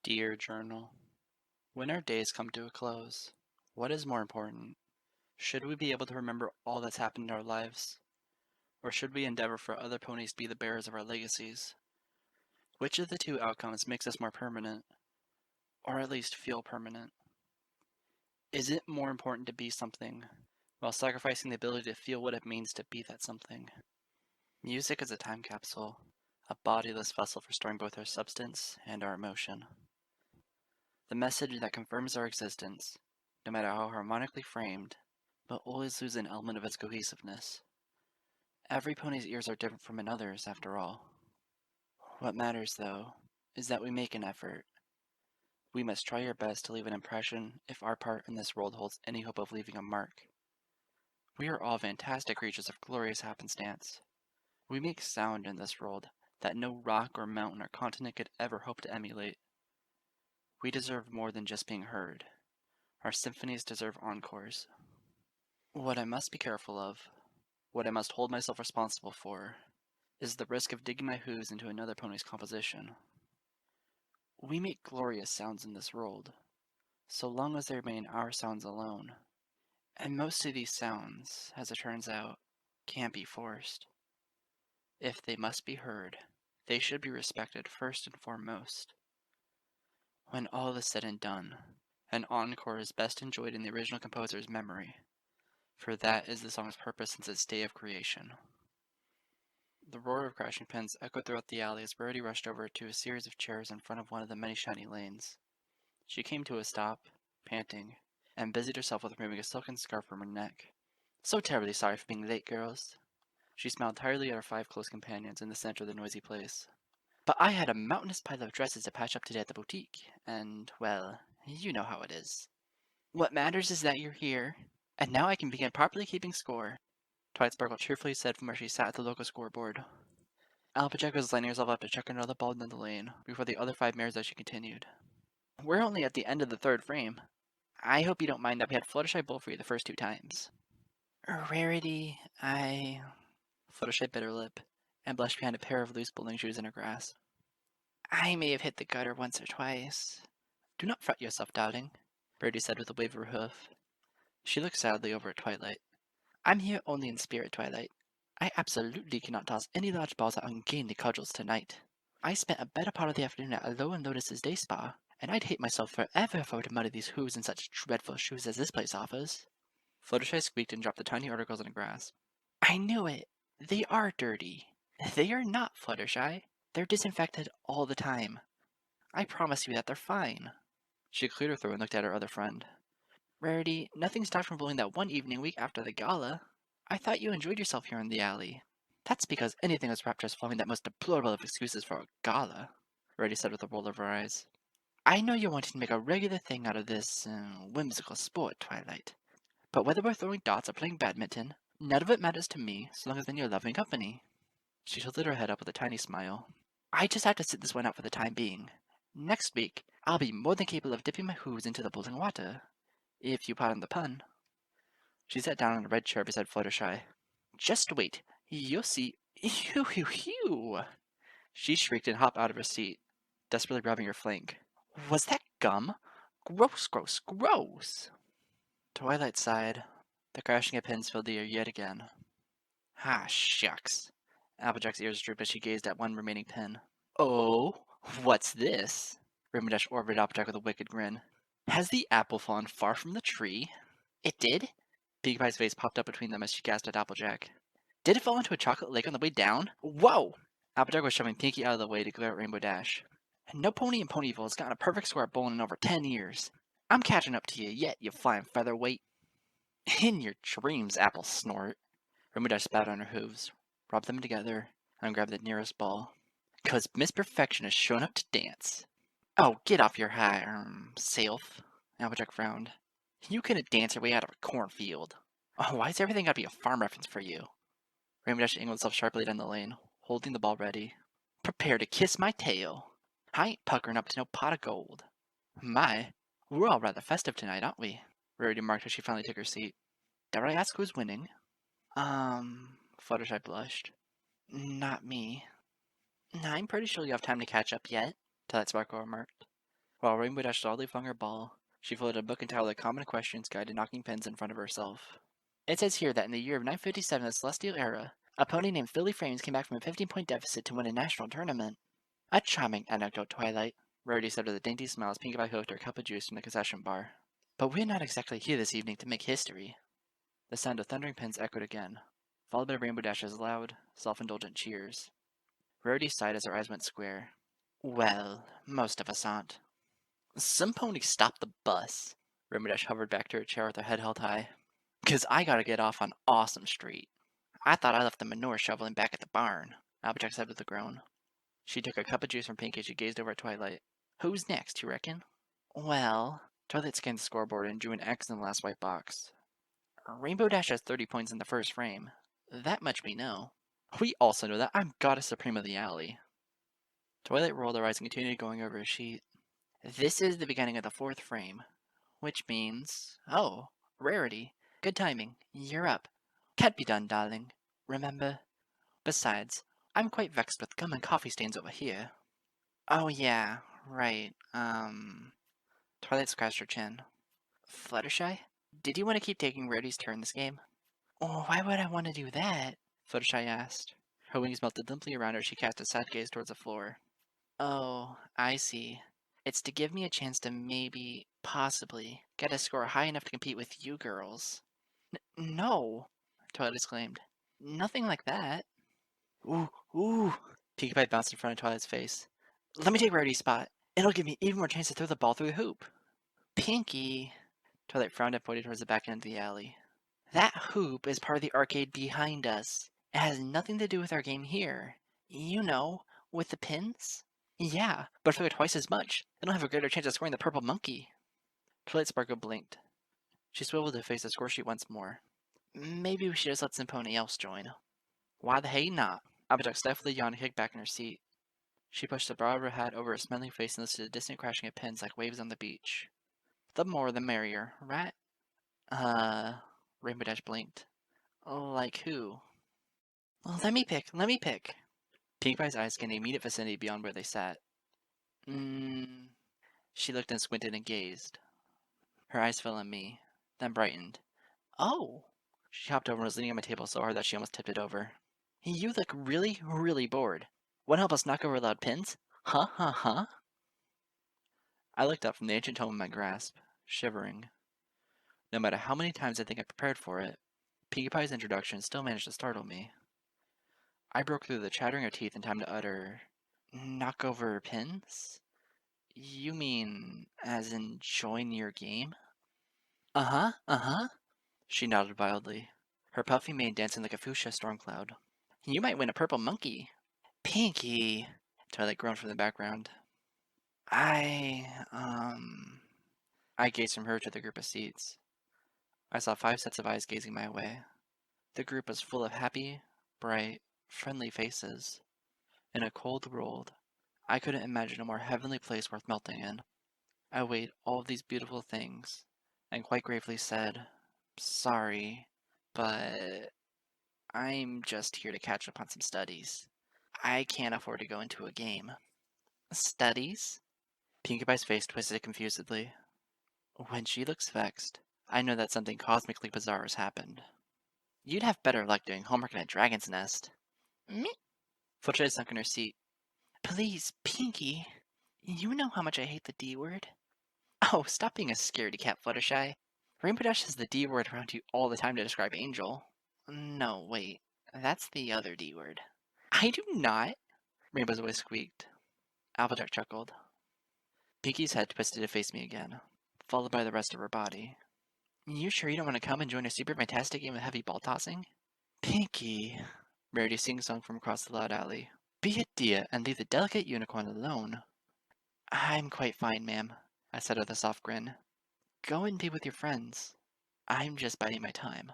Dear Journal, when our days come to a close, what is more important? Should we be able to remember all that's happened in our lives? Or should we endeavor for other ponies to be the bearers of our legacies? Which of the two outcomes makes us more permanent, or at least feel permanent? Is it more important to be something, while sacrificing the ability to feel what it means to be that something? Music is a time capsule, a bodiless vessel for storing both our substance and our emotion. The message that confirms our existence, no matter how harmonically framed, but always lose an element of its cohesiveness. Every pony's ears are different from another's, after all. What matters, though, is that we make an effort. We must try our best to leave an impression if our part in this world holds any hope of leaving a mark. We are all fantastic creatures of glorious happenstance. We make sound in this world that no rock or mountain or continent could ever hope to emulate. We deserve more than just being heard. Our symphonies deserve encores. What I must be careful of, what I must hold myself responsible for, is the risk of digging my hooves into another pony's composition. We make glorious sounds in this world, so long as they remain our sounds alone. And most of these sounds, as it turns out, can't be forced. If they must be heard, they should be respected first and foremost. When all is said and done, an encore is best enjoyed in the original composer's memory, for that is the song's purpose since its day of creation. The roar of crashing pins echoed throughout the alley as Birdie rushed over to a series of chairs in front of one of the many shiny lanes. She came to a stop, panting, and busied herself with removing a silken scarf from her neck. "So terribly sorry for being late, girls." She smiled tiredly at her 5 close companions in the center of the noisy place. "But I had a mountainous pile of dresses to patch up today at the boutique, and, well, you know how it is. What matters is that you're here, and now I can begin properly keeping score," Twilight Sparkle cheerfully said from where she sat at the local scoreboard. Applejack was lining herself up to chuck another ball down the lane before the other 5 mares as she continued. "We're only at the end of the 3rd frame. I hope you don't mind that we had Fluttershy bowl for you the first 2 times." "Rarity, Fluttershy bit her lip and blushed behind a pair of loose bowling shoes in her grasp. "I may have hit the gutter once or twice." "Do not fret yourself, darling," Birdie said with a wave of her hoof. She looked sadly over at Twilight. "I'm here only in spirit, Twilight. I absolutely cannot toss any large balls at ungainly cudgels tonight. I spent a better part of the afternoon at Aloe and Lotus's day spa, and I'd hate myself forever if I were to muddy these hooves in such dreadful shoes as this place offers." Fluttershy squeaked and dropped the tiny articles in her grasp. "I knew it. They are dirty." "They are not, Fluttershy. They're disinfected all the time. I promise you that they're fine." She cleared her throat and looked at her other friend. "Rarity, nothing stopped from blowing that one evening week after the gala. I thought you enjoyed yourself here in the alley." "That's because anything was rapturous following that most deplorable of excuses for a gala," Rarity said with a roll of her eyes. "I know you're wanting to make a regular thing out of this whimsical sport, Twilight. But whether we're throwing darts or playing badminton, none of it matters to me so long as in your loving company." She tilted her head up with a tiny smile. "I just have to sit this one out for the time being. Next week, I'll be more than capable of dipping my hooves into the boiling water, if you pardon the pun." She sat down on a red chair beside Fluttershy. "Just wait. You'll see. Hew, hew, hew!" She shrieked and hopped out of her seat, desperately rubbing her flank. "Was that gum? Gross, gross, gross!" Twilight sighed. The crashing of pins filled the air yet again. "Ah, shucks." Applejack's ears drooped as she gazed at one remaining pin. "Oh, what's this?" Ramiras orbited Applejack with a wicked grin. "Has the apple fallen far from the tree?" "It did?" Pinkie Pie's face popped up between them as she gasped at Applejack. "Did it fall into a chocolate lake on the way down? Whoa!" Applejack was shoving Pinkie out of the way to glare at Rainbow Dash. "No pony in Ponyville has gotten a perfect score at bowling in over 10 years. I'm catching up to you yet, you flying featherweight." "In your dreams, Apple Snort." Rainbow Dash spat on her hooves, rubbed them together, and grabbed the nearest ball. "'Cause Miss Perfection has shown up to dance." "Oh, get off your high, self." Applejack frowned. "You couldn't dance your way out of a cornfield. Oh, why's everything gotta be a farm reference for you?" Rainbow Dash angled himself sharply down the lane, holding the ball ready. "Prepare to kiss my tail. I ain't puckering up to no pot of gold." "My, we're all rather festive tonight, aren't we?" Rarity remarked as she finally took her seat. "Dare I ask who's winning?" Fluttershy blushed. "Not me." "I'm pretty sure you have time to catch up yet," Twilight Sparkle remarked. While Rainbow Dash loudly flung her ball, she folded a book entitled A Common Questions Guide to Knocking Pins in front of herself. It says here that in the year of 957 of the Celestial Era, a pony named Philly Frames came back from a 15-point deficit to win a national tournament. A charming anecdote, Twilight, Rarity said with a dainty smile as Pinkie Pie hooked her cup of juice from the concession bar. But we're not exactly here this evening to make history. The sound of thundering pins echoed again, followed by Rainbow Dash's loud, self-indulgent cheers. Rarity sighed as her eyes went square. Well, most of us aren't. Some ponies stopped the bus. Rainbow Dash hovered back to her chair with her head held high. 'Cause I gotta get off on Awesome Street. I thought I left the manure shoveling back at the barn, Applejack said with a groan. She took a cup of juice from Pinkie as she gazed over at Twilight. Who's next, you reckon? Well, Twilight scanned the scoreboard and drew an X in the last white box. Rainbow Dash has 30 points in the first frame. That much we know. We also know that I'm Goddess Supreme of the Alley. Twilight rolled her eyes and continued going over a sheet. This is the beginning of the fourth frame, which means... Oh, Rarity. Good timing. You're up. Can't be done, darling. Remember? Besides, I'm quite vexed with gum and coffee stains over here. Oh yeah, right, Twilight scratched her chin. Fluttershy? Did you want to keep taking Rarity's turn this game? Oh, why would I want to do that? Fluttershy asked. Her wings melted limply around her as she cast a sad gaze towards the floor. Oh, I see. It's to give me a chance to maybe, possibly, get a score high enough to compete with you girls. No, Twilight exclaimed. Nothing like that. Ooh, ooh. Pinkie Pie bounced in front of Twilight's face. Let me take Rarity's spot. It'll give me even more chance to throw the ball through the hoop. Pinkie. Twilight frowned and pointed towards the back end of the alley. That hoop is part of the arcade behind us. It has nothing to do with our game here. You know, with the pins? Yeah, but if I go twice as much, then I'll have a greater chance of scoring the purple monkey. Twilight Sparkle blinked. She swiveled to face the score sheet once more. Maybe we should just let some pony else join. Why the hey not? Applejack stifled a yawn and kicked back in her seat. She pushed the brow of her hat over her smiling face and listened to the distant crashing of pins like waves on the beach. The more the merrier, right? Rainbow Dash blinked. Like who? Let me pick. Pinkie Pie's eyes scanned the immediate vicinity beyond where they sat. She looked and squinted and gazed. Her eyes fell on me, then brightened. Oh! She hopped over and was leaning on my table so hard that she almost tipped it over. You look really, really bored. Want to help us knock over loud pins? Huh? I looked up from the ancient tome in my grasp, shivering. No matter how many times I think I prepared for it, Pinkie Pie's introduction still managed to startle me. I broke through the chattering of teeth in time to utter, knock over pins? You mean, as in join your game? Uh-huh. She nodded wildly, her puffy mane dancing like a fuchsia storm cloud. You might win a purple monkey. Pinkie, Twilight groaned from the background. I gazed from her to the group of seats. I saw 5 sets of eyes gazing my way. The group was full of happy, bright, friendly faces. In a cold world, I couldn't imagine a more heavenly place worth melting in. I weighed all of these beautiful things, and quite gravely said, sorry, but I'm just here to catch up on some studies. I can't afford to go into a game. Studies? Pinkie Pie's face twisted confusedly. When she looks vexed, I know that something cosmically bizarre has happened. You'd have better luck doing homework in a dragon's nest. Me? Fluttershy sunk in her seat. Please, Pinkie. You know how much I hate the D word. Oh, stop being a scaredy cat, Fluttershy. Rainbow Dash says the D word around you all the time to describe Angel. No, wait. That's the other D word. I do not. Rainbow's voice squeaked. Applejack chuckled. Pinkie's head twisted to face me again, followed by the rest of her body. You sure you don't want to come and join a super fantastic game of heavy ball tossing? Pinkie, Rarity sing-song from across the loud alley. Be a dear and leave the delicate unicorn alone. I'm quite fine, ma'am, I said with a soft grin. Go and be with your friends. I'm just biding my time.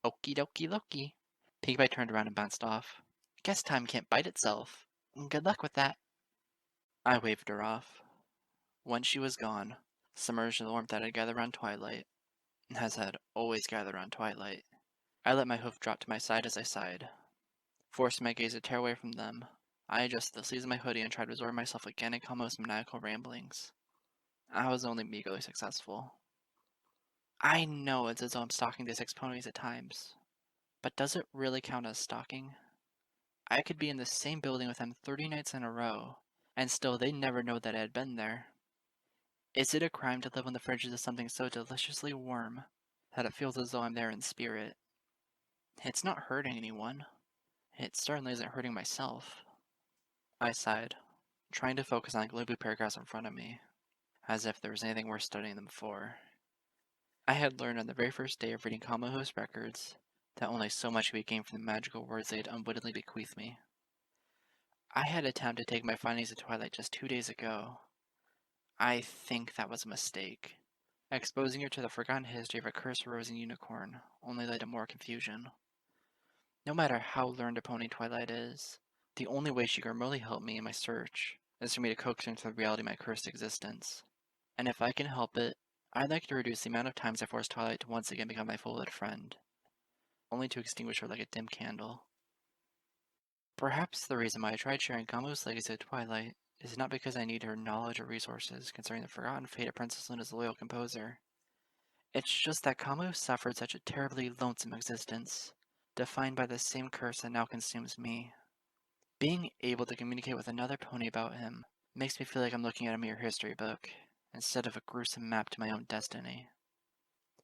Okie dokie Loki. Pinkie Pie turned around and bounced off. Guess time can't bite itself. Good luck with that. I waved her off. Once she was gone, submerged in the warmth that had gathered around Twilight, as had always gathered around Twilight, I let my hoof drop to my side as I sighed. Forcing my gaze to tear away from them, I adjusted the sleeves of my hoodie and tried to absorb myself again in almost maniacal ramblings. I was only meagerly successful. I know it's as though I'm stalking the 6 ponies at times, but does it really count as stalking? I could be in the same building with them 30 nights in a row, and still they'd never know that I had been there. Is it a crime to live on the fringes of something so deliciously warm that it feels as though I'm there in spirit? It's not hurting anyone. It certainly isn't hurting myself. I sighed, trying to focus on the gloomy paragraphs in front of me, as if there was anything worth studying them for. I had learned on the very first day of reading Kamaho's records that only so much could be gained from the magical words they had unwittingly bequeathed me. I had attempted to take my findings of Twilight just 2 days ago. I think that was a mistake. Exposing her to the forgotten history of a cursed rosy unicorn only led to more confusion. No matter how learned a pony Twilight is, the only way she can remotely help me in my search is for me to coax her into the reality of my cursed existence. And if I can help it, I'd like to reduce the amount of times I force Twilight to once again become my full-blooded friend, only to extinguish her like a dim candle. Perhaps the reason why I tried sharing Gamu's legacy of Twilight is not because I need her knowledge or resources concerning the forgotten fate of Princess Luna's loyal composer. It's just that Kamu suffered such a terribly lonesome existence, defined by the same curse that now consumes me. Being able to communicate with another pony about him makes me feel like I'm looking at a mere history book, instead of a gruesome map to my own destiny.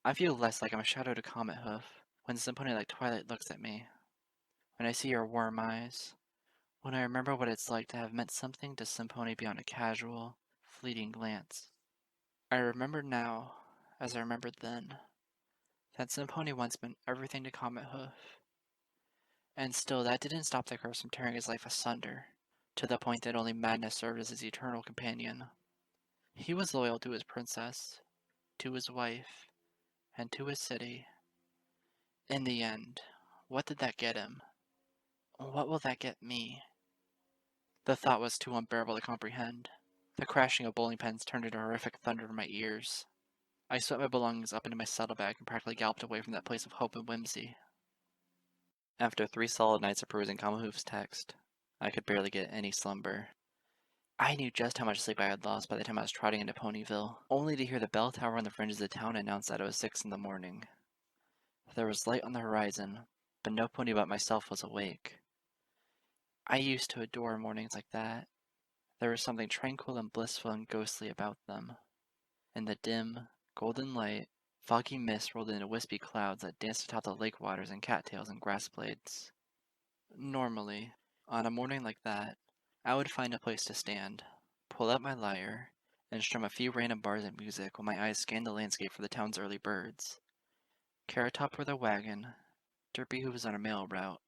I feel less like I'm a shadow to Comet Hoof when some pony like Twilight looks at me. When I see her warm eyes, when I remember what it's like to have meant something to some pony beyond a casual, fleeting glance. I remember now, as I remembered then, that some pony once meant everything to Comet Hoof. And still that didn't stop the curse from tearing his life asunder, to the point that only madness served as his eternal companion. He was loyal to his princess, to his wife, and to his city. In the end, what did that get him? What will that get me? The thought was too unbearable to comprehend. The crashing of bowling pins turned into horrific thunder in my ears. I swept my belongings up into my saddlebag and practically galloped away from that place of hope and whimsy. After 3 solid nights of perusing Kamahoof's text, I could barely get any slumber. I knew just how much sleep I had lost by the time I was trotting into Ponyville, only to hear the bell tower on the fringes of the town announce that it was 6 in the morning. There was light on the horizon, but no pony but myself was awake. I used to adore mornings like that. There was something tranquil and blissful and ghostly about them. In the dim, golden light, foggy mist rolled into wispy clouds that danced atop the lake waters and cattails and grass blades. Normally, on a morning like that, I would find a place to stand, pull out my lyre, and strum a few random bars of music while my eyes scanned the landscape for the town's early birds. Carrot Top with a wagon, Derpy hooves on a mail route,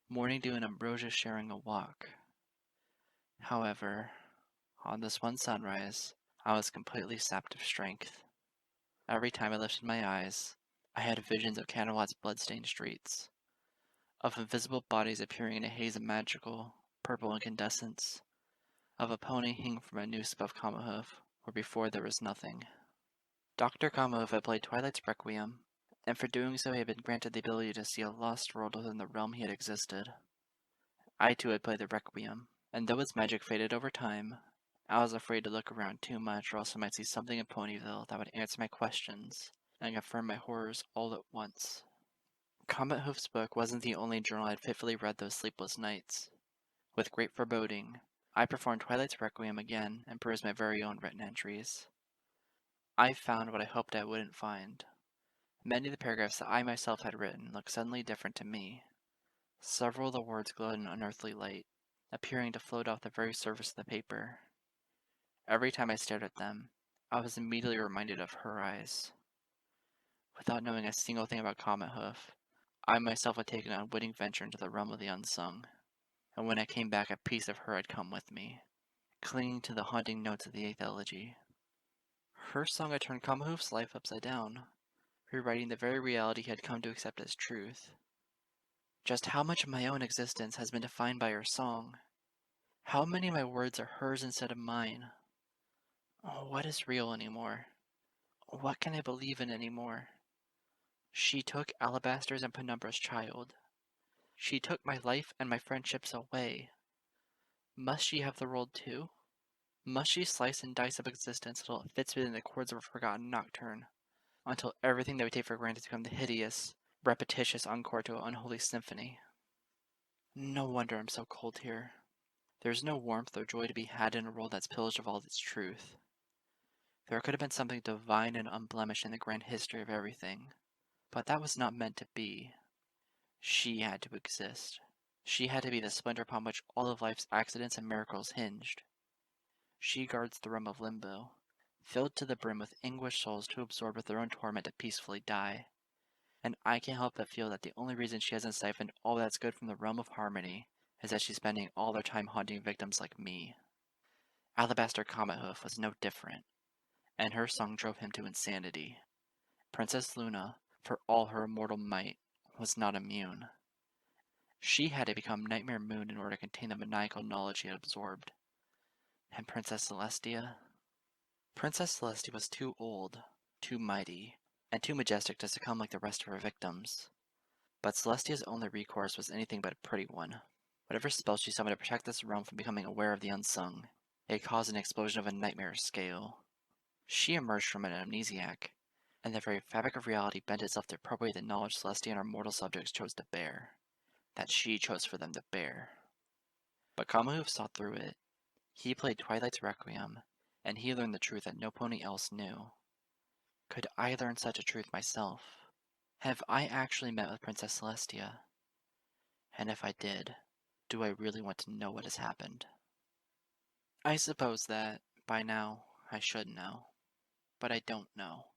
Morning Dew and Ambrosia sharing a walk. However, on this one sunrise, I was completely sapped of strength. Every time I lifted my eyes, I had visions of Canterlot's blood-stained streets, of invisible bodies appearing in a haze of magical, purple incandescence, of a pony hanging from a noose above Kamahoof, where before there was nothing. Dr. Kamahoof had played Twilight's Requiem, and for doing so he had been granted the ability to see a lost world within the realm he had existed. I too had played the Requiem, and though its magic faded over time, I was afraid to look around too much or else I might see something in Ponyville that would answer my questions and confirm my horrors all at once. Comet Hoof's book wasn't the only journal I had fitfully read those sleepless nights. With great foreboding, I performed Twilight's Requiem again and perused my very own written entries. I found what I hoped I wouldn't find. Many of the paragraphs that I myself had written looked suddenly different to me. Several of the words glowed in unearthly light, appearing to float off the very surface of the paper. Every time I stared at them, I was immediately reminded of her eyes. Without knowing a single thing about Comet Hoof, I myself had taken an unwitting venture into the realm of the unsung, and when I came back a piece of her had come with me, clinging to the haunting notes of the 8th elegy. Her song had turned Comet Hoof's life upside down, rewriting the very reality he had come to accept as truth. Just how much of my own existence has been defined by her song? How many of my words are hers instead of mine? Oh, what is real anymore? What can I believe in anymore? She took Alabaster's and Penumbra's child. She took my life and my friendships away. Must she have the world too? Mushy slice and dice of existence until it fits within the chords of a forgotten nocturne, until everything that we take for granted has become the hideous, repetitious encore to an unholy symphony. No wonder I'm so cold here. There's no warmth or joy to be had in a world that's pillaged of all its truth. There could have been something divine and unblemished in the grand history of everything, but that was not meant to be. She had to exist. She had to be the splendor upon which all of life's accidents and miracles hinged. She guards the realm of limbo, filled to the brim with anguished souls too absorbed with their own torment to peacefully die. And I can't help but feel that the only reason she hasn't siphoned all that's good from the realm of harmony is that she's spending all their time haunting victims like me. Alabaster Comet Hoof was no different, and her song drove him to insanity. Princess Luna, for all her immortal might, was not immune. She had to become Nightmare Moon in order to contain the maniacal knowledge she had absorbed. And Princess Celestia? Princess Celestia was too old, too mighty, and too majestic to succumb like the rest of her victims. But Celestia's only recourse was anything but a pretty one. Whatever spell she summoned to protect this realm from becoming aware of the unsung, it caused an explosion of a nightmare scale. She emerged from an amnesiac, and the very fabric of reality bent itself to appropriate the knowledge Celestia and her mortal subjects chose to bear. That she chose for them to bear. But Kamahoof saw through it. He played Twilight's Requiem, and he learned the truth that no pony else knew. Could I learn such a truth myself? Have I actually met with Princess Celestia? And if I did, do I really want to know what has happened? I suppose that, by now, I should know. But I don't know.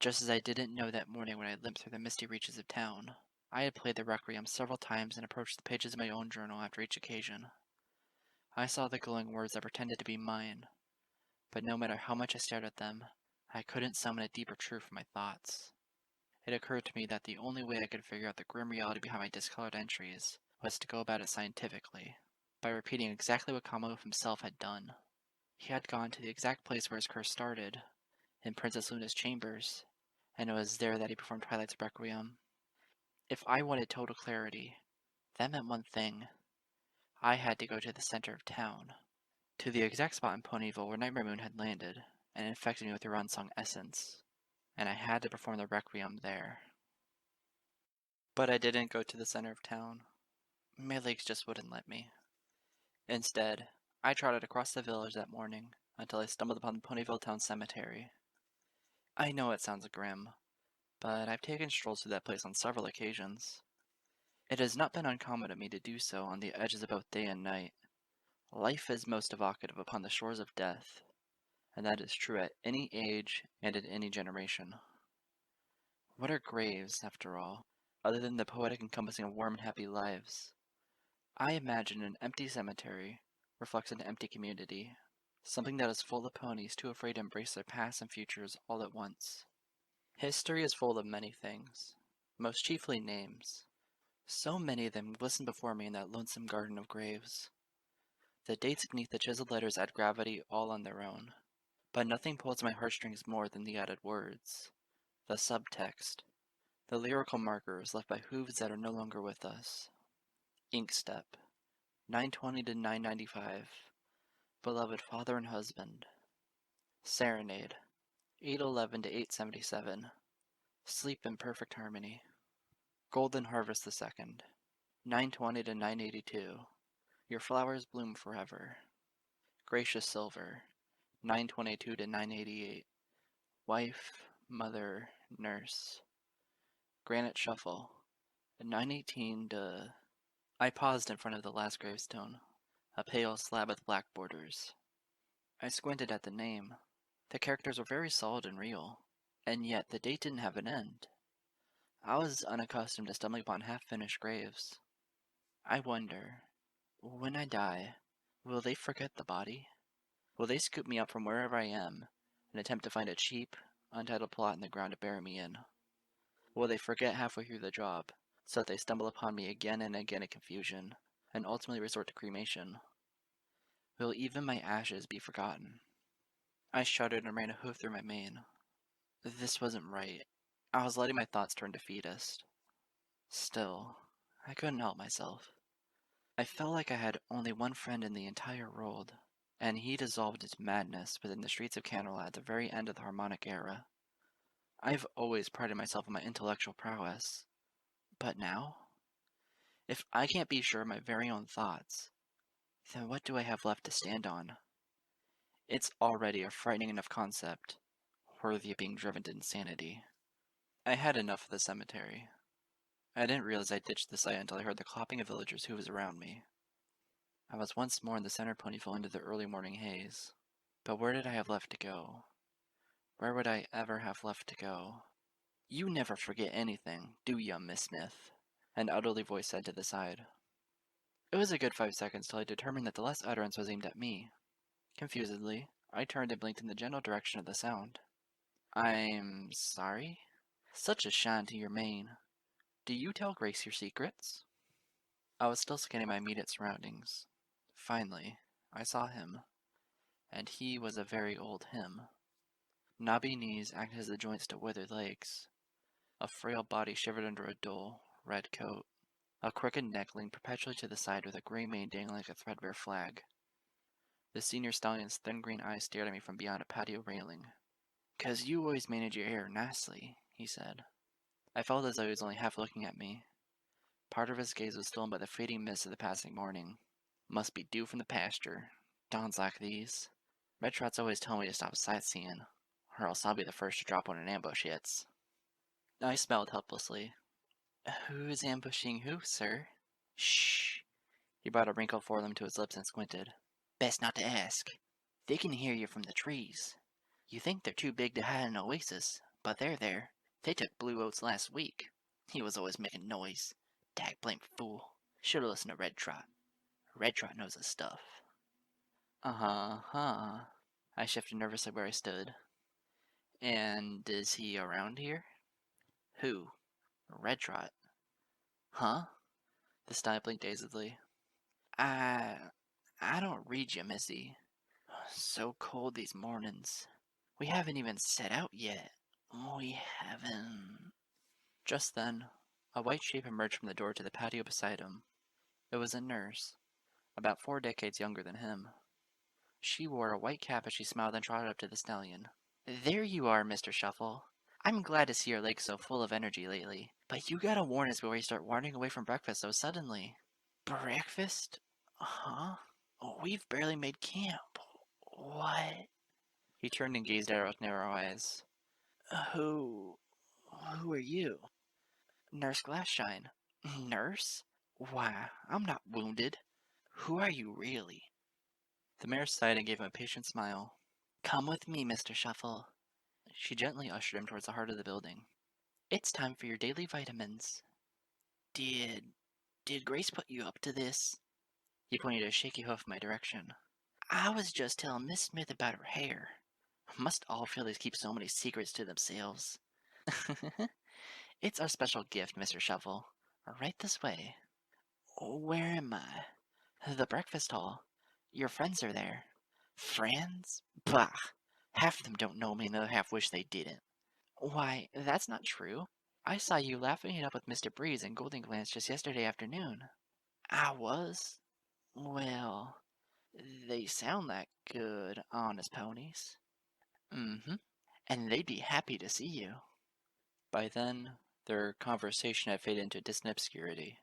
Just as I didn't know that morning when I limped through the misty reaches of town. I had played the Requiem several times and approached the pages of my own journal after each occasion. I saw the glowing words that pretended to be mine, but no matter how much I stared at them, I couldn't summon a deeper truth from my thoughts. It occurred to me that the only way I could figure out the grim reality behind my discolored entries was to go about it scientifically, by repeating exactly what Kamahoof himself had done. He had gone to the exact place where his curse started, in Princess Luna's chambers, and it was there that he performed Twilight's Requiem. If I wanted total clarity, that meant one thing. I had to go to the center of town, to the exact spot in Ponyville where Nightmare Moon had landed and infected me with her unsung essence, and I had to perform the Requiem there. But I didn't go to the center of town. My legs just wouldn't let me. Instead, I trotted across the village that morning until I stumbled upon the Ponyville Town Cemetery. I know it sounds grim, but I've taken strolls through that place on several occasions. It has not been uncommon of me to do so on the edges of both day and night. Life is most evocative upon the shores of death, and that is true at any age and in any generation. What are graves, after all, other than the poetic encompassing of warm and happy lives? I imagine an empty cemetery reflects an empty community, something that is full of ponies too afraid to embrace their past and futures all at once. History is full of many things, most chiefly names. So many of them glisten before me in that lonesome garden of graves. The dates beneath the chiseled letters add gravity all on their own, but nothing pulls my heartstrings more than the added words, the subtext, the lyrical markers left by hooves that are no longer with us. Inkstep, 920 to 995, beloved father and husband. Serenade, 811 to 877, sleep in perfect harmony. Golden Harvest II, 920 to 982, your flowers bloom forever. Gracious Silver, 922 to 988, wife, mother, nurse. Granite Shuffle, 918 to... I paused in front of the last gravestone, a pale slab with black borders. I squinted at the name. The characters were very solid and real, and yet the date didn't have an end. I was unaccustomed to stumbling upon half-finished graves. I wonder, when I die, will they forget the body? Will they scoop me up from wherever I am and attempt to find a cheap, untitled plot in the ground to bury me in? Will they forget halfway through the job, so that they stumble upon me again and again in confusion, and ultimately resort to cremation? Will even my ashes be forgotten? I shuddered and ran a hoof through my mane. This wasn't right. I was letting my thoughts turn defeatist. Still, I couldn't help myself. I felt like I had only one friend in the entire world. and he dissolved into madness within the streets of Candlelight at the very end of the Harmonic era. I've always prided myself on my intellectual prowess, but now? If I can't be sure of my very own thoughts, then what do I have left to stand on? It's already a frightening enough concept, worthy of being driven to insanity. I had enough of the cemetery. I didn't realize I ditched the site until I heard the clapping of villagers' hooves around me. I was once more in the center Ponyville into the early morning haze. But where did I have left to go? Where would I ever have left to go? You never forget anything, do ya, Miss Smith? An elderly voice said to the side. It was a good 5 seconds till I determined that the last utterance was aimed at me. Confusedly, I turned and blinked in the general direction of the sound. I'm sorry? Such a shine to your mane. Do you tell Grace your secrets? I was still scanning my immediate surroundings. Finally, I saw him, and he was a very old him. Knobby knees acted as the joints to withered legs. A frail body shivered under a dull, red coat. A crooked neck leaned perpetually to the side with a gray mane dangling like a threadbare flag. The senior stallion's thin green eyes stared at me from beyond a patio railing. "'Cause you always manage your hair nicely," he said. I felt as though he was only half looking at me. Part of his gaze was stolen by the fading mist of the passing morning. Must be due from the pasture. Dawns like these. Red Trot's always telling me to stop sightseeing, or else I'll be the first to drop when an ambush hits. I smiled helplessly. Who's ambushing who, sir? Shh. He brought a wrinkled forelimb to his lips and squinted. Best not to ask. They can hear you from the trees. You think they're too big to hide in an oasis, but they're there. They took Blue Oats last week. He was always making noise. Dag-blame fool. Should've listened to Red Trot. Red Trot knows his stuff. Uh-huh. I shifted nervously where I stood. And is he around here? Who? Red Trot. Huh? The sty blinked dazedly. I don't read you, Missy. So cold these mornings. We haven't even set out yet. We haven't. Just then, a white shape emerged from the door to the patio beside him. It was a nurse, about 4 decades younger than him. She wore a white cap as she smiled and trotted up to the stallion. There you are, Mr. Shuffle. I'm glad to see your legs so full of energy lately, but you gotta warn us before you start wandering away from breakfast so suddenly. Breakfast? Huh? We've barely made camp. What? He turned and gazed at her with narrow eyes. Who are you? Nurse Glassshine. Nurse? Why, I'm not wounded. Who are you really? The mare sighed and gave him a patient smile. Come with me, Mr. Shuffle. She gently ushered him towards the heart of the building. It's time for your daily vitamins. Did Grace put you up to this? He pointed a shaky hoof in my direction. I was just telling Miss Smith about her hair. Must all fillies keep so many secrets to themselves. It's our special gift, Mr. Shuffle. Right this way. Where am I? The breakfast hall. Your friends are there. Friends? Bah! Half of them don't know me and the other half wish they didn't. Why, that's not true. I saw you laughing it up with Mr. Breeze and Golden Glance just yesterday afternoon. I was? Well, they sound like good, honest ponies. Mm-hmm. And they'd be happy to see you. By then, their conversation had faded into distant obscurity.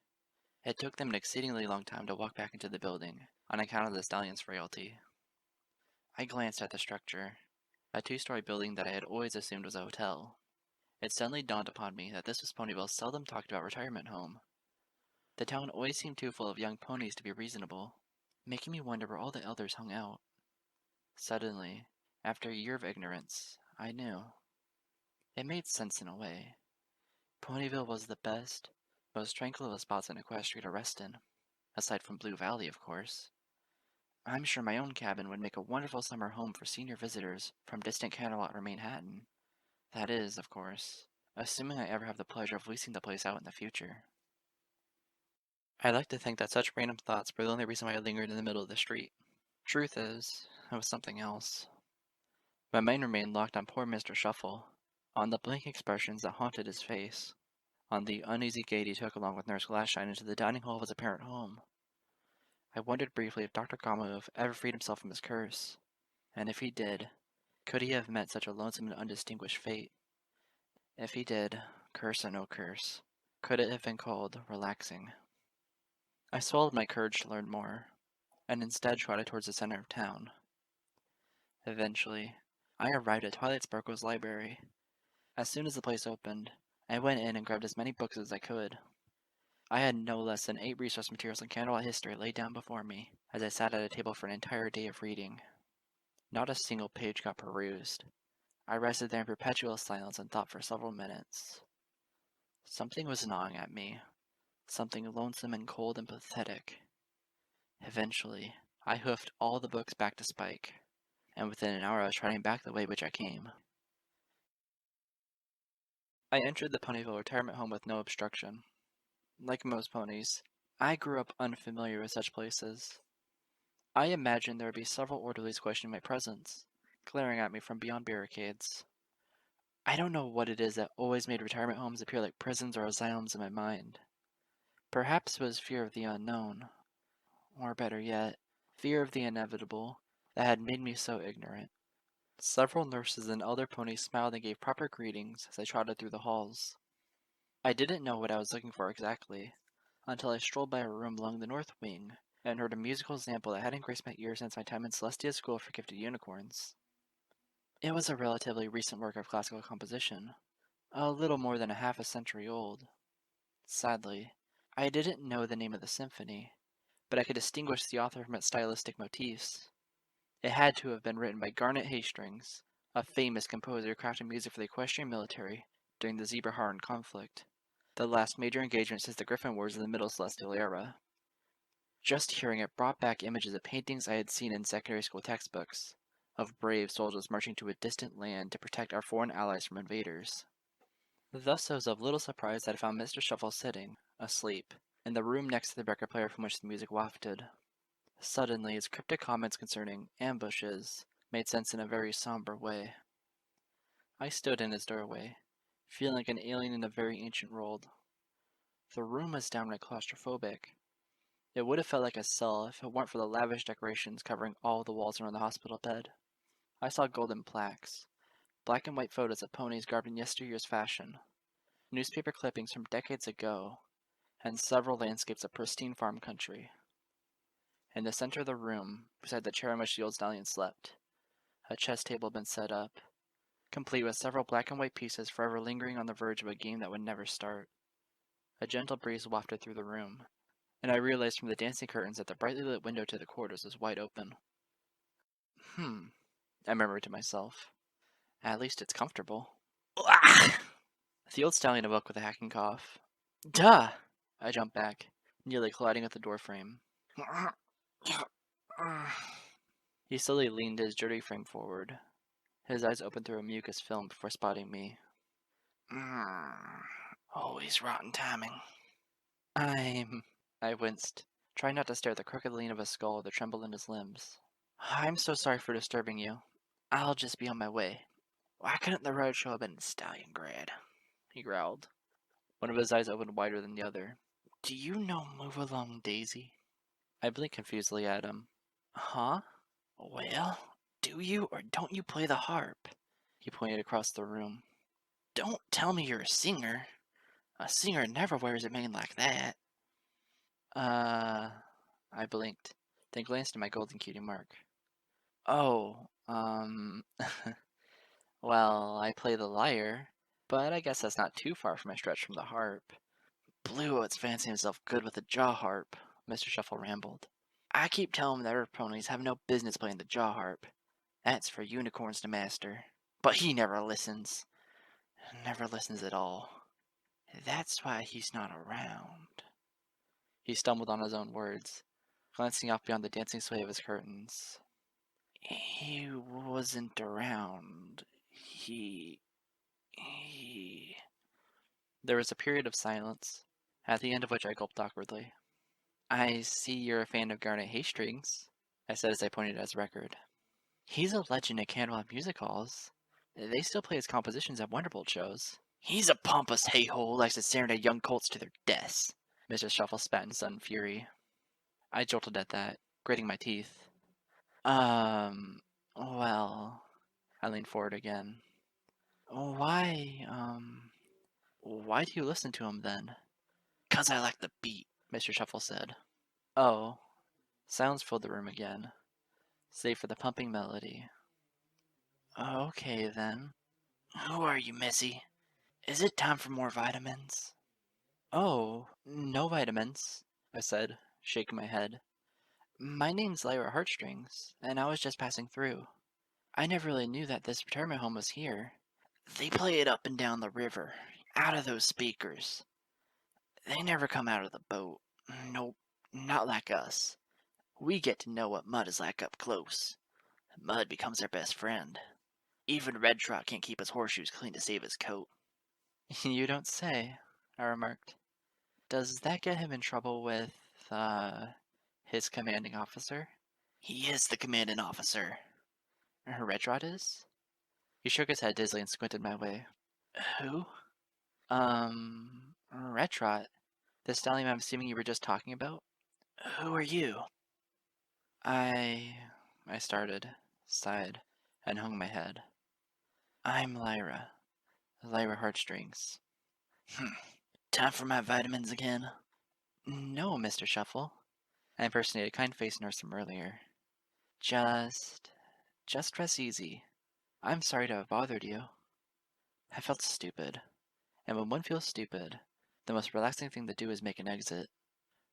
It took them an exceedingly long time to walk back into the building, on account of the stallion's frailty. I glanced at the structure, a 2-story building that I had always assumed was a hotel. It suddenly dawned upon me that this was Ponyville's seldom talked about retirement home. The town always seemed too full of young ponies to be reasonable, making me wonder where all the elders hung out. Suddenly, after a year of ignorance, I knew. It made sense in a way. Ponyville was the best, most tranquil of spots in Equestria to rest in. Aside from Blue Valley, of course. I'm sure my own cabin would make a wonderful summer home for senior visitors from distant Camelot or Manhattan. That is, of course, assuming I ever have the pleasure of leasing the place out in the future. I like to think that such random thoughts were the only reason why I lingered in the middle of the street. Truth is, it was something else. My mind remained locked on poor Mr. Shuffle, on the blank expressions that haunted his face, on the uneasy gait he took along with Nurse Glassshine into the dining hall of his apparent home. I wondered briefly if Dr. Gamov ever freed himself from his curse, and if he did, could he have met such a lonesome and undistinguished fate? If he did, curse or no curse, could it have been called relaxing? I swallowed my courage to learn more, and instead trotted towards the center of town. Eventually, I arrived at Twilight Sparkle's library. As soon as the place opened, I went in and grabbed as many books as I could. I had no less than 8 resource materials on candlelight history laid down before me as I sat at a table for an entire day of reading. Not a single page got perused. I rested there in perpetual silence and thought for several minutes. Something was gnawing at me, something lonesome and cold and pathetic. Eventually, I hoofed all the books back to Spike, and within an hour I was trotting back the way which I came. I entered the Ponyville retirement home with no obstruction. Like most ponies, I grew up unfamiliar with such places. I imagined there would be several orderlies questioning my presence, glaring at me from beyond barricades. I don't know what it is that always made retirement homes appear like prisons or asylums in my mind. Perhaps it was fear of the unknown, or better yet, fear of the inevitable, that had made me so ignorant. Several nurses and elder ponies smiled and gave proper greetings as I trotted through the halls. I didn't know what I was looking for exactly, until I strolled by a room along the north wing and heard a musical sample that hadn't graced my ears since my time in Celestia's School for Gifted Unicorns. It was a relatively recent work of classical composition, a little more than a half a century old. Sadly, I didn't know the name of the symphony, but I could distinguish the author from its stylistic motifs. It had to have been written by Garnet Hastings, a famous composer crafting music for the equestrian military during the Zebraharn conflict, the last major engagement since the Griffin Wars in the Middle Celestial era. Just hearing it brought back images of paintings I had seen in secondary school textbooks, of brave soldiers marching to a distant land to protect our foreign allies from invaders. Thus I was of little surprise that I found Mr. Shuffle sitting, asleep, in the room next to the record player from which the music wafted. Suddenly his cryptic comments concerning ambushes made sense in a very somber way. I stood in his doorway, feeling like an alien in a very ancient world. The room was downright claustrophobic. It would have felt like a cell if it weren't for the lavish decorations covering all the walls around the hospital bed. I saw golden plaques, black and white photos of ponies garbed in yesteryear's fashion, newspaper clippings from decades ago, and several landscapes of pristine farm country. In the center of the room, beside the chair on which the old stallion slept, a chess table had been set up, complete with several black and white pieces forever lingering on the verge of a game that would never start. A gentle breeze wafted through the room, and I realized from the dancing curtains that the brightly lit window to the corridors was wide open. I murmured to myself. At least it's comfortable. The old stallion awoke with a hacking cough. Duh! I jumped back, nearly colliding with the doorframe. He slowly leaned his dirty frame forward, his eyes opened through a mucus film before spotting me. Always rotten timing. I winced, trying not to stare at the crooked lean of his skull or the tremble in his limbs. I'm so sorry for disturbing you. I'll just be on my way. Why couldn't the roadshow have been in Stalingrad? He growled. One of his eyes opened wider than the other. Do you know Move Along Daisy? I blinked confusedly at him. Huh? Well, do you or don't you play the harp? He pointed across the room. Don't tell me you're a singer. A singer never wears a mane like that. I blinked, then glanced at my golden cutie mark. Oh, well, I play the lyre, but I guess that's not too far from a stretch from the harp. Blueoats fancying himself good with the jaw harp, Mr. Shuffle rambled. I keep telling him that our ponies have no business playing the jaw harp. That's for unicorns to master. But he never listens. Never listens at all. That's why he's not around. He stumbled on his own words, glancing off beyond the dancing sway of his curtains. He wasn't around. He... There was a period of silence, at the end of which I gulped awkwardly. I see you're a fan of Garnet Hastings, I said as I pointed at his record. He's a legend at Candlelight music halls. They still play his compositions at Wonderbolt shows. He's a pompous hay-hole who likes to serenade young colts to their deaths, Mr. Shuffle spat in sudden fury. I jolted at that, gritting my teeth. Um, well, I leaned forward again. Why do you listen to him then? 'Cause I like the beat, Mr. Shuffle said. Oh, silence filled the room again, save for the pumping melody. Okay then. Who are you, Missy? Is it time for more vitamins? Oh, no vitamins, I said, shaking my head. My name's Lyra Heartstrings, and I was just passing through. I never really knew that this retirement home was here. They play it up and down the river, out of those speakers. They never come out of the boat. Nope, not like us. We get to know what mud is like up close. Mud becomes our best friend. Even Red Trot can't keep his horseshoes clean to save his coat. You don't say, I remarked. Does that get him in trouble with, his commanding officer? He is the commanding officer. Red Trot is? He shook his head dizzily and squinted my way. Who? Red Trot. The stallion I'm assuming you were just talking about? Who are you? I started, sighed, and hung my head. I'm Lyra. Lyra Heartstrings. Time for my vitamins again? No, Mr. Shuffle. I impersonated a kind face nurse from earlier. Just rest easy. I'm sorry to have bothered you. I felt stupid. And when one feels stupid, the most relaxing thing to do is make an exit.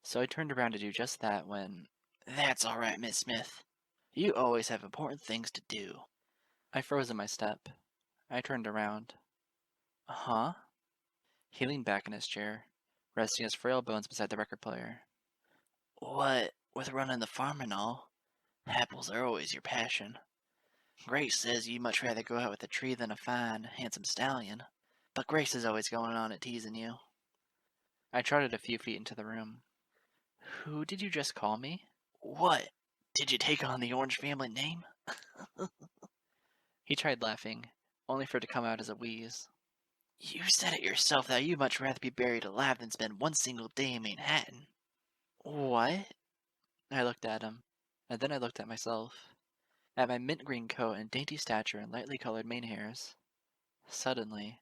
So I turned around to do just that when... That's all right, Miss Smith. You always have important things to do. I froze in my step. I turned around. Huh? He leaned back in his chair, resting his frail bones beside the record player. What, with running the farm and all, apples are always your passion. Grace says you'd much rather go out with a tree than a fine, handsome stallion, but Grace is always going on at teasing you. I trotted a few feet into the room. Who did you just call me? What? Did you take on the Orange family name? He tried laughing, only for it to come out as a wheeze. You said it yourself that you'd much rather be buried alive than spend one single day in Manhattan. What? I looked at him, and then I looked at myself, at my mint green coat and dainty stature and lightly colored mane hairs. Suddenly,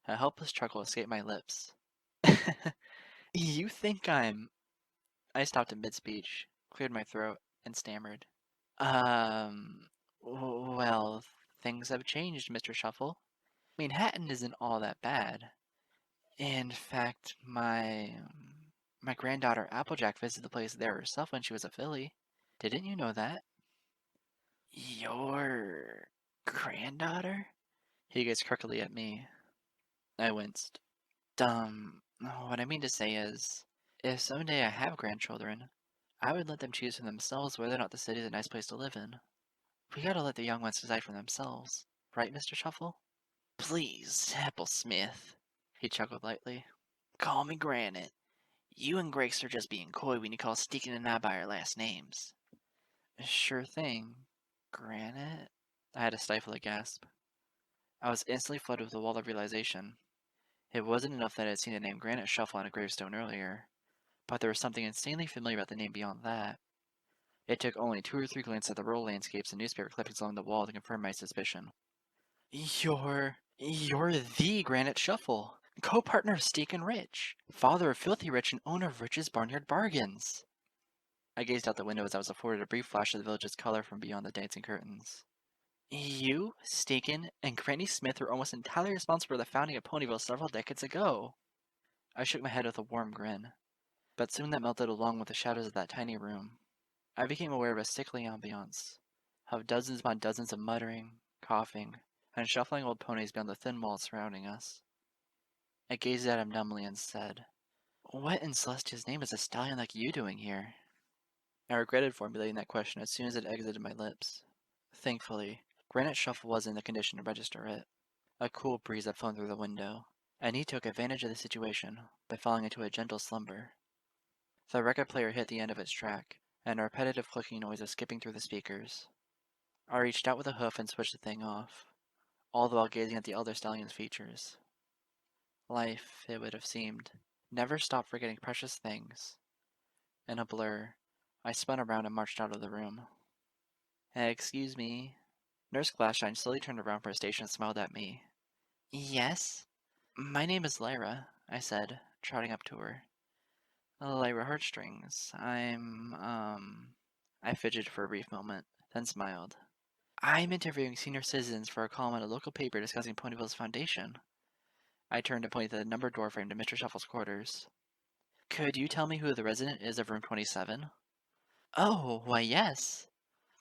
a helpless chuckle escaped my lips. You think I'm... I stopped in mid-speech, cleared my throat, and stammered. Well, things have changed, Mr. Shuffle. Manhattan isn't all that bad. In fact, my granddaughter Applejack visited the place there herself when she was a filly. Didn't you know that? Your granddaughter? He gazed crookedly at me. I winced. What I mean to say is, if someday I have grandchildren, I would let them choose for themselves whether or not the city is a nice place to live in. We gotta let the young ones decide for themselves, right, Mr. Shuffle? Please, Applesmith, he chuckled lightly. Call me Granite. You and Grace are just being coy when you call Steakin and I by our last names. Sure thing. Granite? I had to stifle a gasp. I was instantly flooded with a wall of realization. It wasn't enough that I had seen the name Granite Shuffle on a gravestone earlier, but there was something insanely familiar about the name beyond that. It took only 2 or 3 glances at the rural landscapes and newspaper clippings along the wall to confirm my suspicion. You're the Granite Shuffle, co-partner of Steak and Rich, father of Filthy Rich and owner of Rich's Barnyard Bargains. I gazed out the window as I was afforded a brief flash of the village's color from beyond the dancing curtains. You, Staken, and Granny Smith were almost entirely responsible for the founding of Ponyville several decades ago. I shook my head with a warm grin, but soon that melted along with the shadows of that tiny room. I became aware of a sickly ambiance, of dozens upon dozens of muttering, coughing, and shuffling old ponies beyond the thin walls surrounding us. I gazed at him numbly and said, What in Celestia's name is a stallion like you doing here? I regretted formulating that question as soon as it exited my lips. Thankfully, Granite Shuffle was in the condition to register it. A cool breeze had flown through the window, and he took advantage of the situation by falling into a gentle slumber. The record player hit the end of its track, and a repetitive clicking noise was skipping through the speakers. I reached out with a hoof and switched the thing off, all the while gazing at the elder stallion's features. Life, it would have seemed, never stopped forgetting precious things. In a blur, I spun around and marched out of the room. Excuse me. Nurse Glassshine slowly turned around from her station and smiled at me. Yes? My name is Lyra, I said, trotting up to her. Lyra Heartstrings. I fidgeted for a brief moment, then smiled. I'm interviewing senior citizens for a column at a local paper discussing Ponyville's foundation. I turned and pointed the numbered doorframe to Mr. Shuffle's quarters. Could you tell me who the resident is of room 27? Oh, why yes,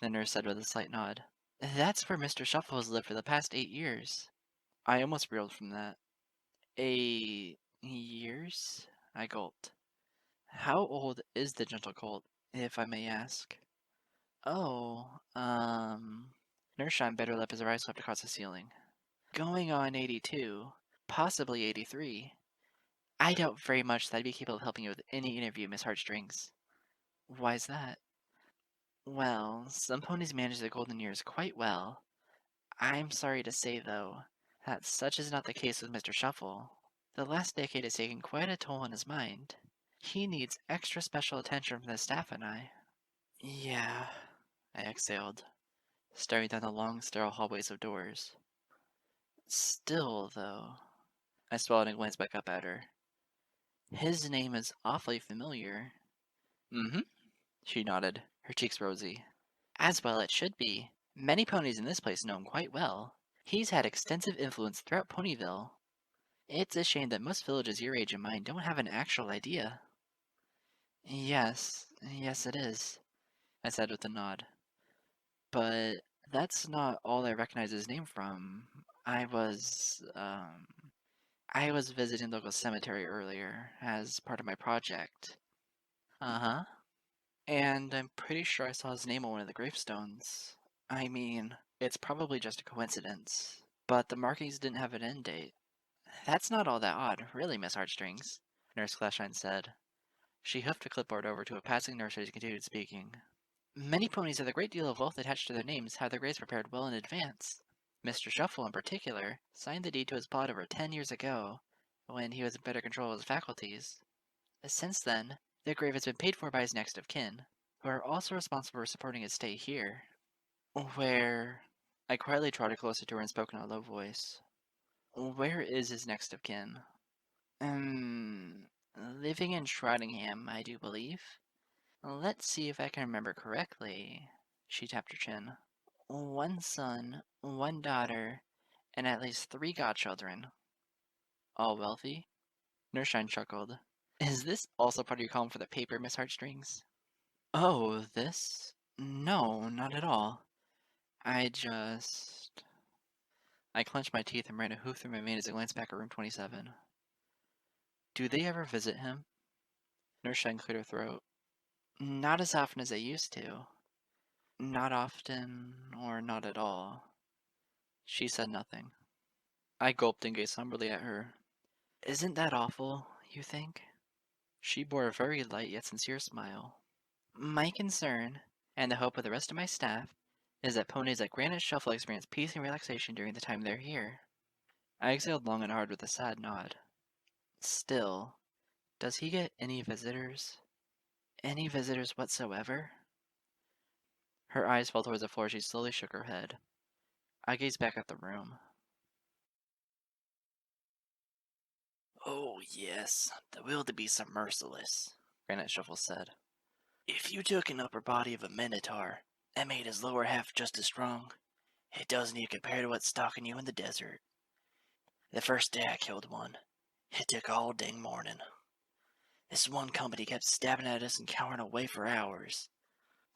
the nurse said with a slight nod. That's where Mr. Shuffle has lived for the past 8 years. I almost reeled from that. 8 years? I gulped. How old is the gentle colt, if I may ask? Oh, Nurshine bit her lip as her eyes swept across the ceiling. Going on 82, possibly 83. I doubt very much that I'd be capable of helping you with any interview, Miss Heartstrings. Why's that? Well, some ponies manage their golden years quite well. I'm sorry to say, though, that such is not the case with Mr. Shuffle. The last decade has taken quite a toll on his mind. He needs extra special attention from the staff and I. Yeah, I exhaled, staring down the long, sterile hallways of doors. Still, though, I swallowed and glanced back up at her. His name is awfully familiar. Mm-hmm, she nodded, her cheeks rosy. As well it should be. Many ponies in this place know him quite well. He's had extensive influence throughout Ponyville. It's a shame that most villages your age and mine don't have an actual idea. Yes it is, I said with a nod. But that's not all I recognize his name from. I was visiting the local cemetery earlier as part of my project. Uh-huh. And I'm pretty sure I saw his name on one of the gravestones. I mean, it's probably just a coincidence, but the markings didn't have an end date. That's not all that odd, really, Miss Heartstrings, Nurse Clashine said. She hoofed a clipboard over to a passing nurse as she continued speaking. Many ponies with a great deal of wealth attached to their names have their graves prepared well in advance. Mr. Shuffle, in particular, signed the deed to his plot over 10 years ago, when he was in better control of his faculties. Since then, the grave has been paid for by his next of kin, who are also responsible for supporting his stay here. Where... I quietly trotted closer to her and spoke in a low voice. Where is his next of kin? Living in Shroudingham, I do believe. Let's see if I can remember correctly. She tapped her chin. 1 son, 1 daughter, and at least 3 godchildren. All wealthy? Nurshine chuckled. Is this also part of your column for the paper, Miss Heartstrings? Oh, this? No, not at all. I clenched my teeth and ran a hoof through my veins as I glanced back at room 27. Do they ever visit him? Nurshine cleared her throat. Not as often as they used to. Not often, or not at all. She said nothing. I gulped and gazed somberly at her. Isn't that awful, you think? She bore a very light yet sincere smile. My concern, and the hope of the rest of my staff, is that ponies at Granite Shuffle experience peace and relaxation during the time they're here. I exhaled long and hard with a sad nod. Still, does he get any visitors? Any visitors whatsoever? Her eyes fell towards the floor as she slowly shook her head. I gazed back at the room. Oh, yes, the wildebeests are merciless, Granite Shuffle said. If you took an upper body of a minotaur and made his lower half just as strong, it doesn't even compare to what's stalking you in the desert. The first day I killed one, it took all dang morning. This one company kept stabbing at us and cowering away for hours.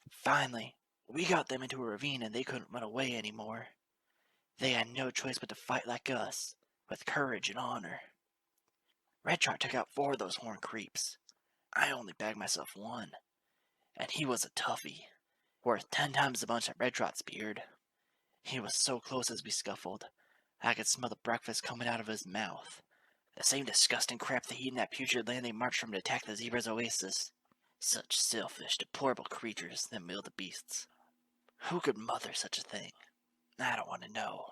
Finally, we got them into a ravine and they couldn't run away anymore. They had no choice but to fight like us, with courage and honor. Red Trot took out 4 of those horn creeps. I only bagged myself 1, and he was a toughie, worth 10 times the bunch that Red Trot speared. He was so close as we scuffled, I could smell the breakfast coming out of his mouth. The same disgusting crap they eat in that putrid land they marched from to attack the zebra's oasis. Such selfish, deplorable creatures, them wildebeests. Who could mother such a thing? I don't want to know.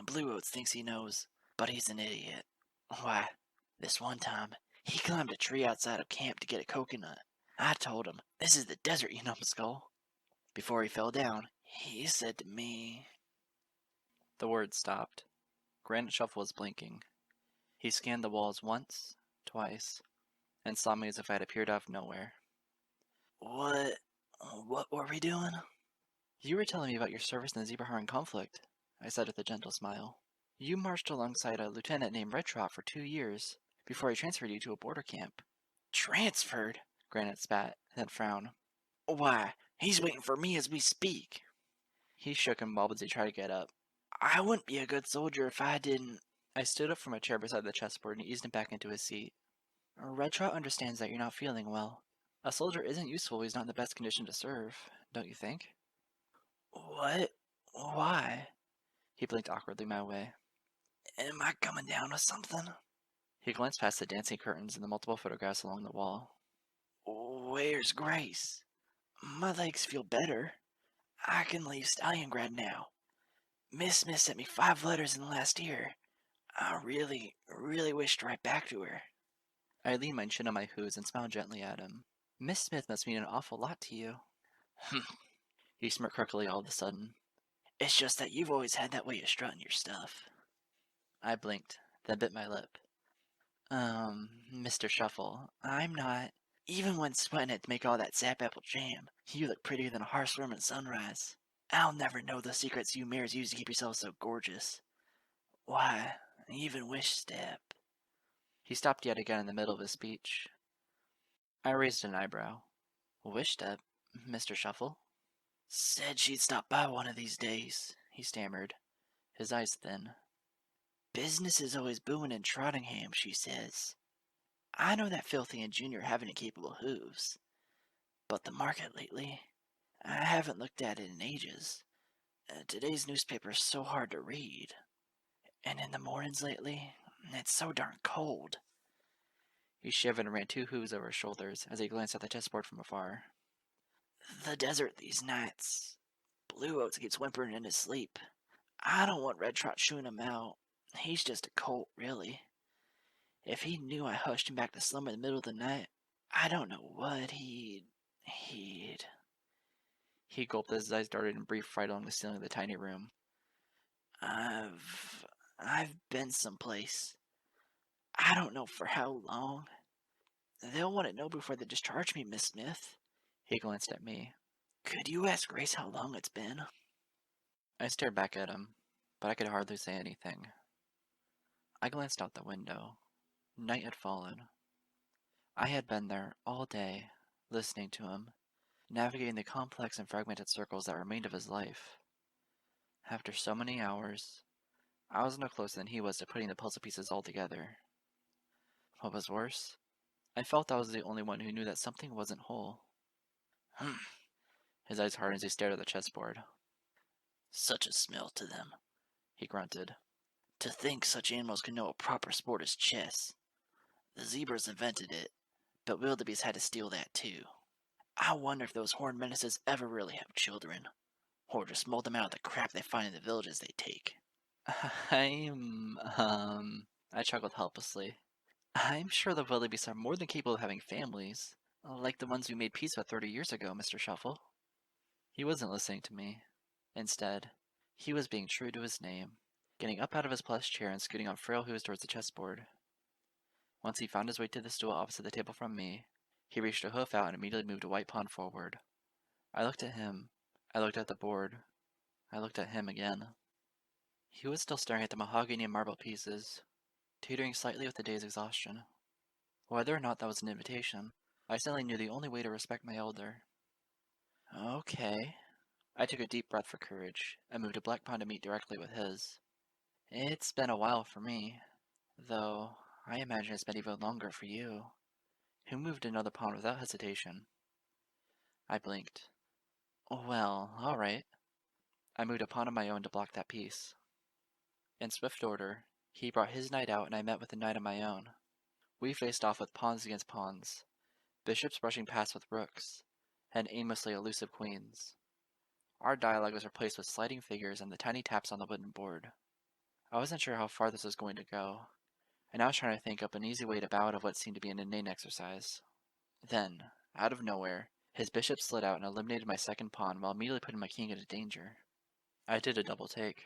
Blue Oats thinks he knows, but he's an idiot. Why, this one time, he climbed a tree outside of camp to get a coconut. I told him, this is the desert, you numbskull. Before he fell down, he said to me. The words stopped. Granite Shuffle was blinking. He scanned the walls once, twice, and saw me as if I had appeared out of nowhere. What were we doing? You were telling me about your service in the Zebraharn conflict, I said with a gentle smile. You marched alongside a lieutenant named Red Trot for 2 years, before he transferred you to a border camp. Transferred? Granite spat, then frowned. Why, he's waiting for me as we speak. He shook and wobbled as he tried to get up. I wouldn't be a good soldier if I didn't. I stood up from a chair beside the chessboard and eased him back into his seat. Red Trot understands that you're not feeling well. A soldier isn't useful when he's not in the best condition to serve, don't you think? What? Why? He blinked awkwardly my way. Am I coming down with something? He glanced past the dancing curtains and the multiple photographs along the wall. Where's Grace? My legs feel better. I can leave Stalliongrad now. Miss Smith sent me 5 letters in the last year. I really wish to write back to her. I leaned my chin on my hooves and smiled gently at him. Miss Smith must mean an awful lot to you. He smirked crookily all of a sudden. It's just that you've always had that way of strutting your stuff. I blinked, then bit my lip. Mr. Shuffle, I'm not. Even when sweating it to make all that sap apple jam, you look prettier than a hearthworm at sunrise. I'll never know the secrets you mares use to keep yourselves so gorgeous. Why, even Wish Step. He stopped yet again in the middle of his speech. I raised an eyebrow. Wish Step, Mr. Shuffle? Said she'd stop by one of these days, He stammered, his eyes thin. Business is always booming in Trottingham, she says. I know that Filthy and Junior haven't incapable hooves. But the market lately, I haven't looked at it in ages. Today's newspaper's so hard to read. And in the mornings lately, it's so darn cold. He shivered and ran 2 hooves over his shoulders as he glanced at the chessboard from afar. The desert these nights. Blue Oats keeps whimpering in his sleep. I don't want Red Trot shooing him out. He's just a colt, really. If he knew I hushed him back to slumber in the middle of the night, I don't know what he'd... He gulped as his eyes darted in brief fright along the ceiling of the tiny room. I've been someplace. I don't know for how long. They'll want to know before they discharge me, Miss Smith. He glanced at me. Could you ask Grace how long it's been? I stared back at him, but I could hardly say anything. I glanced out the window. Night had fallen. I had been there all day, listening to him, navigating the complex and fragmented circles that remained of his life. After so many hours, I was no closer than he was to putting the puzzle pieces all together. What was worse, I felt I was the only one who knew that something wasn't whole. His eyes hardened as he stared at the chessboard. Such a smell to them, he grunted. To think such animals can know a proper sport as chess. The zebras invented it, but wildebeest had to steal that too. I wonder if those horned menaces ever really have children, or just mold them out of the crap they find in the villages they take. I chuckled helplessly. I'm sure the wildebeests are more than capable of having families, like the ones we made peace with 30 years ago, Mr. Shuffle. He wasn't listening to me. Instead, he was being true to his name, getting up out of his plush chair and scooting on frail hooves towards the chessboard. Once he found his way to the stool opposite the table from me, he reached a hoof out and immediately moved a white pawn forward. I looked at him. I looked at the board. I looked at him again. He was still staring at the mahogany and marble pieces, teetering slightly with the day's exhaustion. Whether or not that was an invitation, I suddenly knew the only way to respect my elder. Okay. I took a deep breath for courage and moved a black pawn to meet directly with his. It's been a while for me, though I imagine it's been even longer for you. He moved another pawn without hesitation. I blinked. Well, all right. I moved a pawn of my own to block that piece. In swift order, he brought his knight out and I met with a knight of my own. We faced off with pawns against pawns, bishops brushing past with rooks, and aimlessly elusive queens. Our dialogue was replaced with sliding figures and the tiny taps on the wooden board. I wasn't sure how far this was going to go, and I was trying to think up an easy way to bow out of what seemed to be an inane exercise. Then, Out of nowhere, his bishop slid out and eliminated my second pawn while immediately putting my king into danger. I did a double take.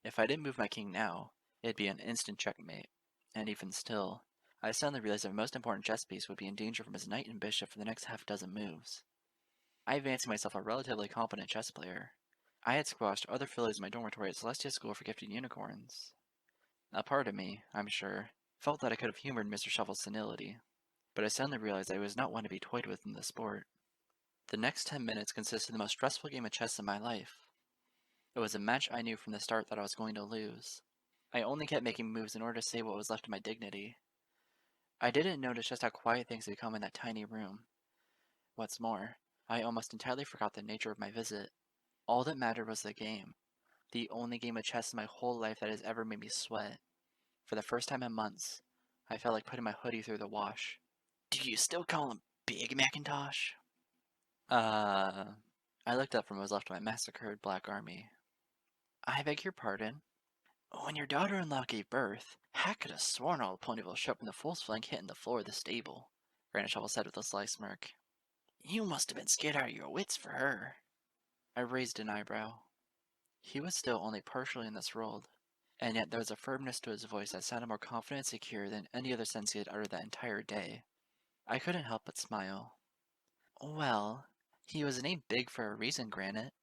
If I didn't move my king now, it'd be an instant checkmate. And even still, I suddenly realized that my most important chess piece would be in danger from his knight and bishop for the next half dozen moves. I fancied myself a relatively competent chess player. I had squashed other fillies in my dormitory at Celestia School for gifted unicorns. A part of me, I'm sure, felt that I could have humored Mr. Shuffle's senility, but I suddenly realized I was not one to be toyed with in the sport. The next 10 minutes consisted of the most stressful game of chess in my life. It was a match I knew from the start that I was going to lose. I only kept making moves in order to save what was left of my dignity. I didn't notice just how quiet things had become in that tiny room. What's more, I almost entirely forgot the nature of my visit. All that mattered was the game. The only game of chess in my whole life that has ever made me sweat. For the first time in months, I felt like putting my hoodie through the wash. Do you still call him Big Macintosh? I looked up from what was left of my massacred black army. I beg your pardon? When your daughter-in-law gave birth, I could have sworn all the Ponyville showed up in the fool's flank hitting the floor of the stable, Granite Shuffle said with a sly smirk. You must have been scared out of your wits for her. I raised an eyebrow. He was still only partially in this world, and yet there was a firmness to his voice that sounded more confident and secure than any other sense he had uttered that entire day. I couldn't help but smile. Well, he was named Big for a reason, Granite,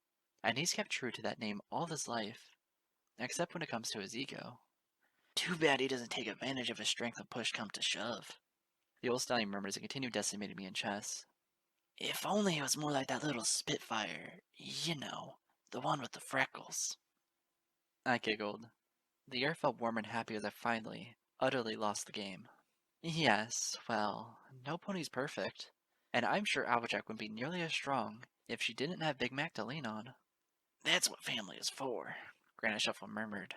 and he's kept true to that name all his life, except when it comes to his ego. Too bad he doesn't take advantage of his strength when push comes to shove. The old stallion murmured as he continued decimating me in chess. If only he was more like that little Spitfire, you know, the one with the freckles. I giggled. The air felt warm and happy as I finally, utterly lost the game. Yes, well, no pony's perfect, and I'm sure Applejack wouldn't be nearly as strong if she didn't have Big Mac to lean on. That's what family is for, Granite Shuffle murmured.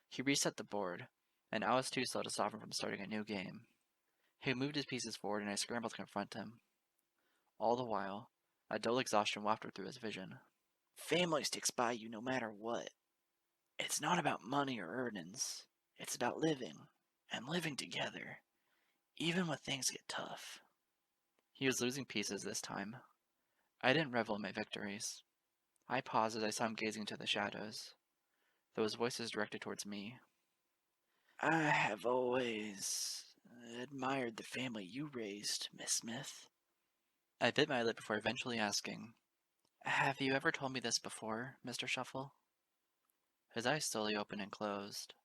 He reset the board, and I was too slow to stop him from starting a new game. He moved his pieces forward, and I scrambled to confront him. All the while, a dull exhaustion wafted through his vision. Family sticks by you no matter what. It's not about money or earnings. It's about living, and living together, even when things get tough. He was losing pieces this time. I didn't revel in my victories. I paused as I saw him gazing into the shadows, those voices directed towards me. I have always admired the family you raised, Miss Smith. I bit my lip before eventually asking, Have you ever told me this before, Mr. Shuffle? His eyes slowly opened and closed.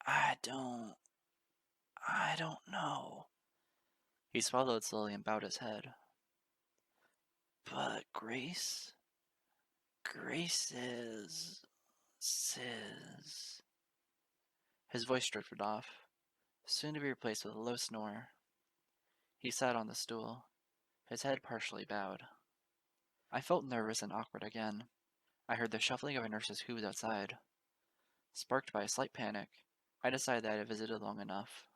I don't know. He swallowed slowly and bowed his head. But Grace says... His voice drifted off, soon to be replaced with a low snore. He sat on the stool, his head partially bowed. I felt nervous and awkward again. I heard the shuffling of a nurse's hooves outside. Sparked by a slight panic, I decided that I had visited long enough.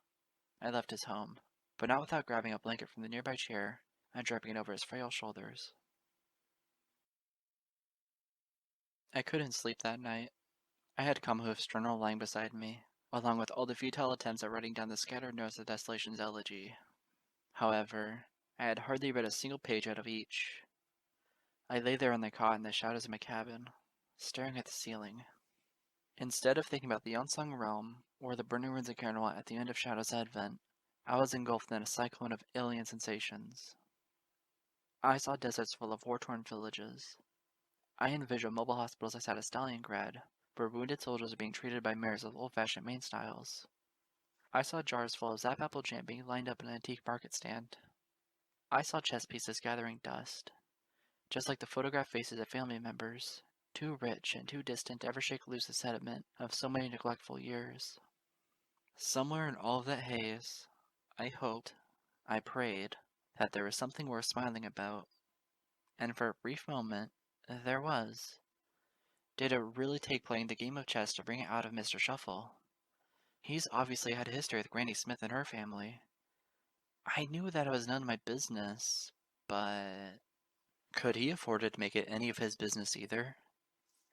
I left his home, but not without grabbing a blanket from the nearby chair and draping it over his frail shoulders. I couldn't sleep that night. I had Kamhoof's journal lying beside me, along with all the futile attempts at writing down the scattered notes of Desolation's elegy. However, I had hardly read a single page out of each. I lay there on the cot in the shadows of my cabin, staring at the ceiling. Instead of thinking about the unsung realm, or the burning ruins of Caernarvon at the end of Shadow's Advent, I was engulfed in a cyclone of alien sensations. I saw deserts full of war-torn villages. I envisioned mobile hospitals outside of Stalingrad, where wounded soldiers are being treated by mayors with old-fashioned main styles. I saw jars full of Zap apple jam being lined up in an antique market stand. I saw chess pieces gathering dust, just like the photographed faces of family members, too rich and too distant to ever shake loose the sediment of so many neglectful years. Somewhere in all of that haze, I hoped, I prayed, that there was something worth smiling about. And for a brief moment, there was. Did it really take playing the game of chess to bring it out of Mr. Shuffle? He's obviously had a history with Granny Smith and her family. I knew that it was none of my business, but... Could he afford to make it any of his business either?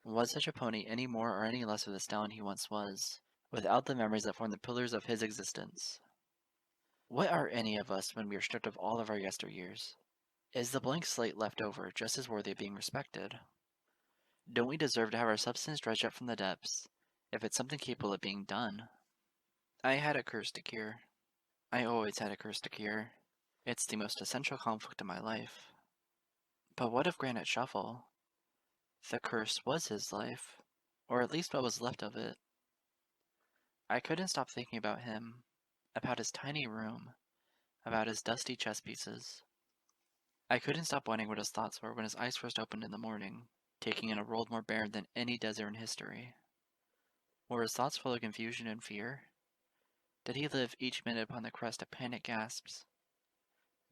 Was such a pony any more or any less of the stallion he once was, without the memories that formed the pillars of his existence? What are any of us when we are stripped of all of our yesteryears? Is the blank slate left over just as worthy of being respected? Don't we deserve to have our substance dredged up from the depths, if it's something capable of being done? I had a curse to cure. I always had a curse to cure. It's the most essential conflict in my life. But what of Granite Shuffle? The curse was his life, or at least what was left of it. I couldn't stop thinking about him, about his tiny room, about his dusty chess pieces. I couldn't stop wondering what his thoughts were when his eyes first opened in the morning, taking in a world more barren than any desert in history. Were his thoughts full of confusion and fear? Did he live each minute upon the crest of panic gasps?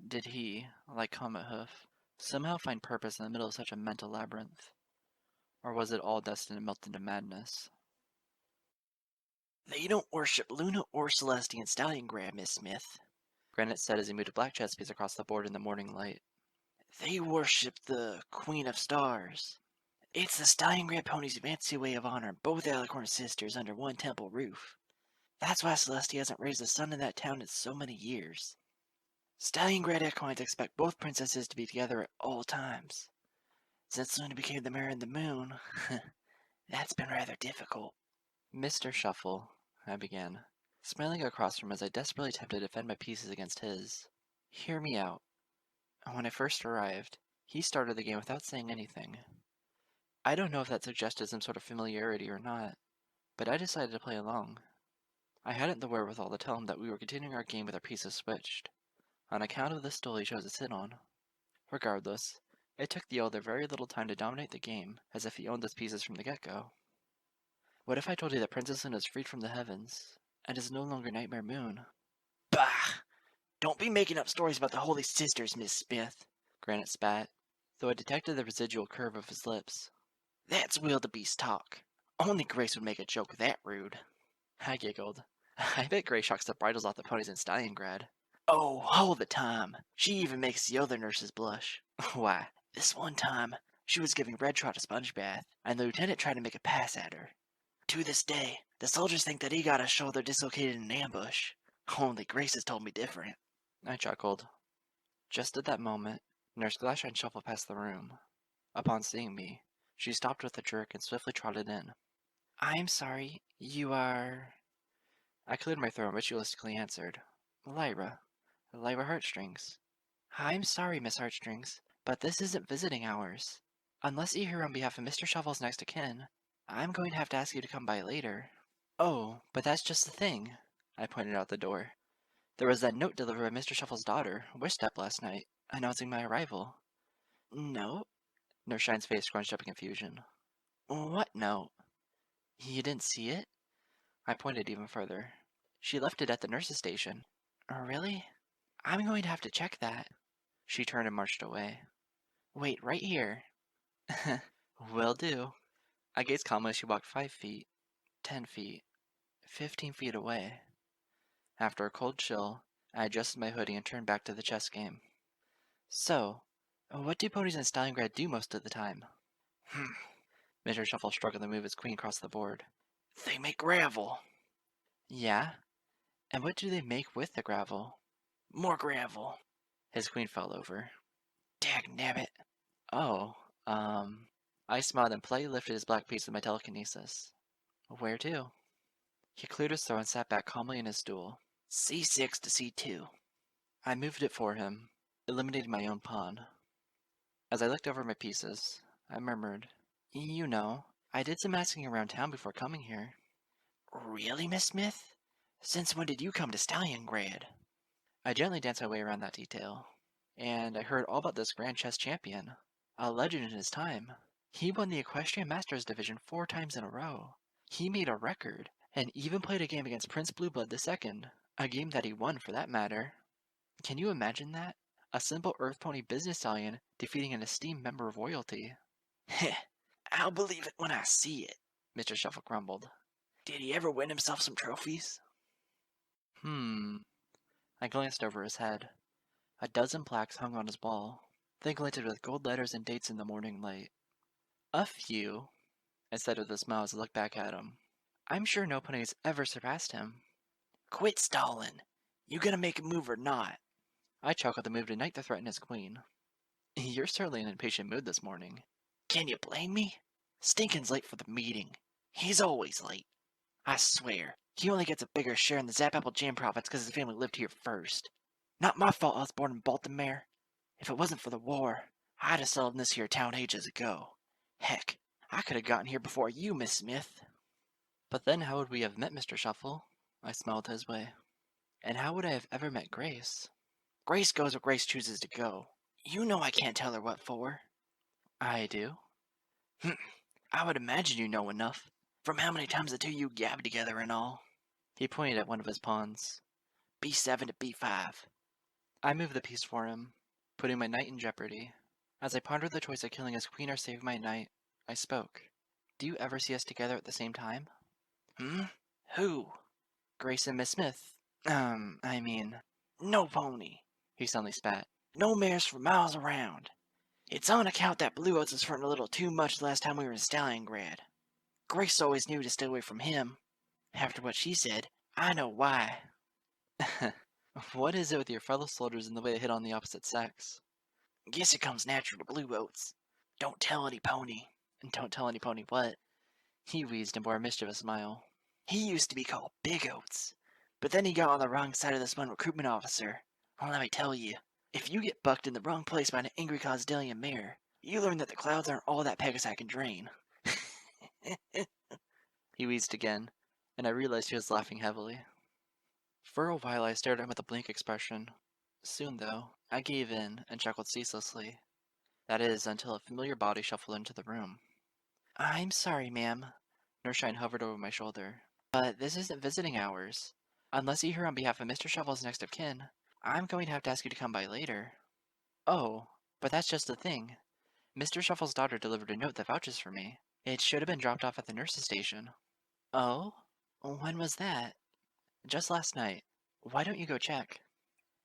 Did he, like Comet Hoof, somehow find purpose in the middle of such a mental labyrinth? Or was it all destined to melt into madness? They don't worship Luna or Celestian Stalingrad, Miss Smith. Granite said as he moved a black chess piece across the board in the morning light. They worship the Queen of Stars. It's the Stalingrad ponies' fancy way of honoring both Alicorn sisters under one temple roof. That's why Celestia hasn't raised a son in that town in so many years. Stalingrad Equines expect both princesses to be together at all times. Since Luna became the Mare and the Moon, that's been rather difficult. Mr. Shuffle, I began, smiling across from him as I desperately attempted to defend my pieces against his. Hear me out. When I first arrived, he started the game without saying anything. I don't know if that suggested some sort of familiarity or not, but I decided to play along. I hadn't the wherewithal to tell him that we were continuing our game with our pieces switched, on account of the stool he chose to sit on. Regardless, it took the elder very little time to dominate the game, as if he owned his pieces from the get-go. What if I told you that Princess Luna is freed from the heavens, and is no longer Nightmare Moon? Bah! Don't be making up stories about the Holy Sisters, Miss Smith. Granite spat, though I detected the residual curve of his lips. That's wildebeest talk. Only Grace would make a joke that rude. I giggled. I bet Gray shocks the bridles off the ponies in Stalingrad. Oh, all the time. She even makes the other nurses blush. Why? This one time, she was giving Red Trot a sponge bath, and the lieutenant tried to make a pass at her. To this day, the soldiers think that he got his shoulder dislocated in an ambush. Only Grace has told me different. I chuckled. Just at that moment, Nurse Glashine shuffled past the room. Upon seeing me, she stopped with a jerk and swiftly trotted in. I'm sorry, you are... I cleared my throat and ritualistically answered. Lyra. Lyra Heartstrings. I'm sorry, Miss Heartstrings, but this isn't visiting hours. Unless you're here on behalf of Mr. Shuffle's next of kin, I'm going to have to ask you to come by later. Oh, but that's just the thing, I pointed out the door. There was that note delivered by Mr. Shuffle's daughter, Wishstep, last night, announcing my arrival. No? Nurse Shine's face scrunched up in confusion. What note? You didn't see it? I pointed even further. She left it at the nurse's station. Really? I'm going to have to check that. She turned and marched away. Wait, right here. Will do. I gazed calmly as she walked 5 feet, 10 feet, 15 feet away. After a cold chill, I adjusted my hoodie and turned back to the chess game. So, what do ponies in Stalingrad do most of the time? Mr. Shuffle struggled to move his queen across the board. They make gravel. Yeah? And what do they make with the gravel? More gravel. His queen fell over. Dagnabbit. Oh, I smiled and politely lifted his black piece with my telekinesis. Where to? He cleared his throat and sat back calmly in his stool. C6 to C2. I moved it for him, eliminating my own pawn. As I looked over my pieces, I murmured, You know, I did some asking around town before coming here. Really, Miss Smith? Since when did you come to Stalingrad? I gently danced my way around that detail, and I heard all about this Grand Chess Champion, a legend in his time. He won the Equestrian Masters Division 4 times in a row. He made a record, and even played a game against Prince Blueblood II, a game that he won for that matter. Can you imagine that? A simple Earth Pony business stallion defeating an esteemed member of royalty. Heh, I'll believe it when I see it, Mr. Shuffle grumbled. Did he ever win himself some trophies? I glanced over his head. A dozen plaques hung on his wall. They glinted with gold letters and dates in the morning light. A few, I said with a smile as I looked back at him. I'm sure no pony has ever surpassed him. Quit stalling. You gonna make a move or not? I chuckled and moved a knight to threaten his queen. You're certainly in an impatient mood this morning. Can you blame me? Stinkin's late for the meeting. He's always late. I swear, he only gets a bigger share in the Zap Apple Jam profits because his family lived here first. Not my fault I was born in Baltimore. If it wasn't for the war, I'd have settled in this here town ages ago. Heck, I could have gotten here before you, Miss Smith. But then how would we have met Mr. Shuffle? I smiled his way. And how would I have ever met Grace? Grace goes where Grace chooses to go. You know I can't tell her what for. I do. I would imagine you know enough, from how many times the two of you gabbed together and all. He pointed at one of his pawns. B7 to B5. I moved the piece for him, putting my knight in jeopardy. As I pondered the choice of killing his queen or saving my knight, I spoke. Do you ever see us together at the same time? Who? Grace and Miss Smith. No pony. He suddenly spat. No mares for miles around. It's on account that Blue Oats was fronting a little too much the last time we were in Stalingrad. Grace always knew to stay away from him. After what she said, I know why. What is it with your fellow soldiers and the way they hit on the opposite sex? Guess it comes natural to Blue Oats. Don't tell any pony. And don't tell any pony what. He wheezed and bore a mischievous smile. He used to be called Big Oats, but then he got on the wrong side of this one recruitment officer. Well, let me tell you, if you get bucked in the wrong place by an angry Cosdalian mare, you learn that the clouds aren't all that Pegasus can drain. He wheezed again, and I realized he was laughing heavily. For a while I stared at him with a blank expression. Soon, though, I gave in and chuckled ceaselessly. That is, until a familiar body shuffled into the room. I'm sorry, ma'am. Nurshine hovered over my shoulder. But this isn't visiting hours. Unless you're here on behalf of Mr. Shuffle's next of kin, I'm going to have to ask you to come by later. Oh, but that's just the thing. Mr. Shuffle's daughter delivered a note that vouches for me. It should have been dropped off at the nurse's station. Oh? When was that? Just last night. Why don't you go check?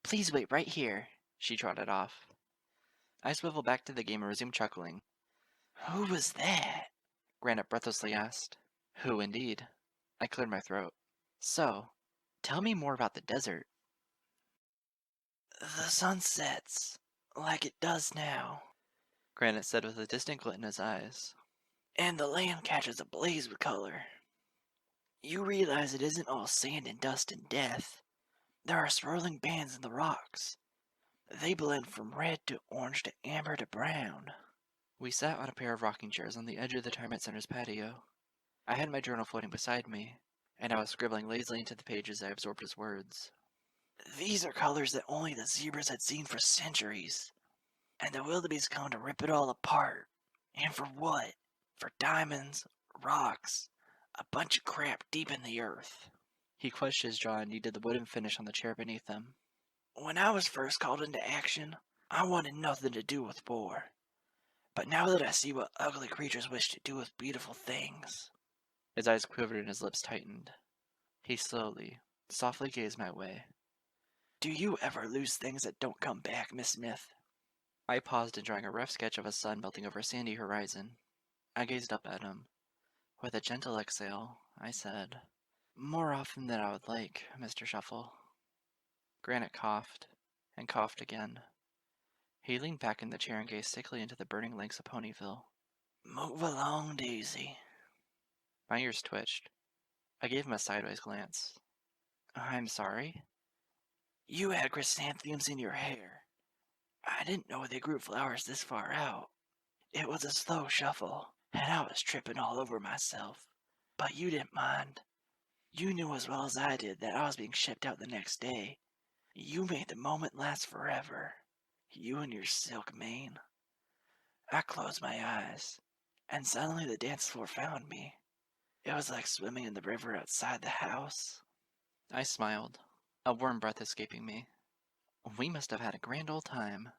Please wait right here, she trotted off. I swiveled back to the game and resumed chuckling. Who was that? Granite breathlessly asked. Who, indeed? I cleared my throat. So, tell me more about the desert. The sun sets, like it does now, Granite said with a distant glint in his eyes. and the land catches ablaze with color. You realize it isn't all sand and dust and death. There are swirling bands in the rocks. They blend from red to orange to amber to brown. We sat on a pair of rocking chairs on the edge of the Retirement Center's patio. I had my journal floating beside me, and I was scribbling lazily into the pages I absorbed his words. These are colors that only the zebras had seen for centuries. And the wildebeest come to rip it all apart. And for what? For diamonds, rocks, a bunch of crap deep in the earth. He clenched his jaw and kneaded the wooden finish on the chair beneath him. When I was first called into action, I wanted nothing to do with war. But now that I see what ugly creatures wish to do with beautiful things... His eyes quivered and his lips tightened. He slowly, softly gazed my way. Do you ever lose things that don't come back, Miss Smith? I paused in drawing a rough sketch of a sun melting over a sandy horizon. I gazed up at him. With a gentle exhale, I said, More often than I would like, Mr. Shuffle. Granite coughed, and coughed again. He leaned back in the chair and gazed sickly into the burning links of Ponyville. Move along, Daisy. My ears twitched. I gave him a sideways glance. I'm sorry? You had chrysanthemums in your hair. I didn't know they grew flowers this far out. It was a slow shuffle, and I was tripping all over myself. But you didn't mind. You knew as well as I did that I was being shipped out the next day. You made the moment last forever. You and your silk mane. I closed my eyes, and suddenly the dance floor found me. It was like swimming in the river outside the house. I smiled, a warm breath escaping me. We must have had a grand old time.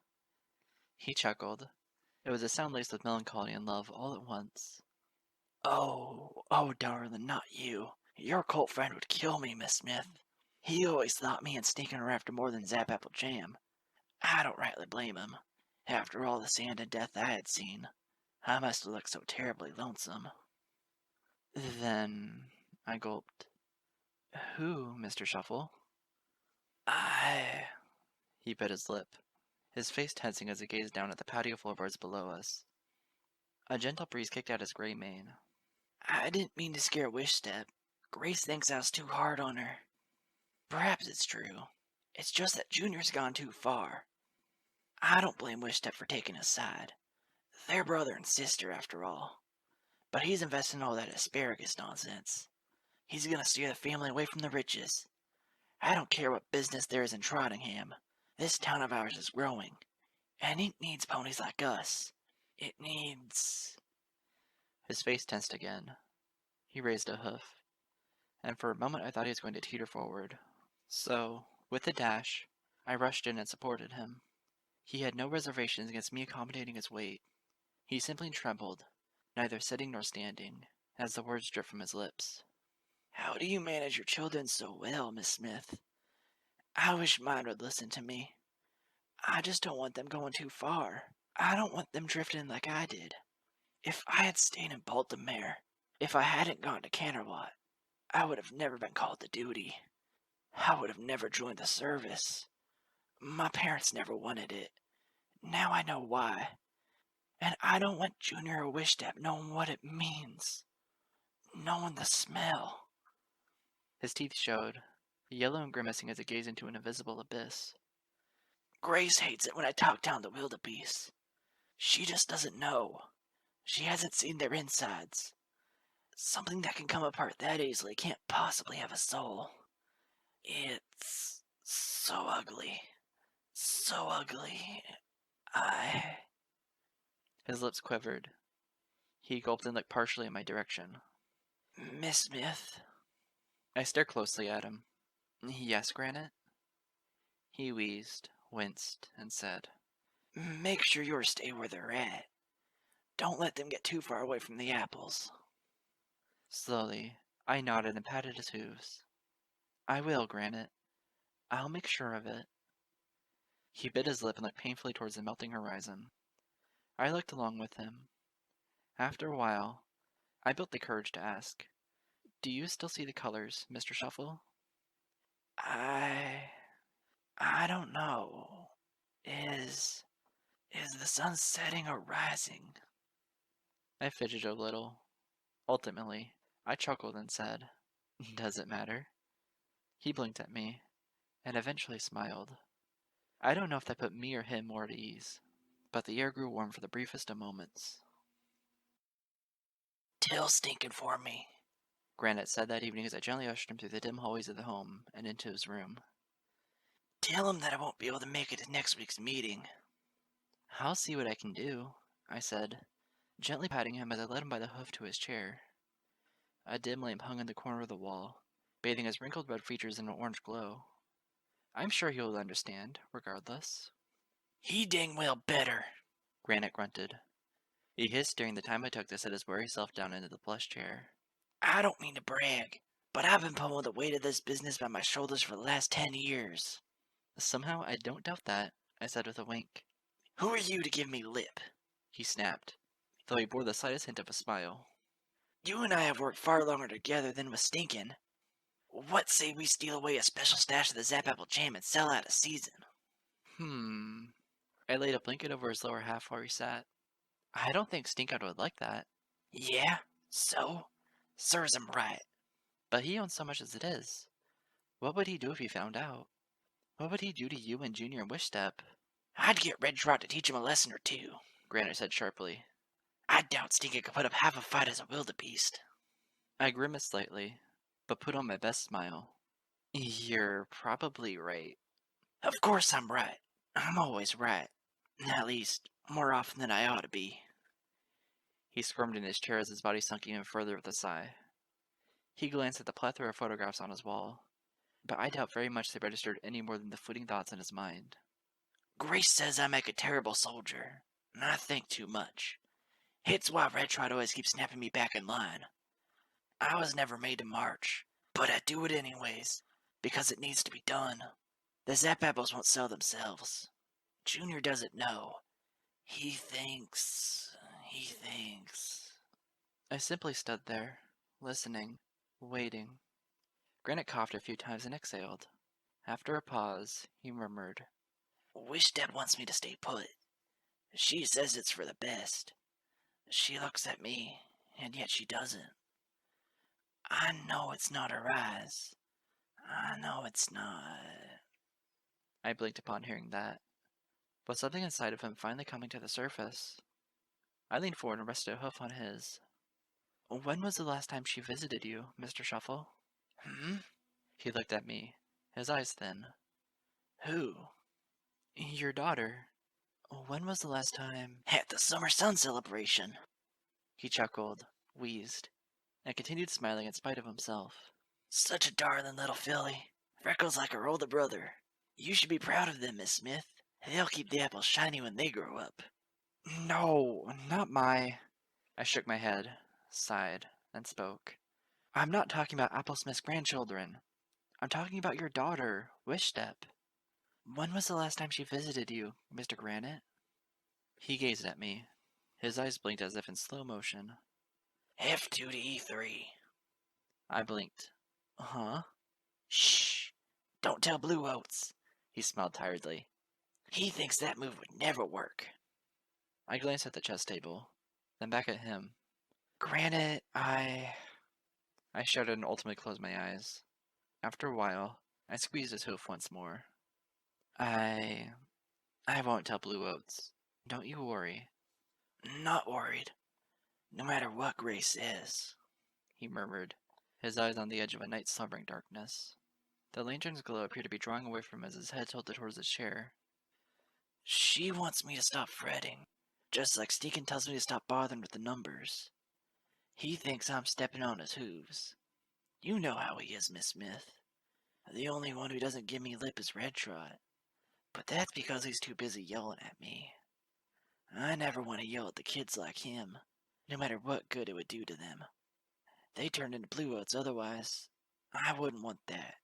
He chuckled. It was a sound laced with melancholy and love all at once. Oh, darling, not you. Your cult friend would kill me, Miss Smith. He always thought me and sneaking her after more than Zap Apple Jam. I don't rightly blame him. After all the sand and death I had seen, I must have looked so terribly lonesome. Then, I gulped. Who, Mr. Shuffle? I... He bit his lip, his face tensing as he gazed down at the patio floorboards below us. A gentle breeze kicked at his gray mane. I didn't mean to scare Wishstep. Grace thinks I was too hard on her. Perhaps it's true. It's just that Junior's gone too far. I don't blame Wishstep for taking his side. They're brother and sister, after all. But he's investing all that asparagus nonsense. He's gonna steer the family away from the riches. I don't care what business there is in Trottingham. This town of ours is growing, and it needs ponies like us. It needs... His face tensed again. He raised a hoof, and for a moment I thought he was going to teeter forward. So, with a dash, I rushed in and supported him. He had no reservations against me accommodating his weight. He simply trembled, neither sitting nor standing, as the words dripped from his lips. How do you manage your children so well, Miss Smith? I wish mine would listen to me. I just don't want them going too far. I don't want them drifting like I did. If I had stayed in Baltimore, if I hadn't gone to Canterlot, I would have never been called to duty. I would have never joined the service. My parents never wanted it. Now I know why. And I don't want Junior or Wishstep knowing what it means. Knowing the smell. His teeth showed, yellow and grimacing as he gazed into an invisible abyss. Grace hates it when I talk down the wildebeest. She just doesn't know. She hasn't seen their insides. Something that can come apart that easily can't possibly have a soul. It's so ugly. So ugly. His lips quivered. He gulped and looked partially in my direction. Miss Smith. I stared closely at him. Yes, Granite? He wheezed, winced, and said, Make sure yours stay where they're at. Don't let them get too far away from the apples. Slowly, I nodded and patted his hooves. I will, Granite. I'll make sure of it. He bit his lip and looked painfully towards the melting horizon. I looked along with him. After a while, I built the courage to ask, Do you still see the colors, Mr. Shuffle? I don't know. Is the sun setting or rising? I fidgeted a little. Ultimately, I chuckled and said, Does it matter? He blinked at me, and eventually smiled. I don't know if that put me or him more at ease, but the air grew warm for the briefest of moments. Tell Stinkin' for me. Granite said that evening as I gently ushered him through the dim hallways of the home and into his room. Tell him that I won't be able to make it to next week's meeting. I'll see what I can do, I said, gently patting him as I led him by the hoof to his chair. A dim lamp hung in the corner of the wall, bathing his wrinkled red features in an orange glow. I'm sure he will understand, regardless. He dang well better. Granite grunted. He hissed during the time I took to set his weary self down into the plush chair. I don't mean to brag, but I've been pulling the weight of this business by my shoulders for the last 10 years. Somehow I don't doubt that, I said with a wink. Who are you to give me lip? He snapped, though he bore the slightest hint of a smile. You and I have worked far longer together than was Stinkin'. What say we steal away a special stash of the Zap Apple Jam and sell out a season? I laid a blanket over his lower half while he sat. I don't think Stinkout would like that. Yeah? So? Serves him right. But he owns so much as it is. What would he do if he found out? What would he do to you and Junior and Wishstep? I'd get Red Trot to teach him a lesson or two. Granite said sharply. I doubt Stinkin' could put up half a fight as a wildebeest. I grimaced slightly, but put on my best smile. You're probably right. Of course I'm right. I'm always right. At least, more often than I ought to be. He squirmed in his chair as his body sunk even further with a sigh. He glanced at the plethora of photographs on his wall, but I doubt very much they registered any more than the fleeting thoughts in his mind. Grace says I make a terrible soldier, and I think too much. It's why Red Trot always keeps snapping me back in line. I was never made to march, but I do it anyways, because it needs to be done. The Zap Apples won't sell themselves. Junior doesn't know. He thinks... I simply stood there, listening, waiting. Granite coughed a few times and exhaled. After a pause, he murmured, Wish Dad wants me to stay put. She says it's for the best. She looks at me, and yet she doesn't. I know it's not her eyes. I know it's not. I blinked upon hearing that, but something inside of him finally coming to the surface. I leaned forward and rested a hoof on his. When was the last time she visited you, Mr. Shuffle? Hmm? He looked at me, his eyes thin. Who? Your daughter. When was the last time? At the summer sun celebration. He chuckled, wheezed, and continued smiling in spite of himself. Such a darling little filly. Freckles like her older brother. You should be proud of them, Miss Smith. They'll keep the apples shiny when they grow up. No, not my... I shook my head, sighed, and spoke. I'm not talking about Applesmith's grandchildren. I'm talking about your daughter, Wishstep. When was the last time she visited you, Mr. Granite? He gazed at me. His eyes blinked as if in slow motion. F2 to E3. I blinked. Huh? Shh. Don't tell Blue Oats. He smiled tiredly. He thinks that move would never work. I glanced at the chess table, then back at him. Granite, I shuddered and ultimately closed my eyes. After a while, I squeezed his hoof once more. I won't tell Blue Oats. Don't you worry. Not worried. No matter what Grace says. He murmured, his eyes on the edge of a night slumbering darkness. The lantern's glow appeared to be drawing away from him as his head tilted towards his chair. She wants me to stop fretting, just like Steakin tells me to stop bothering with the numbers. He thinks I'm stepping on his hooves. You know how he is, Miss Smith. The only one who doesn't give me lip is Red Trot. But that's because he's too busy yelling at me. I never want to yell at the kids like him, no matter what good it would do to them. They turn into Blue Oats otherwise. I wouldn't want that.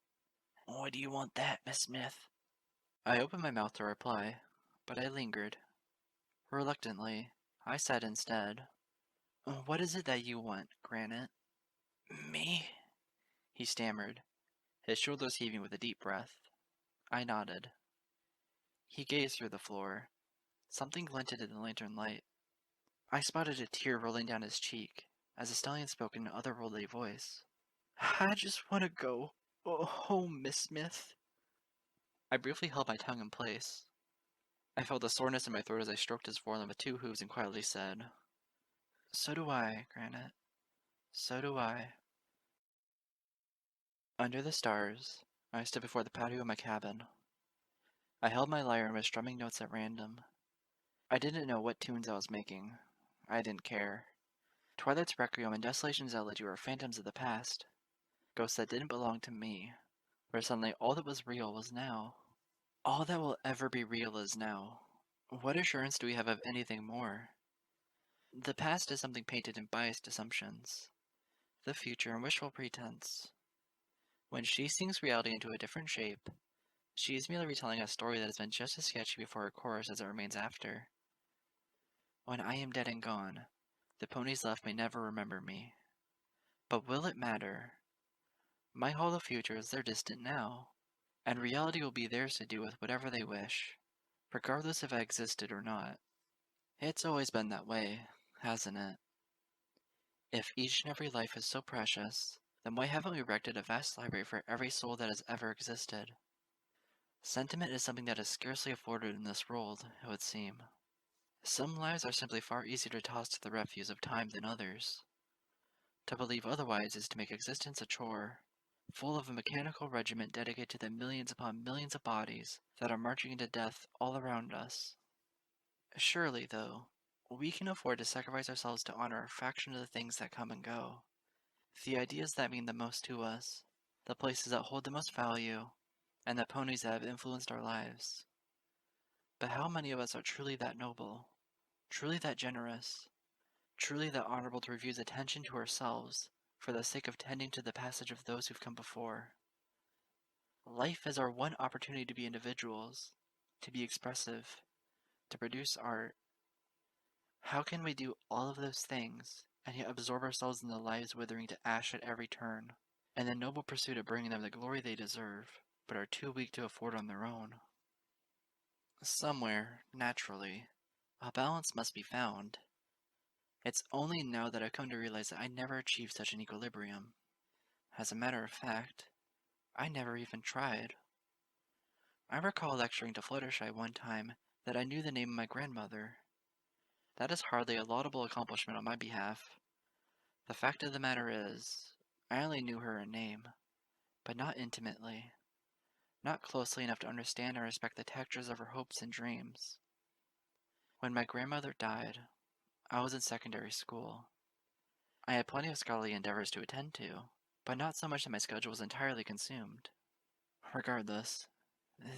Why do you want that, Miss Smith? I opened my mouth to reply, but I lingered. Reluctantly, I said instead, What is it that you want, Granite? Me? He stammered, his shoulders heaving with a deep breath. I nodded. He gazed through the floor. Something glinted in the lantern light. I spotted a tear rolling down his cheek as the stallion spoke in an otherworldly voice. I just want to go home, Miss Smith. I briefly held my tongue in place. I felt a soreness in my throat as I stroked his forelimb with two hooves and quietly said, So do I, Granite. So do I. Under the stars, I stood before the patio of my cabin. I held my lyre and was strumming notes at random. I didn't know what tunes I was making. I didn't care. Twilight's Requiem and Desolation's Elegy were phantoms of the past, ghosts that didn't belong to me, where suddenly all that was real was now. All that will ever be real is now. What assurance do we have of anything more? The past is something painted in biased assumptions, the future in wishful pretense. When she sings reality into a different shape, she is merely retelling a story that has been just as sketchy before her chorus as it remains after. When I am dead and gone, the ponies left may never remember me. But will it matter? My hollow future is their distant now, and reality will be theirs to do with whatever they wish, regardless if I existed or not. It's always been that way, hasn't it? If each and every life is so precious, then why haven't we erected a vast library for every soul that has ever existed? Sentiment is something that is scarcely afforded in this world, it would seem. Some lives are simply far easier to toss to the refuse of time than others. To believe otherwise is to make existence a chore, full of a mechanical regiment dedicated to the millions upon millions of bodies that are marching into death all around us. Surely, though, we can afford to sacrifice ourselves to honor a fraction of the things that come and go, the ideas that mean the most to us, the places that hold the most value, and the ponies that have influenced our lives. But how many of us are truly that noble, truly that generous, truly that honorable to refuse attention to ourselves for the sake of tending to the passage of those who've come before? Life is our one opportunity to be individuals, to be expressive, to produce art. How can we do all of those things and yet absorb ourselves in the lives withering to ash at every turn, in the noble pursuit of bringing them the glory they deserve? but are too weak to afford on their own. Somewhere, naturally, a balance must be found. It's only now that I've come to realize that I never achieved such an equilibrium. As a matter of fact, I never even tried. I recall lecturing to Fluttershy one time that I knew the name of my grandmother. That is hardly a laudable accomplishment on my behalf. The fact of the matter is, I only knew her in name, but not intimately, not closely enough to understand and respect the textures of her hopes and dreams. When my grandmother died, I was in secondary school. I had plenty of scholarly endeavors to attend to, but not so much that my schedule was entirely consumed. Regardless,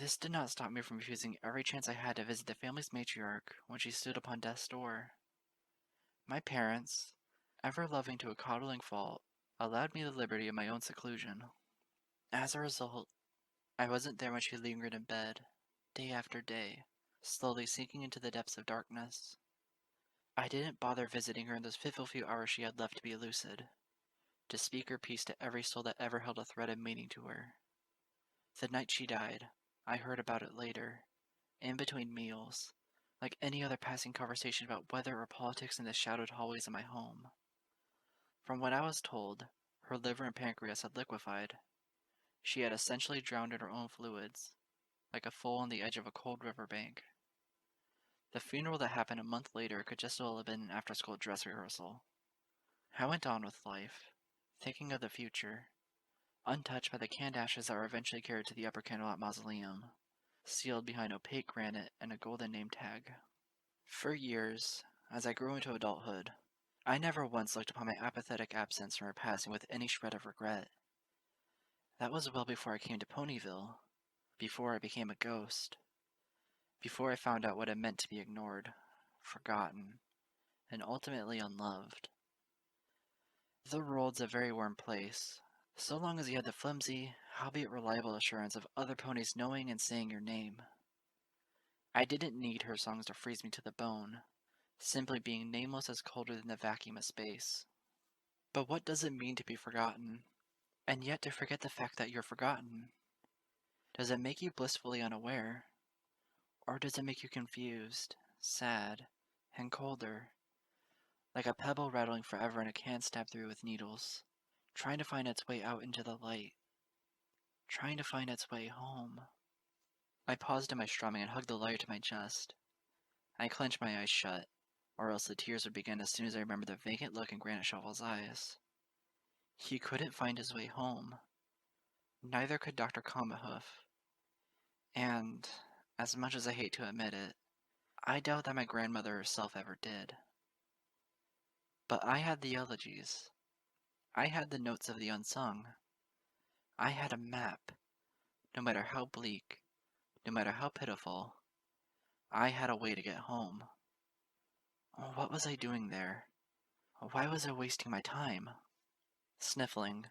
this did not stop me from using every chance I had to visit the family's matriarch when she stood upon death's door. My parents, ever loving to a coddling fault, allowed me the liberty of my own seclusion. As a result, I wasn't there when she lingered in bed, day after day, slowly sinking into the depths of darkness. I didn't bother visiting her in those fitful few hours she had left to be lucid, to speak her piece to every soul that ever held a thread of meaning to her. The night she died, I heard about it later, in between meals, like any other passing conversation about weather or politics in the shadowed hallways of my home. From what I was told, her liver and pancreas had liquefied. She had essentially drowned in her own fluids, like a foal on the edge of a cold river bank. The funeral that happened a month later could just as well have been an after-school dress rehearsal. I went on with life, thinking of the future, untouched by the canned ashes that were eventually carried to the Upper Camelot Mausoleum, sealed behind opaque granite and a golden name tag. For years, as I grew into adulthood, I never once looked upon my apathetic absence from her passing with any shred of regret. That was well before I came to Ponyville, before I became a ghost, before I found out what it meant to be ignored, forgotten, and ultimately unloved. The world's a very warm place, so long as you have the flimsy, albeit reliable assurance of other ponies knowing and saying your name. I didn't need her songs to freeze me to the bone, simply being nameless as colder than the vacuum of space. But what does it mean to be forgotten, and yet to forget the fact that you're forgotten? Does it make you blissfully unaware? Or does it make you confused, sad, and colder, like a pebble rattling forever in a can stabbed through with needles, trying to find its way out into the light, trying to find its way home? I paused in my strumming and hugged the lyre to my chest. I clenched my eyes shut, or else the tears would begin as soon as I remembered the vacant look in Granite Shuffle's eyes. He couldn't find his way home. Neither could Dr. Comahoof. And, as much as I hate to admit it, I doubt that my grandmother herself ever did. But I had the elegies. I had the notes of the unsung. I had a map. No matter how bleak, no matter how pitiful, I had a way to get home. What was I doing there? Why was I wasting my time? Sniffling,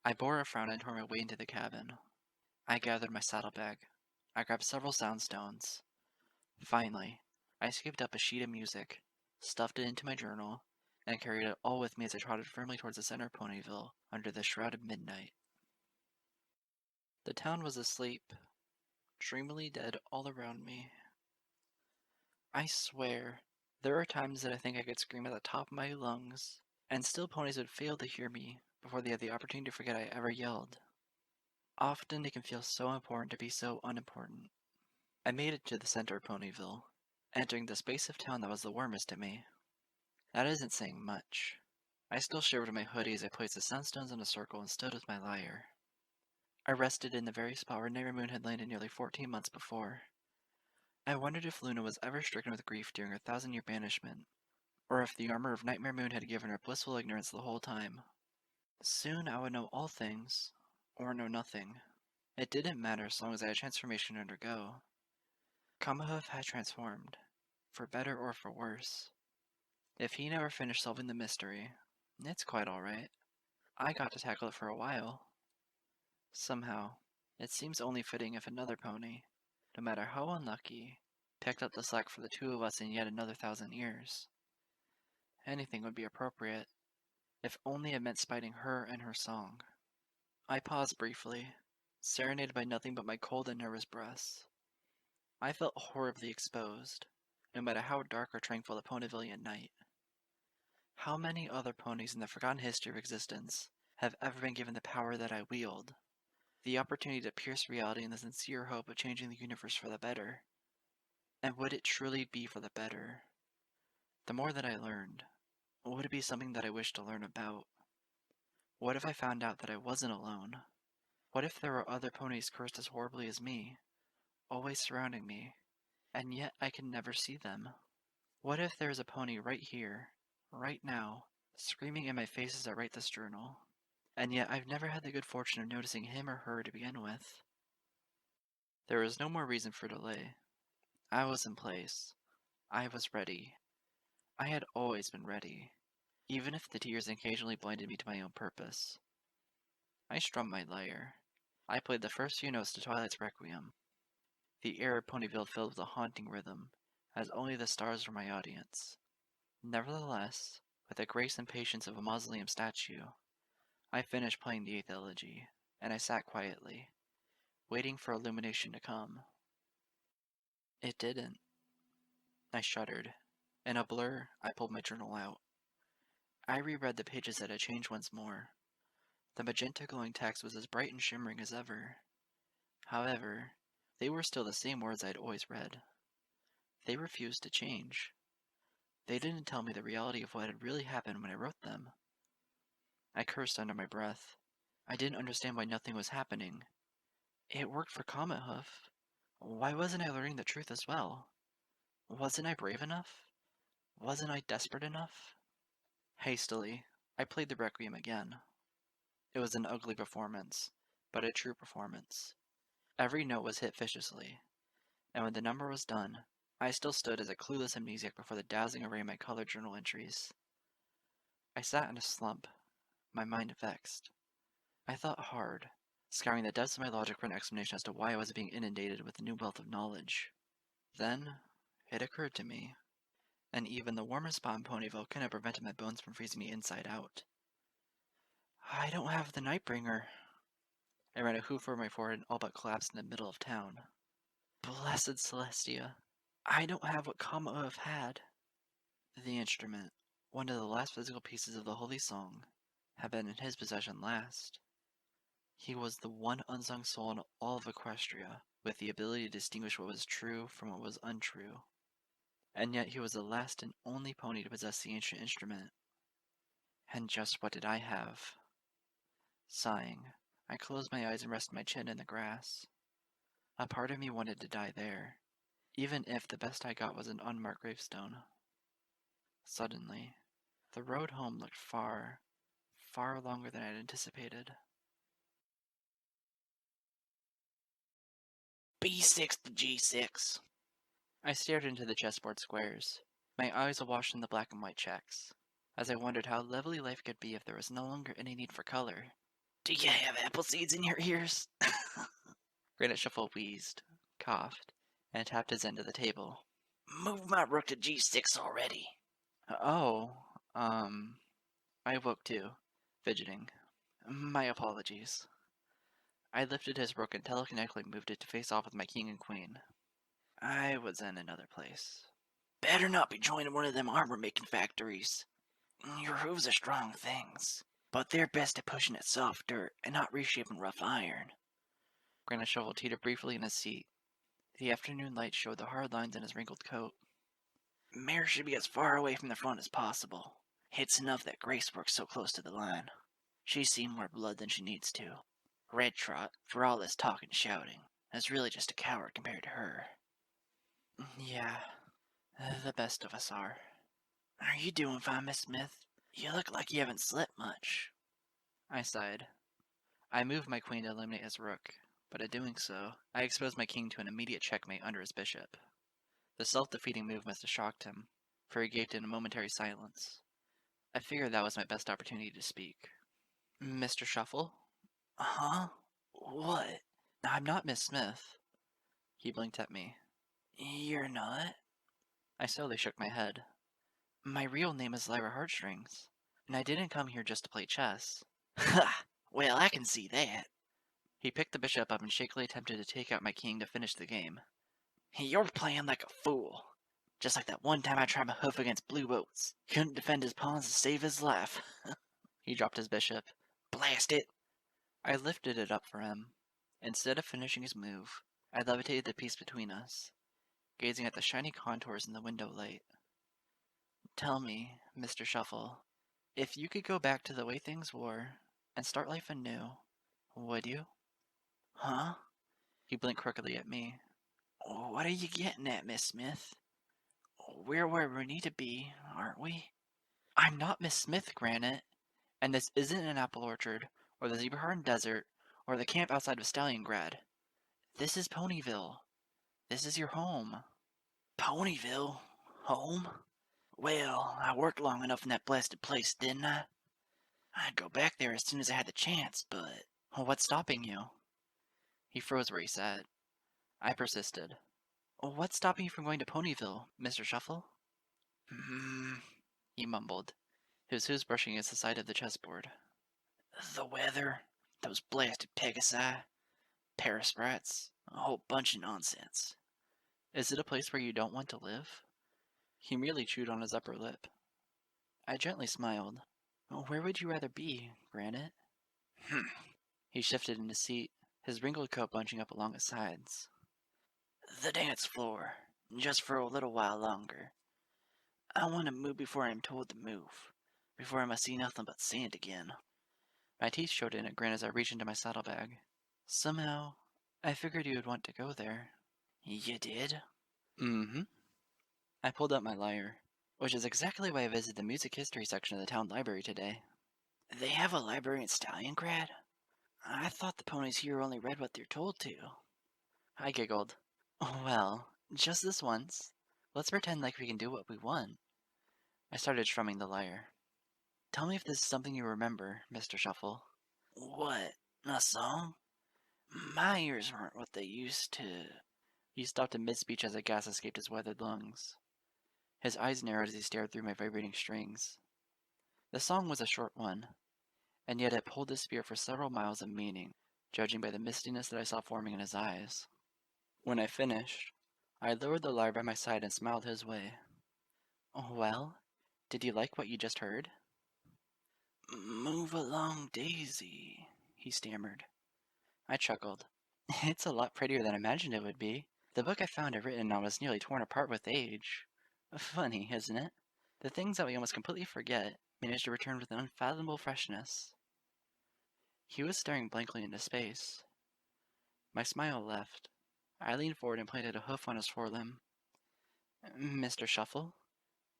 I bore a frown and tore my way into the cabin. I gathered my saddlebag. I grabbed several soundstones. Finally, I scooped up a sheet of music, stuffed it into my journal, and carried it all with me as I trotted firmly towards the center of Ponyville under the shroud of midnight. The town was asleep, dreamily dead all around me. I swear, there are times that I think I could scream at the top of my lungs, and still ponies would fail to hear me before they had the opportunity to forget I ever yelled. Often it can feel so important to be so unimportant. I made it to the center of Ponyville, entering the space of town that was the warmest to me. That isn't saying much. I still shivered in my hoodie as I placed the sunstones in a circle and stood with my lyre. I rested in the very spot where Nightmare Moon had landed nearly 14 months before. I wondered if Luna was ever stricken with grief during her 1,000-year banishment, or if the armor of Nightmare Moon had given her blissful ignorance the whole time. Soon I would know all things, or know nothing. It didn't matter as long as I had transformation to undergo. Kamahoof had transformed, for better or for worse. If he never finished solving the mystery, it's quite alright. I got to tackle it for a while. Somehow, it seems only fitting if another pony, no matter how unlucky, picked up the slack for the two of us in yet another 1,000 years. Anything would be appropriate, if only it meant spiting her and her song. I paused briefly, serenaded by nothing but my cold and nervous breaths. I felt horribly exposed, no matter how dark or tranquil the Ponyvillian night. How many other ponies in the forgotten history of existence have ever been given the power that I wield? The opportunity to pierce reality in the sincere hope of changing the universe for the better. And would it truly be for the better? The more that I learned, would it be something that I wished to learn about? What if I found out that I wasn't alone? What if there were other ponies cursed as horribly as me, always surrounding me, and yet I can never see them? What if there is a pony right here, right now, screaming in my face as I write this journal, and yet I've never had the good fortune of noticing him or her to begin with? There was no more reason for delay. I was in place. I was ready. I had always been ready, even if the tears occasionally blinded me to my own purpose. I strummed my lyre. I played the first few notes to Twilight's Requiem. The air of Ponyville filled with a haunting rhythm, as only the stars were my audience. Nevertheless, with the grace and patience of a mausoleum statue, I finished playing the eighth elegy, and I sat quietly, waiting for illumination to come. It didn't. I shuddered. In a blur, I pulled my journal out. I reread the pages that had changed once more. The magenta glowing text was as bright and shimmering as ever. However, they were still the same words I had always read. They refused to change. They didn't tell me the reality of what had really happened when I wrote them. I cursed under my breath. I didn't understand why nothing was happening. It worked for Comet Hoof. Why wasn't I learning the truth as well? Wasn't I brave enough? Wasn't I desperate enough? Hastily, I played the Requiem again. It was an ugly performance, but a true performance. Every note was hit viciously, and when the number was done, I still stood as a clueless amnesiac before the dazzling array of my colored journal entries. I sat in a slump, my mind vexed. I thought hard, scouring the depths of my logic for an explanation as to why I was being inundated with a new wealth of knowledge. Then, it occurred to me, and even the warmest spot in Ponyville couldn't have prevented my bones from freezing me inside out. I don't have the Nightbringer. I ran a hoof over my forehead and all but collapsed in the middle of town. Blessed Celestia, I don't have what Kama had. The instrument, one of the last physical pieces of the holy song, had been in his possession last. He was the one unsung soul in all of Equestria, with the ability to distinguish what was true from what was untrue. And yet he was the last and only pony to possess the ancient instrument. And just what did I have? Sighing, I closed my eyes and rested my chin in the grass. A part of me wanted to die there, even if the best I got was an unmarked gravestone. Suddenly, the road home looked far, far longer than I had anticipated. B6 to G6. I stared into the chessboard squares, my eyes awash in the black and white checks, as I wondered how lovely life could be if there was no longer any need for color. Do you have apple seeds in your ears? Granite Shuffle wheezed, coughed, and tapped his end of the table. Move my rook to G6 already. Oh, I woke too, fidgeting. My apologies. I lifted his rook and telekinetically moved it to face off with my king and queen. I was in another place. Better not be joining one of them armor-making factories. Your hooves are strong things, but they're best at pushing at soft dirt and not reshaping rough iron. Granite Shuffle teetered briefly in his seat. The afternoon light showed the hard lines in his wrinkled coat. Mare should be as far away from the front as possible. It's enough that Grace works so close to the line. She's seen more blood than she needs to. Red Trot, for all this talk and shouting, is really just a coward compared to her. Yeah, the best of us are. Are you doing fine, Miss Smith? You look like you haven't slept much. I sighed. I moved my queen to eliminate his rook, but in doing so, I exposed my king to an immediate checkmate under his bishop. The self-defeating move must have shocked him, for he gaped in a momentary silence. I figured that was my best opportunity to speak. Mr. Shuffle? Huh? What? I'm not Miss Smith. He blinked at me. You're not? I slowly shook my head. My real name is Lyra Heartstrings, and I didn't come here just to play chess. Ha! Well, I can see that. He picked the bishop up and shakily attempted to take out my king to finish the game. You're playing like a fool. Just like that one time I tried my hoof against blue boats. Couldn't defend his pawns to save his life. He dropped his bishop. Blast it. I lifted it up for him. Instead of finishing his move, I levitated the piece between us, gazing at the shiny contours in the window light. Tell me, Mr. Shuffle, if you could go back to the way things were and start life anew, would you? Huh? He blinked crookedly at me. What are you getting at, Miss Smith? We're where we need to be, aren't we? I'm not Miss Smith, Granite, and this isn't an apple orchard, or the Zebraharn Desert, or the camp outside of Stalliongrad. This is Ponyville. This is your home. Ponyville? Home? Well, I worked long enough in that blasted place, didn't I? I'd go back there as soon as I had the chance, but... What's stopping you? He froze where he sat. I persisted. What's stopping you from going to Ponyville, Mr. Shuffle? He mumbled, his hooves brushing against the side of the chessboard. The weather, those blasted Pegasi, Paris rats, a whole bunch of nonsense. Is it a place where you don't want to live? He merely chewed on his upper lip. I gently smiled. Where would you rather be, Granite? He shifted in his seat, his wrinkled coat bunching up along his sides. The dance floor, just for a little while longer. I want to move before I'm told to move, before I must see nothing but sand again. My teeth showed in a grin as I reached into my saddlebag. Somehow, I figured you would want to go there. You did? Mm-hmm. I pulled out my lyre, which is exactly why I visited the music history section of the town library today. They have a library in Stalliongrad? I thought the ponies here only read what they're told to. I giggled. Well, just this once. Let's pretend like we can do what we want. I started strumming the lyre. Tell me if this is something you remember, Mr. Shuffle. What? A song? My ears weren't what they used to. He stopped in mid-speech as a gas escaped his weathered lungs. His eyes narrowed as he stared through my vibrating strings. The song was a short one, and yet it pulled his spirit for several miles of meaning, judging by the mistiness that I saw forming in his eyes. When I finished, I lowered the lyre by my side and smiled his way. Well, did you like what you just heard? Move along, Daisy, he stammered. I chuckled. It's a lot prettier than I imagined it would be. The book I found it written on was nearly torn apart with age. Funny, isn't it? The things that we almost completely forget manage to return with an unfathomable freshness. He was staring blankly into space. My smile left. I leaned forward and planted a hoof on his forelimb. Mr. Shuffle,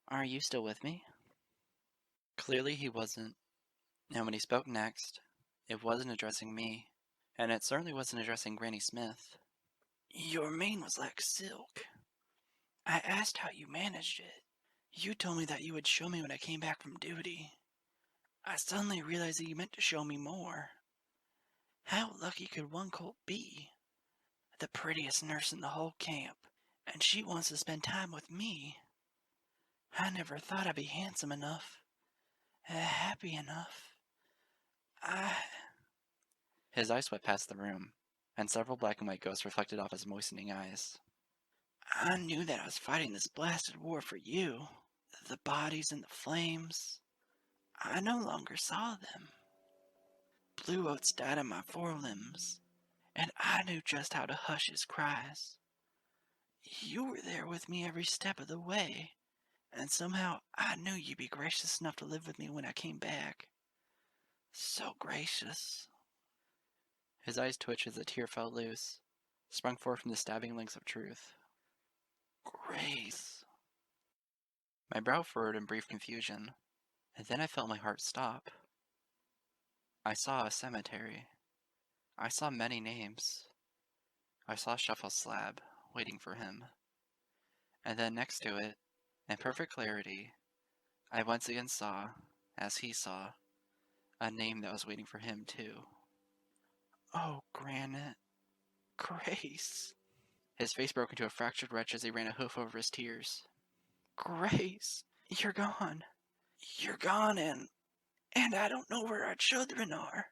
are you still with me? Clearly he wasn't. And when he spoke next, it wasn't addressing me, and it certainly wasn't addressing Granny Smith. Your mane was like silk. I asked how you managed it. You told me that you would show me when I came back from duty. I suddenly realized that you meant to show me more. How lucky could one colt be? The prettiest nurse in the whole camp, and she wants to spend time with me. I never thought I'd be handsome enough, happy enough. His eyes swept past the room, and several black and white ghosts reflected off his moistening eyes. I knew that I was fighting this blasted war for you. The bodies and the flames. I no longer saw them. Blue oats died on my forelimbs, and I knew just how to hush his cries. You were there with me every step of the way, and somehow I knew you'd be gracious enough to live with me when I came back. So gracious. His eyes twitched as a tear fell loose, sprung forth from the stabbing links of truth. Grace. My brow furrowed in brief confusion, and then I felt my heart stop. I saw a cemetery. I saw many names. I saw Shuffle's slab, waiting for him. And then next to it, in perfect clarity, I once again saw, as he saw, a name that was waiting for him too. Oh, Granite. Grace. His face broke into a fractured retch as he ran a hoof over his tears. Grace, you're gone. You're gone, and I don't know where our children are.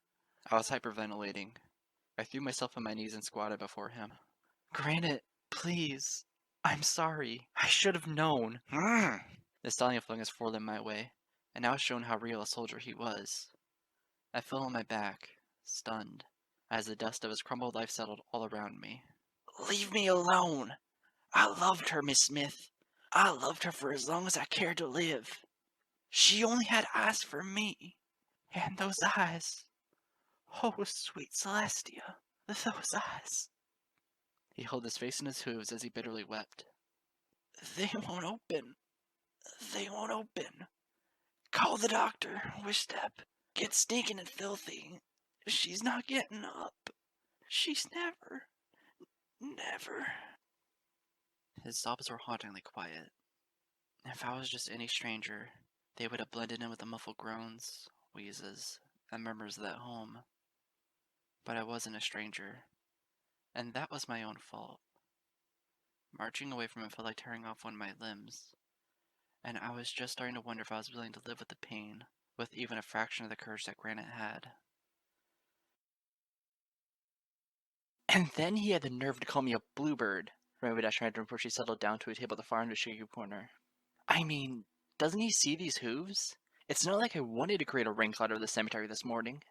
I was hyperventilating. I threw myself on my knees and squatted before him. Granite, please. I'm sorry. I should have known. The stallion flung his forelimb my way, and now shown how real a soldier he was. I fell on my back, stunned, as the dust of his crumbled life settled all around me. Leave me alone. I loved her, Miss Smith. I loved her for as long as I cared to live. She only had eyes for me. And those eyes. Oh, sweet Celestia. Those eyes. He held his face in his hooves as he bitterly wept. They won't open. They won't open. Call the doctor, Wishstep. Get stinking and filthy. She's not getting up. She's never. His sobs were hauntingly quiet. If I was just any stranger, they would have blended in with the muffled groans, wheezes, and murmurs of that home. But I wasn't a stranger, and that was my own fault. Marching away from him felt like tearing off one of my limbs, and I was just starting to wonder if I was willing to live with the pain, with even a fraction of the courage that Granite had. And then he had the nerve to call me a bluebird, Ramiras tried before she settled down to a table at the far end of the shaky corner. I mean, doesn't he see these hooves? It's not like I wanted to create a rain cloud over the cemetery this morning.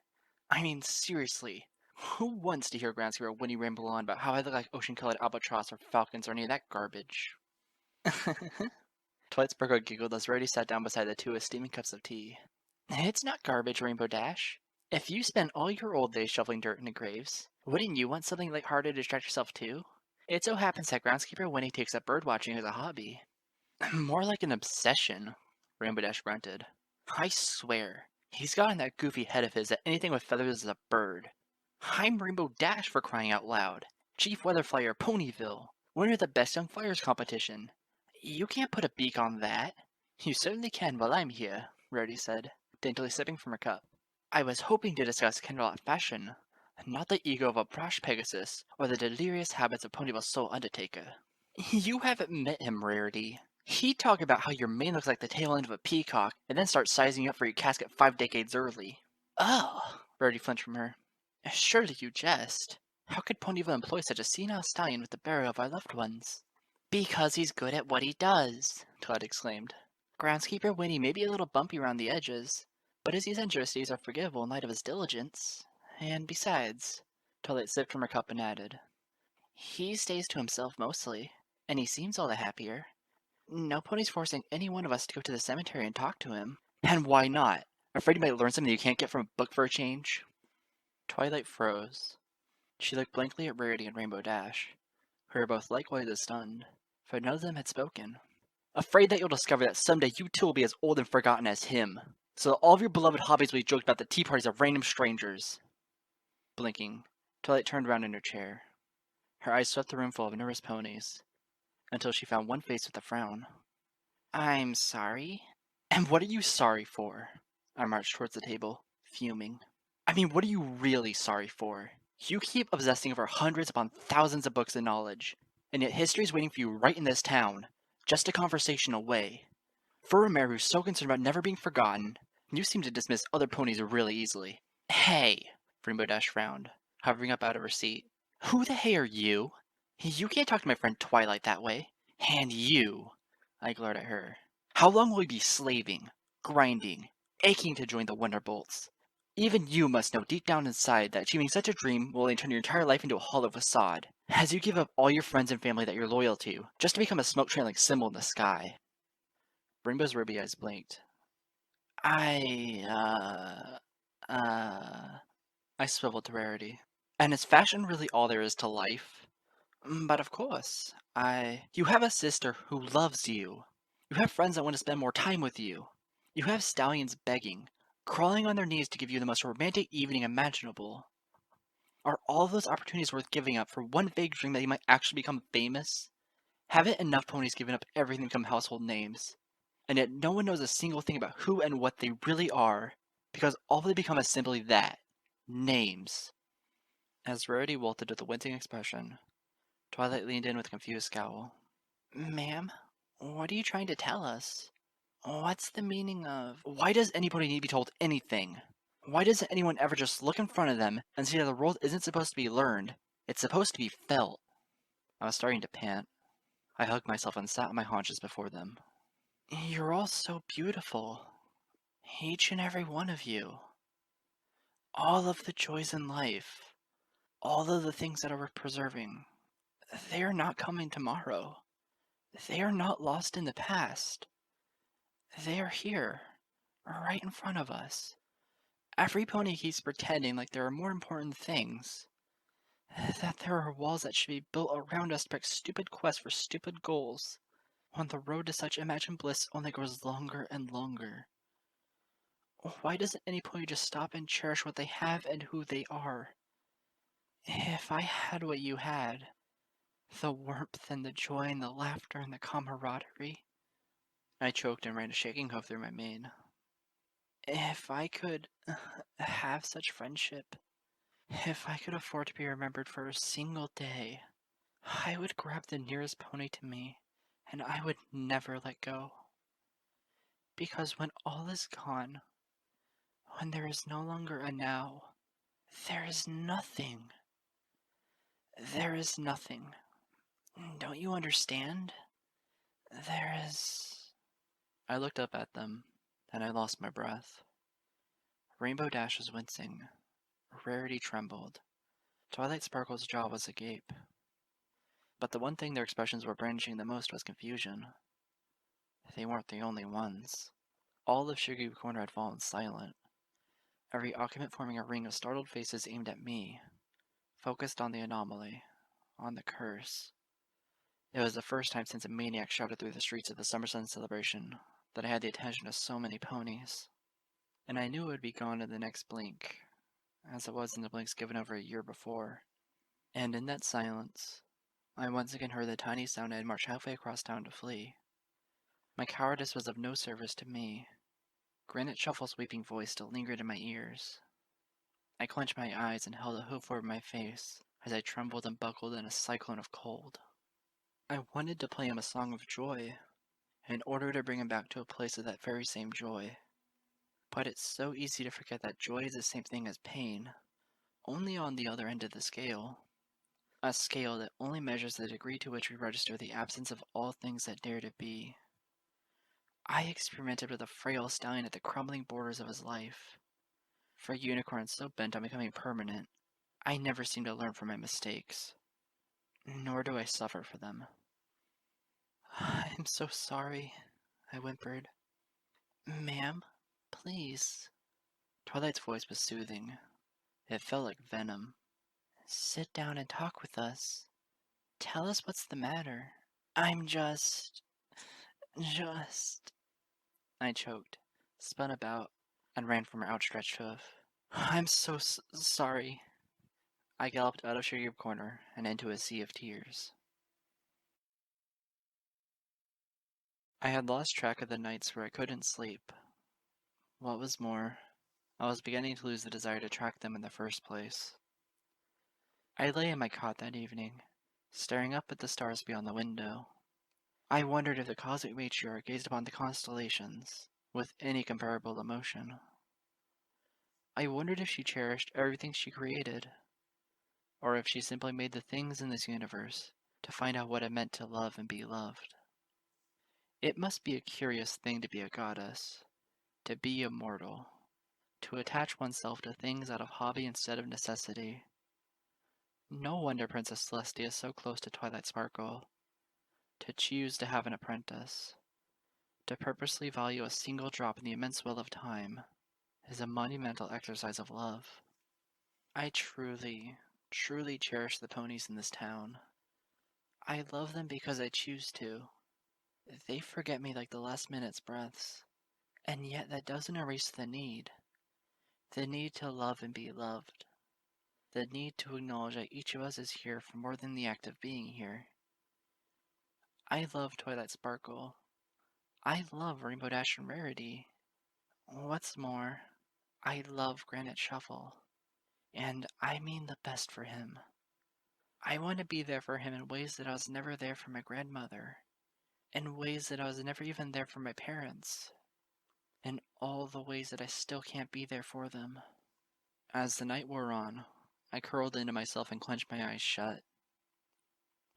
I mean, seriously, who wants to hear groundskeeper Winnie ramble on about how I look like ocean-colored albatross or falcons or any of that garbage? Twilight Sparkle giggled as Rarity sat down beside the two with steaming cups of tea. It's not garbage, Rainbow Dash. If you spent all your old days shoveling dirt into graves, wouldn't you want something lighthearted to distract yourself too? It so happens that groundskeeper Winnie takes up birdwatching as a hobby. More like an obsession, Rainbow Dash grunted. I swear, he's got in that goofy head of his that anything with feathers is a bird. I'm Rainbow Dash, for crying out loud. Chief Weather Flyer Ponyville, winner of the Best Young Flyers competition. You can't put a beak on that. You certainly can while I'm here, Rarity said, daintily sipping from her cup. I was hoping to discuss Candlelight fashion, not the ego of a Brosh Pegasus or the delirious habits of Ponyville's sole undertaker. You haven't met him, Rarity. He'd talk about how your mane looks like the tail end of a peacock, and then start sizing you up for your casket 5 decades early. Oh, Rarity flinched from her. Surely you jest. How could Ponyville employ such a senile stallion with the burial of our loved ones? Because he's good at what he does, Todd exclaimed. Groundskeeper Winnie may be a little bumpy around the edges, but his eccentricities are forgivable in light of his diligence. And besides, Twilight sipped from her cup and added, he stays to himself mostly, and he seems all the happier. No pony's forcing any one of us to go to the cemetery and talk to him. And why not? Afraid you might learn something you can't get from a book for a change? Twilight froze. She looked blankly at Rarity and Rainbow Dash, who were both likewise as stunned, for none of them had spoken. Afraid that you'll discover that someday you too will be as old and forgotten as him, so that all of your beloved hobbies will be joked about the tea parties of random strangers. Blinking, Twilight turned around in her chair. Her eyes swept the room full of nervous ponies, until she found one face with a frown. I'm sorry? And what are you sorry for? I marched towards the table, fuming. I mean, what are you really sorry for? You keep obsessing over hundreds upon thousands of books of knowledge, and yet history's waiting for you right in this town, just a conversation away. For a mare who's so concerned about never being forgotten, you seem to dismiss other ponies really easily. Hey, Rainbow Dash frowned, hovering up out of her seat. Who the hey are you? You can't talk to my friend Twilight that way. And you, I glared at her. How long will we be slaving, grinding, aching to join the Wonderbolts? Even you must know deep down inside that achieving such a dream will only turn your entire life into a hollow facade, as you give up all your friends and family that you're loyal to, just to become a smoke-trailing symbol in the sky. Rainbow's ruby eyes blinked. I swiveled to Rarity. And is fashion really all there is to life? But of course, You have a sister who loves you. You have friends that want to spend more time with you. You have stallions begging, crawling on their knees to give you the most romantic evening imaginable. Are all those opportunities worth giving up for one vague dream that you might actually become famous? Haven't enough ponies given up everything to become household names? And yet no one knows a single thing about who and what they really are, because all they become is simply that, names. As Rarity wilted with a wincing expression, Twilight leaned in with a confused scowl. Ma'am, what are you trying to tell us? What's the meaning of... Why does anybody need to be told anything? Why doesn't anyone ever just look in front of them and see that the world isn't supposed to be learned, it's supposed to be felt? I was starting to pant. I hugged myself and sat on my haunches before them. You're all so beautiful. Each and every one of you. All of the joys in life. All of the things that are worth preserving. They are not coming tomorrow. They are not lost in the past. They are here, right in front of us. Every pony keeps pretending like there are more important things. That there are walls that should be built around us to protect stupid quests for stupid goals. When the road to such imagined bliss only grows longer and longer. Why doesn't any pony just stop and cherish what they have and who they are? If I had what you had, the warmth and the joy and the laughter and the camaraderie. I choked and ran a shaking hoof through my mane. If I could have such friendship, if I could afford to be remembered for a single day, I would grab the nearest pony to me, and I would never let go. Because when all is gone, when there is no longer a now, there is nothing. There is nothing. Don't you understand? There is. I looked up at them, then I lost my breath. Rainbow Dash was wincing. Rarity trembled. Twilight Sparkle's jaw was agape. But the one thing their expressions were brandishing the most was confusion. They weren't the only ones. All of Sugarcube Corner had fallen silent. Every occupant forming a ring of startled faces aimed at me, focused on the anomaly, on the curse. It was the first time since a maniac shouted through the streets of the Summer Sun celebration that I had the attention of so many ponies. And I knew it would be gone in the next blink, as it was in the blinks given over a year before. And in that silence, I once again heard the tiny sound I had marched halfway across town to flee. My cowardice was of no service to me. Granite Shuffle's weeping voice still lingered in my ears. I clenched my eyes and held a hoof over my face as I trembled and buckled in a cyclone of cold. I wanted to play him a song of joy, in order to bring him back to a place of that very same joy. But it's so easy to forget that joy is the same thing as pain, only on the other end of the scale. A scale that only measures the degree to which we register the absence of all things that dare to be. I experimented with a frail stallion at the crumbling borders of his life. For a unicorn so bent on becoming permanent, I never seem to learn from my mistakes. Nor do I suffer for them. I'm so sorry, I whimpered. Ma'am, please. Twilight's voice was soothing. It felt like venom. Sit down and talk with us. Tell us what's the matter. I'm just. I choked, spun about, and ran from her outstretched hoof. I'm so sorry. I galloped out of Sugarcube Corner and into a sea of tears. I had lost track of the nights where I couldn't sleep. What was more, I was beginning to lose the desire to track them in the first place. I lay in my cot that evening, staring up at the stars beyond the window. I wondered if the cosmic matriarch gazed upon the constellations with any comparable emotion. I wondered if she cherished everything she created, or if she simply made the things in this universe to find out what it meant to love and be loved. It must be a curious thing to be a goddess, to be immortal, to attach oneself to things out of hobby instead of necessity. No wonder Princess Celestia is so close to Twilight Sparkle. To choose to have an apprentice, to purposely value a single drop in the immense well of time, is a monumental exercise of love. I truly cherish the ponies in this town. I love them because I choose to. They forget me like the last minute's breaths, and yet that doesn't erase the need. The need to love and be loved. The need to acknowledge that each of us is here for more than the act of being here. I love Twilight Sparkle. I love Rainbow Dash and Rarity. What's more, I love Granite Shuffle. And I mean the best for him. I want to be there for him in ways that I was never there for my grandmother. In ways that I was never even there for my parents. In all the ways that I still can't be there for them. As the night wore on, I curled into myself and clenched my eyes shut.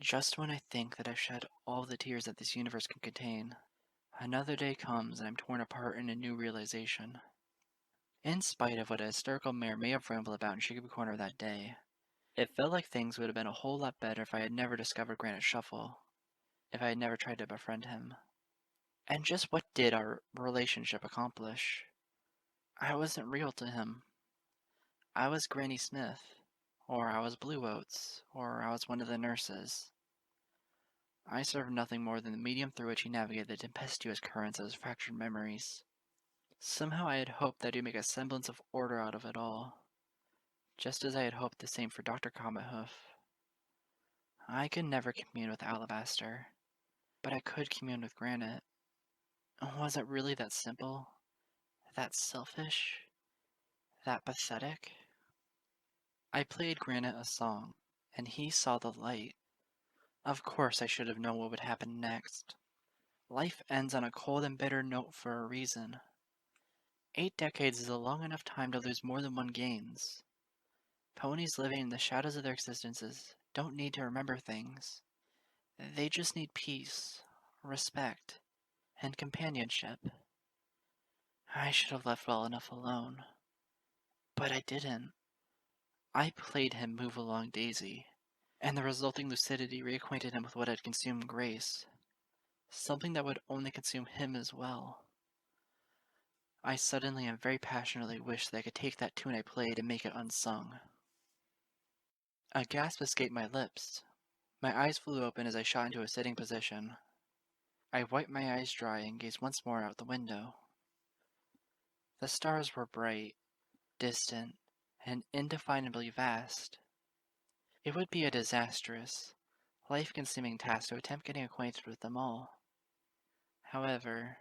Just when I think that I've shed all the tears that this universe can contain, another day comes and I'm torn apart in a new realization. In spite of what a hysterical mare may have rambled about in Shiggy Corner that day, it felt like things would have been a whole lot better if I had never discovered Granite Shuffle, if I had never tried to befriend him. And just what did our relationship accomplish? I wasn't real to him. I was Granny Smith, or I was Blue Oats, or I was one of the nurses. I served nothing more than the medium through which he navigated the tempestuous currents of his fractured memories. Somehow I had hoped that he'd make a semblance of order out of it all, just as I had hoped the same for Dr. Comet-Hoof. I could never commune with Alabaster, but I could commune with Granite. Was it really that simple? That selfish? That pathetic? I played Granite a song, and he saw the light. Of course I should have known what would happen next. Life ends on a cold and bitter note for a reason. 8 decades is a long enough time to lose more than one gains. Ponies living in the shadows of their existences don't need to remember things. They just need peace, respect, and companionship. I should have left well enough alone. But I didn't. I played him move along Daisy, and the resulting lucidity reacquainted him with what had consumed Grace, something that would only consume him as well. I suddenly and very passionately wished that I could take that tune I played and make it unsung. A gasp escaped my lips. My eyes flew open as I shot into a sitting position. I wiped my eyes dry and gazed once more out the window. The stars were bright, distant, and indefinably vast. It would be a disastrous, life-consuming task to attempt getting acquainted with them all. However,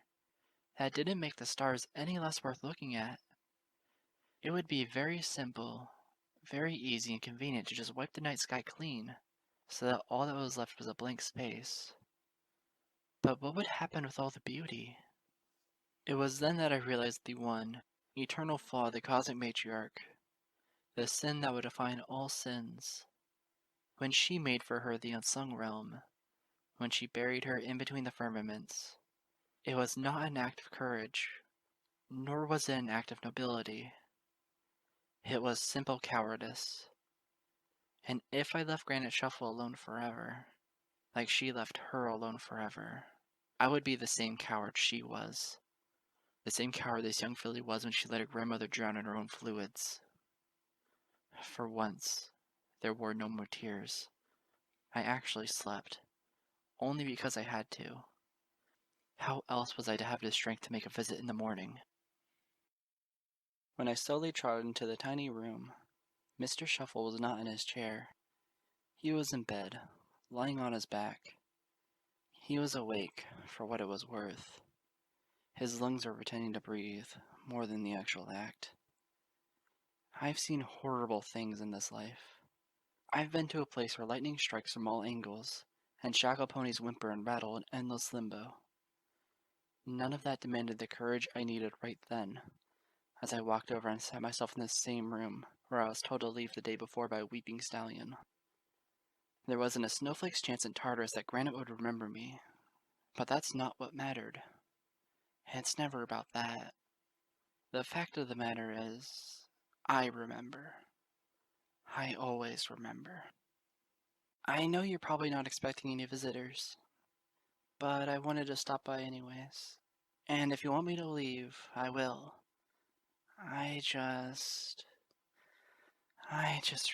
that didn't make the stars any less worth looking at. It would be very simple, very easy and convenient to just wipe the night sky clean, so that all that was left was a blank space. But what would happen with all the beauty? It was then that I realized the one, eternal flaw of the cosmic matriarch, the sin that would define all sins. When she made for her the unsung realm, when she buried her in between the firmaments, it was not an act of courage, nor was it an act of nobility. It was simple cowardice. And if I left Granite Shuffle alone forever, like she left her alone forever, I would be the same coward she was. The same coward this young filly was when she let her grandmother drown in her own fluids. For once, there were no more tears. I actually slept, only because I had to. How else was I to have the strength to make a visit in the morning? When I slowly trotted into the tiny room, Mr. Shuffle was not in his chair. He was in bed, lying on his back. He was awake, for what it was worth. His lungs were pretending to breathe, more than the actual act. I've seen horrible things in this life. I've been to a place where lightning strikes from all angles, and shackle ponies whimper and rattle in endless limbo. None of that demanded the courage I needed right then, as I walked over and sat myself in the same room where I was told to leave the day before by a weeping stallion. There wasn't a snowflake's chance in Tartarus that Granite would remember me, but that's not what mattered. It's never about that. The fact of the matter is, I remember. I always remember. I know you're probably not expecting any visitors, but I wanted to stop by anyways. And if you want me to leave, I will. I just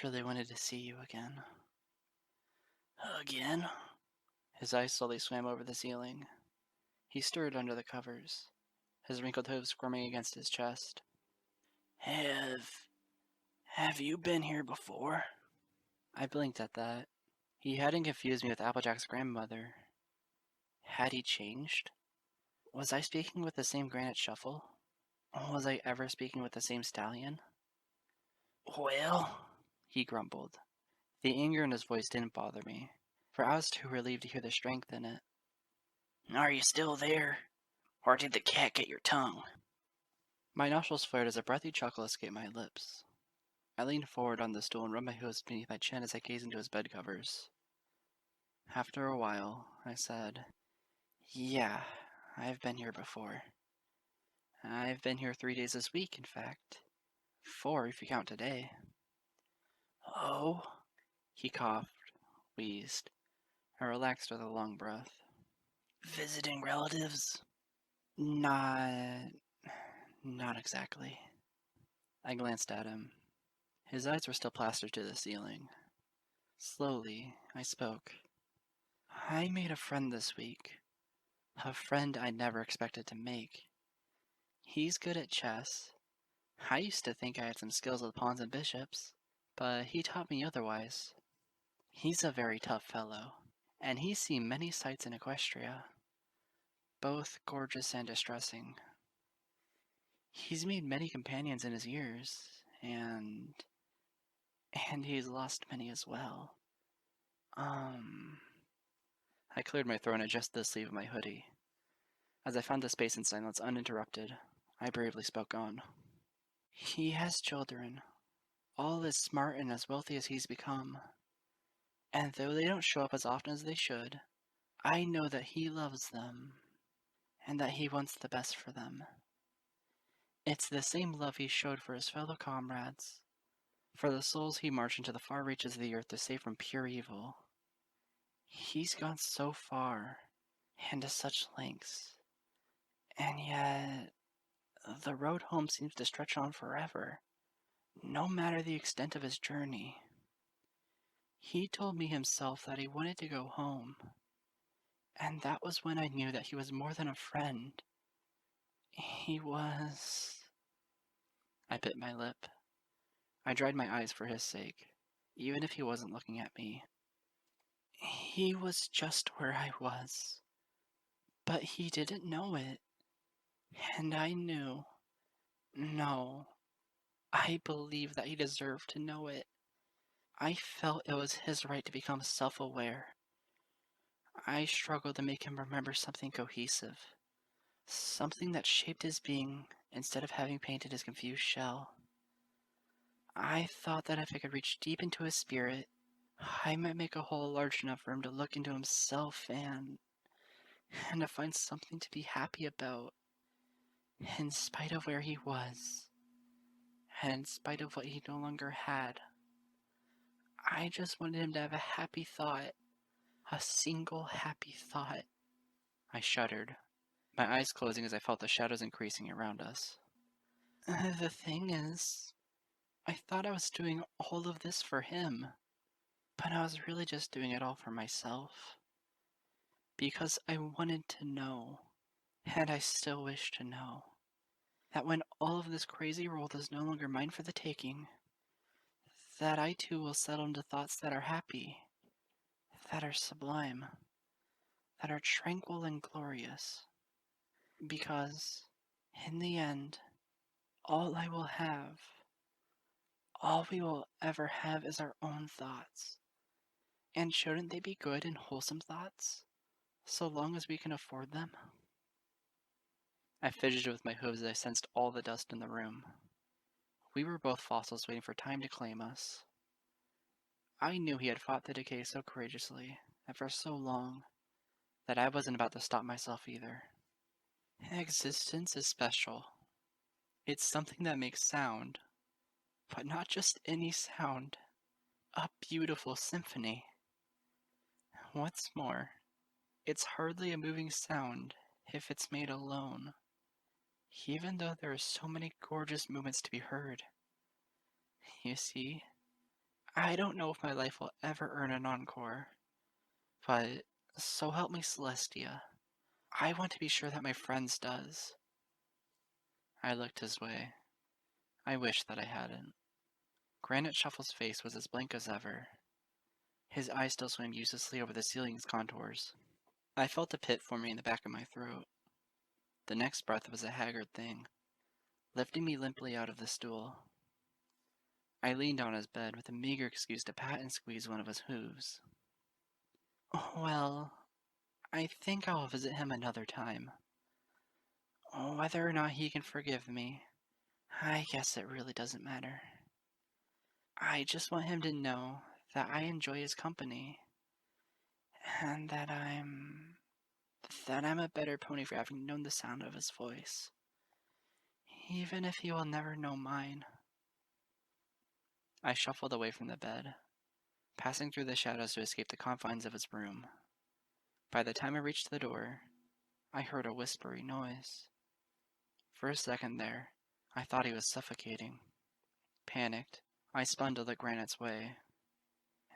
really wanted to see you again. Again? His eyes slowly swam over the ceiling. He stirred under the covers, his wrinkled hooves squirming against his chest. Have you been here before? I blinked at that. He hadn't confused me with Applejack's grandmother. Had he changed? Was I speaking with the same Granite Shuffle? Was I ever speaking with the same stallion? Well, he grumbled. The anger in his voice didn't bother me, for I was too relieved to hear the strength in it. Are you still there? Or did the cat get your tongue? My nostrils flared as a breathy chuckle escaped my lips. I leaned forward on the stool and rubbed my hooves beneath my chin as I gazed into his bed covers. After a while, I said, "Yeah, I've been here before. I've been here 3 days this week, in fact. 4 if you count today." Oh? He coughed, wheezed, and relaxed with a long breath. Visiting relatives? Not... not exactly. I glanced at him. His eyes were still plastered to the ceiling. Slowly, I spoke. "I made a friend this week. A friend I never expected to make. He's good at chess. I used to think I had some skills with pawns and bishops, but he taught me otherwise. He's a very tough fellow, and he's seen many sights in Equestria, both gorgeous and distressing. He's made many companions in his years, and he's lost many as well. I cleared my throat and adjusted the sleeve of my hoodie. As I found the space in silence uninterrupted, I bravely spoke on. "He has children, all as smart and as wealthy as he's become. And though they don't show up as often as they should, I know that he loves them, and that he wants the best for them. It's the same love he showed for his fellow comrades, for the souls he marched into the far reaches of the earth to save from pure evil. He's gone so far, and to such lengths, and yet the road home seems to stretch on forever, no matter the extent of his journey. He told me himself that he wanted to go home, and that was when I knew that he was more than a friend. He was..." I bit my lip. I dried my eyes for his sake, even if he wasn't looking at me. "He was just where I was, but he didn't know it. And I knew. No, I believed that he deserved to know it. I felt it was his right to become self-aware. I struggled to make him remember something cohesive, something that shaped his being instead of having painted his confused shell. I thought that if I could reach deep into his spirit, I might make a hole large enough for him to look into himself and to find something to be happy about, in spite of where he was, and in spite of what he no longer had. I just wanted him to have a happy thought, a single happy thought." I shuddered, my eyes closing as I felt the shadows increasing around us. "The thing is, I thought I was doing all of this for him, but I was really just doing it all for myself. Because I wanted to know, and I still wish to know, that when all of this crazy world is no longer mine for the taking, that I too will settle into thoughts that are happy, that are sublime, that are tranquil and glorious. Because, in the end, all I will have, all we will ever have is our own thoughts. And shouldn't they be good and wholesome thoughts, so long as we can afford them?" I fidgeted with my hooves as I sensed all the dust in the room. We were both fossils waiting for time to claim us. I knew he had fought the decay so courageously, and for so long, that I wasn't about to stop myself either. Existence is special. It's something that makes sound, but not just any sound. A beautiful symphony. What's more, it's hardly a moving sound if it's made alone, even though there are so many gorgeous movements to be heard. You see, I don't know if my life will ever earn an encore, but so help me Celestia, I want to be sure that my friends does." I looked his way. I wished that I hadn't. Granite Shuffle's face was as blank as ever. His eyes still swam uselessly over the ceiling's contours. I felt a pit forming in the back of my throat. The next breath was a haggard thing, lifting me limply out of the stool. I leaned on his bed with a meager excuse to pat and squeeze one of his hooves. "Well, I think I'll visit him another time. Whether or not he can forgive me, I guess it really doesn't matter." I just want him to know that I enjoy his company and that I'm a better pony for having known the sound of his voice, even if he will never know mine. I shuffled away from the bed, passing through the shadows to escape the confines of his room. By the time I reached the door, I heard a whispery noise. For a second there, I thought he was suffocating. Panicked, I spun to look Granite's way.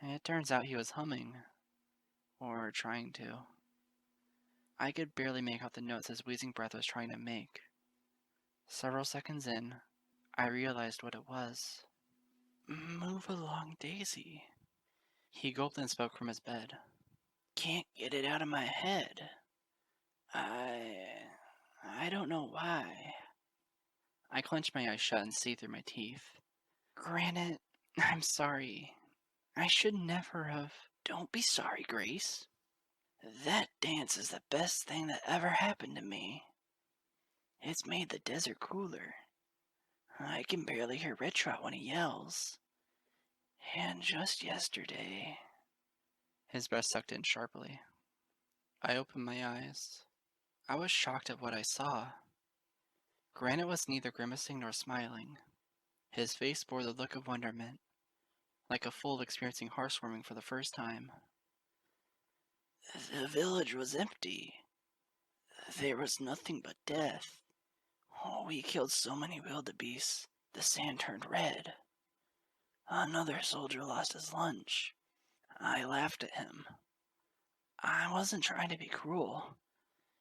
It turns out he was humming, or trying to. I could barely make out the notes his wheezing breath was trying to make. Several seconds in, I realized what it was. Move along, Daisy. He gulped and spoke from his bed. Can't get it out of my head. I... I don't know why. I clenched my eyes shut and see through my teeth. Granite, I'm sorry. I should never have. Don't be sorry, Grace. That dance is the best thing that ever happened to me. It's made the desert cooler. I can barely hear Red Trot when he yells. And just yesterday... His breath sucked in sharply. I opened my eyes. I was shocked at what I saw. Granite was neither grimacing nor smiling. His face bore the look of wonderment, like a fool experiencing heartwarming for the first time. The village was empty. There was nothing but death. Oh, we killed so many wildebeests, the sand turned red. Another soldier lost his lunch. I laughed at him. I wasn't trying to be cruel.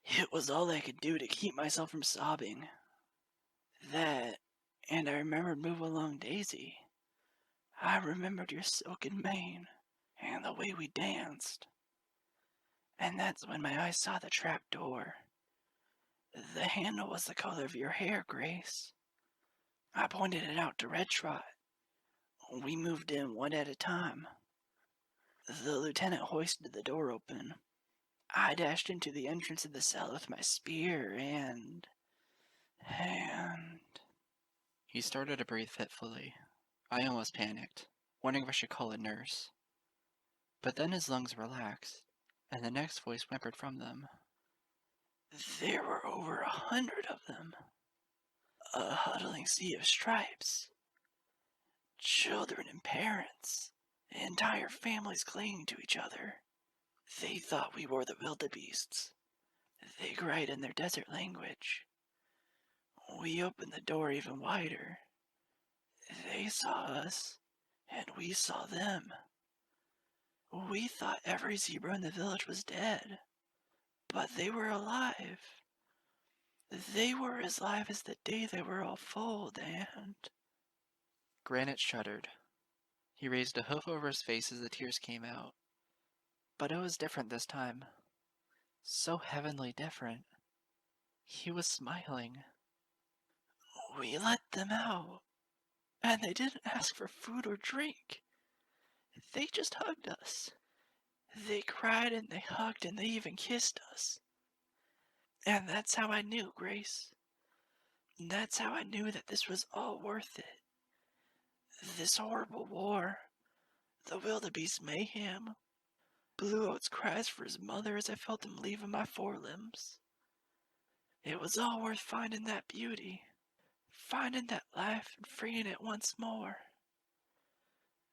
It was all I could do to keep myself from sobbing. That, and I remembered Move Along Daisy. I remembered your silken mane, and the way we danced. And that's when my eyes saw the trap door. The handle was the color of your hair, Grace. I pointed it out to Red Trot. We moved in one at a time. The lieutenant hoisted the door open. I dashed into the entrance of the cell with my spear and... He started to breathe fitfully. I almost panicked, wondering if I should call a nurse. But then his lungs relaxed, and the next voice whimpered from them. There were over 100 of them. A huddling sea of stripes. Children and parents. Entire families clinging to each other. They thought we were the wildebeests. They cried in their desert language. We opened the door even wider. They saw us, and we saw them. We thought every zebra in the village was dead, but they were alive. They were as live as the day they were all foaled, and... Granite shuddered. He raised a hoof over his face as the tears came out. But it was different this time. So heavenly different. He was smiling. We let them out, and they didn't ask for food or drink. They just hugged us. They cried and they hugged and they even kissed us. And that's how I knew, Grace. That's how I knew that this was all worth it. This horrible war, the wildebeest mayhem, Blue Oat's cries for his mother as I felt him leaving my forelimbs. It was all worth finding that beauty, finding that life and freeing it once more.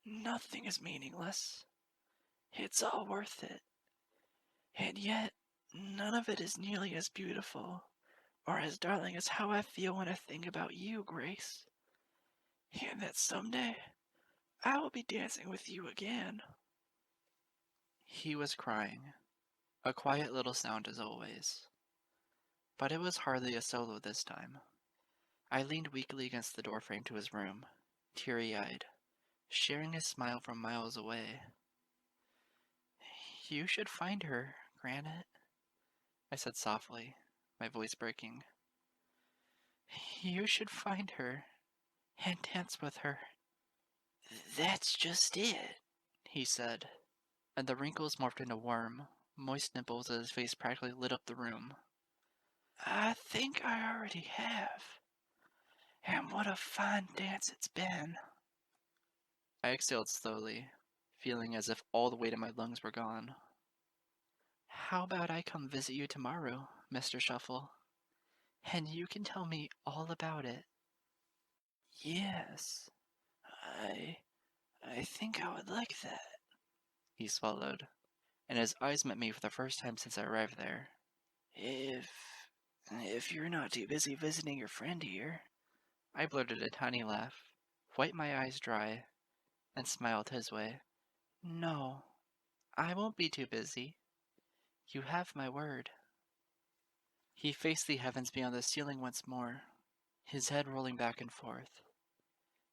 Nothing is meaningless. It's all worth it. And yet, none of it is nearly as beautiful or as darling as how I feel when I think about you, Grace. And that someday, I will be dancing with you again. He was crying. A quiet little sound as always. But it was hardly a solo this time. I leaned weakly against the doorframe to his room, teary-eyed, sharing his smile from miles away. You should find her, Granite, I said softly, my voice breaking. You should find her and dance with her. That's just it, he said, and the wrinkles morphed into warm, moist nipples as his face practically lit up the room. I think I already have. And what a fine dance it's been. I exhaled slowly, feeling as if all the weight in my lungs were gone. How about I come visit you tomorrow, Mr. Shuffle, and you can tell me all about it? Yes, I I think I would like that. He swallowed, and his eyes met me for the first time since I arrived there. If if you're not too busy visiting your friend here. I blurted a tiny laugh, wiped my eyes dry, and smiled his way. No, I won't be too busy. You have my word. He faced the heavens beyond the ceiling once more, his head rolling back and forth,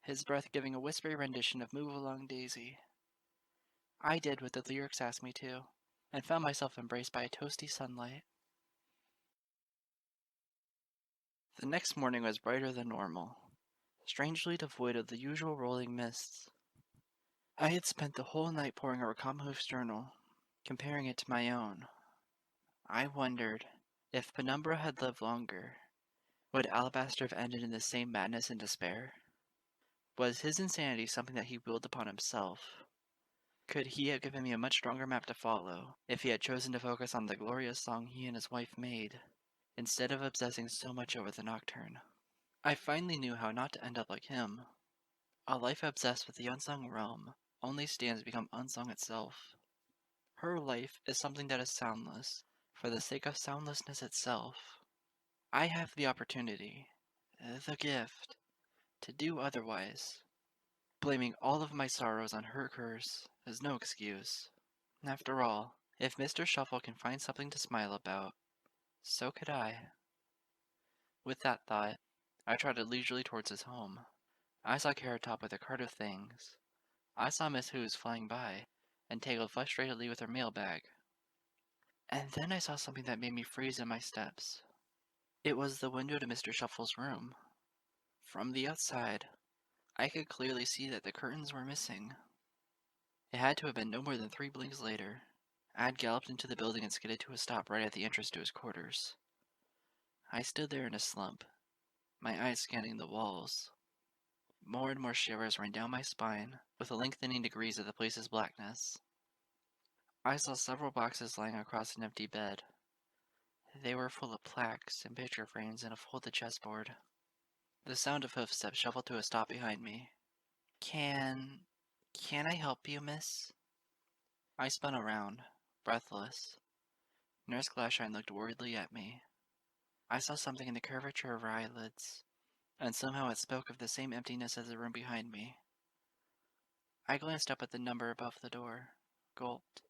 his breath giving a whispery rendition of Move Along Daisy. I did what the lyrics asked me to, and found myself embraced by a toasty sunlight. The next morning was brighter than normal, strangely devoid of the usual rolling mists. I had spent the whole night poring over Kamhoof's journal, comparing it to my own. I wondered, if Penumbra had lived longer, would Alabaster have ended in the same madness and despair? Was his insanity something that he willed upon himself? Could he have given me a much stronger map to follow if he had chosen to focus on the glorious song he and his wife made, instead of obsessing so much over the nocturne? I finally knew how not to end up like him. A life obsessed with the unsung realm only stands to become unsung itself. Her life is something that is soundless, for the sake of soundlessness itself. I have the opportunity, the gift, to do otherwise. Blaming all of my sorrows on her curse is no excuse. After all, if Mr. Shuffle can find something to smile about, so could I. With that thought, I trotted leisurely towards his home. I saw Carrot Top with a cart of things. I saw Miss Hoos flying by, and tangled frustratedly with her mailbag. And then I saw something that made me freeze in my steps. It was the window to Mr. Shuffle's room. From the outside, I could clearly see that the curtains were missing. It had to have been no more than 3 blinks later. I had galloped into the building and skidded to a stop right at the entrance to his quarters. I stood there in a slump, my eyes scanning the walls. More and more shivers ran down my spine, with the lengthening degrees of the place's blackness. I saw several boxes lying across an empty bed. They were full of plaques and picture frames and a folded chessboard. The sound of hoofsteps shuffled to a stop behind me. Can I help you, miss? I spun around, breathless. Nurse Glasshine looked worriedly at me. I saw something in the curvature of her eyelids, and somehow it spoke of the same emptiness as the room behind me. I glanced up at the number above the door, gulped,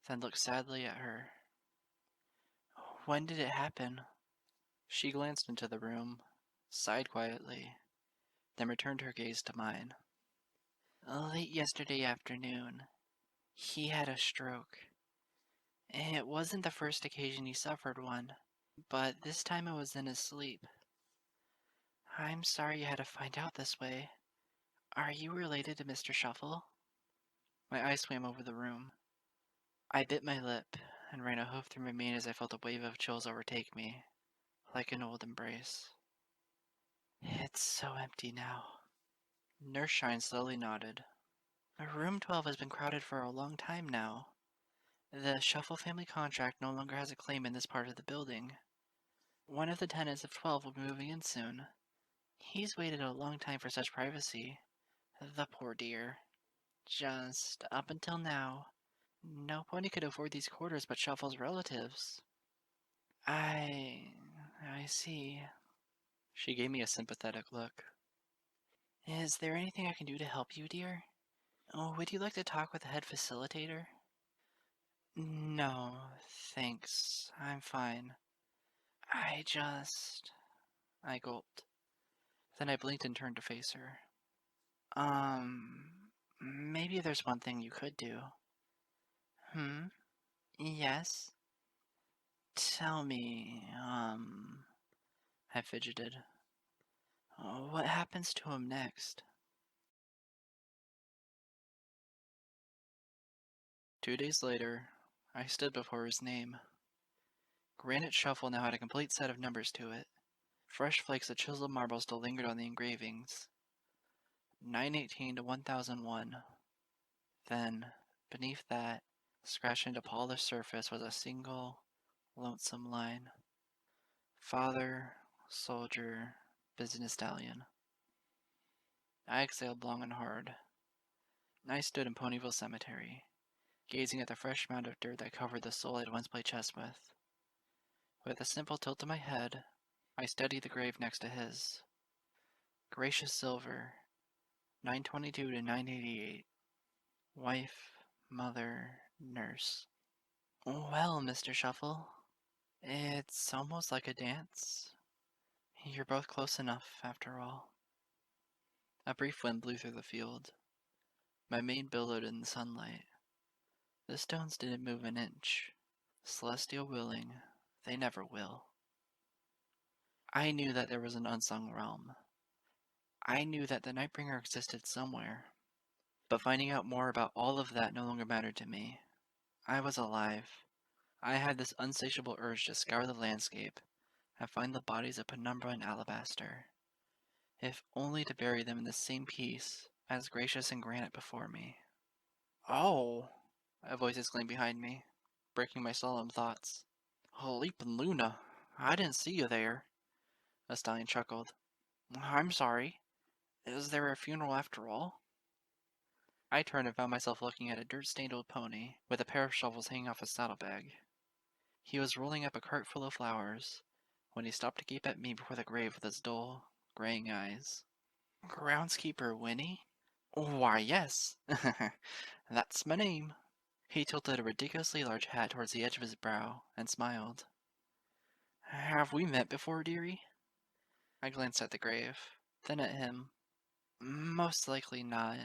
then looked sadly at her. When did it happen? She glanced into the room, sighed quietly, then returned her gaze to mine. Late yesterday afternoon, he had a stroke. It wasn't the first occasion he suffered one, but this time it was in his sleep. I'm sorry you had to find out this way. Are you related to Mr. Shuffle? My eyes swam over the room. I bit my lip and ran a hoof through my mane as I felt a wave of chills overtake me, like an old embrace. It's so empty now. Nurse Shine slowly nodded. Room 12 has been crowded for a long time now. The Shuffle family contract no longer has a claim in this part of the building. One of the tenants of 12 will be moving in soon. He's waited a long time for such privacy. The poor dear. Just up until now, nobody could afford these quarters but Shuffle's relatives. I see. She gave me a sympathetic look. Is there anything I can do to help you, dear? Oh, would you like to talk with the head facilitator? No, thanks. I'm fine. I gulped. Then I blinked and turned to face her. Maybe there's one thing you could do. Hmm? Yes? Tell me, I fidgeted. What happens to him next? 2 days later, I stood before his name. Granite Shuffle now had a complete set of numbers to it. Fresh flakes of chiseled marble still lingered on the engravings. 918 to 1001. Then, beneath that, scratched into polished surface was a single, lonesome line. Father, soldier, business stallion. I exhaled long and hard. I stood in Ponyville Cemetery, gazing at the fresh mound of dirt that covered the soul I'd once played chess with. With a simple tilt of my head, I studied the grave next to his. Gracious Silver, 922 to 988. Wife, mother, nurse. Well, Mr. Shuffle, it's almost like a dance. You're both close enough, after all. A brief wind blew through the field. My mane billowed in the sunlight. The stones didn't move an inch. Celestial willing, they never will. I knew that there was an unsung realm. I knew that the Nightbringer existed somewhere. But finding out more about all of that no longer mattered to me. I was alive. I had this insatiable urge to scour the landscape and find the bodies of Penumbra and Alabaster, if only to bury them in the same peace as Gracious and Granite before me. Oh, a voice exclaimed behind me, breaking my solemn thoughts. Leapin' Luna, I didn't see you there. A stallion chuckled. I'm sorry. Is there a funeral after all? I turned and found myself looking at a dirt-stained old pony with a pair of shovels hanging off his saddlebag. He was rolling up a cart full of flowers when he stopped to gape at me before the grave with his dull, graying eyes. Groundskeeper Winnie? Why, yes. That's my name. He tilted a ridiculously large hat towards the edge of his brow and smiled. Have we met before, dearie? I glanced at the grave, then at him. Most likely not.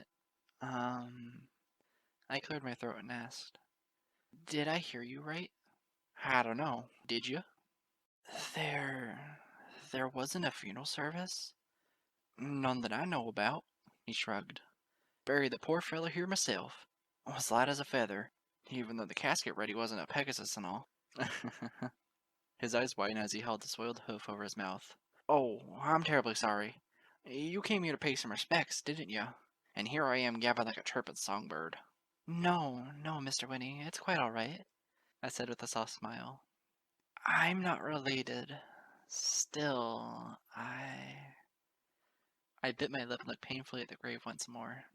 I cleared my throat and asked, Did I hear you right? I don't know. Did you? There... there wasn't a funeral service? None that I know about, he shrugged. Buried the poor fellow here myself. Was light as a feather, even though the casket ready wasn't a Pegasus and all. His eyes widened as he held the soiled hoof over his mouth. Oh, I'm terribly sorry. You came here to pay some respects, didn't you? And here I am gabbing like a chirping songbird. No, no, Mr. Winnie, it's quite all right, I said with a soft smile. I'm not related. Still, I bit my lip and looked painfully at the grave once more.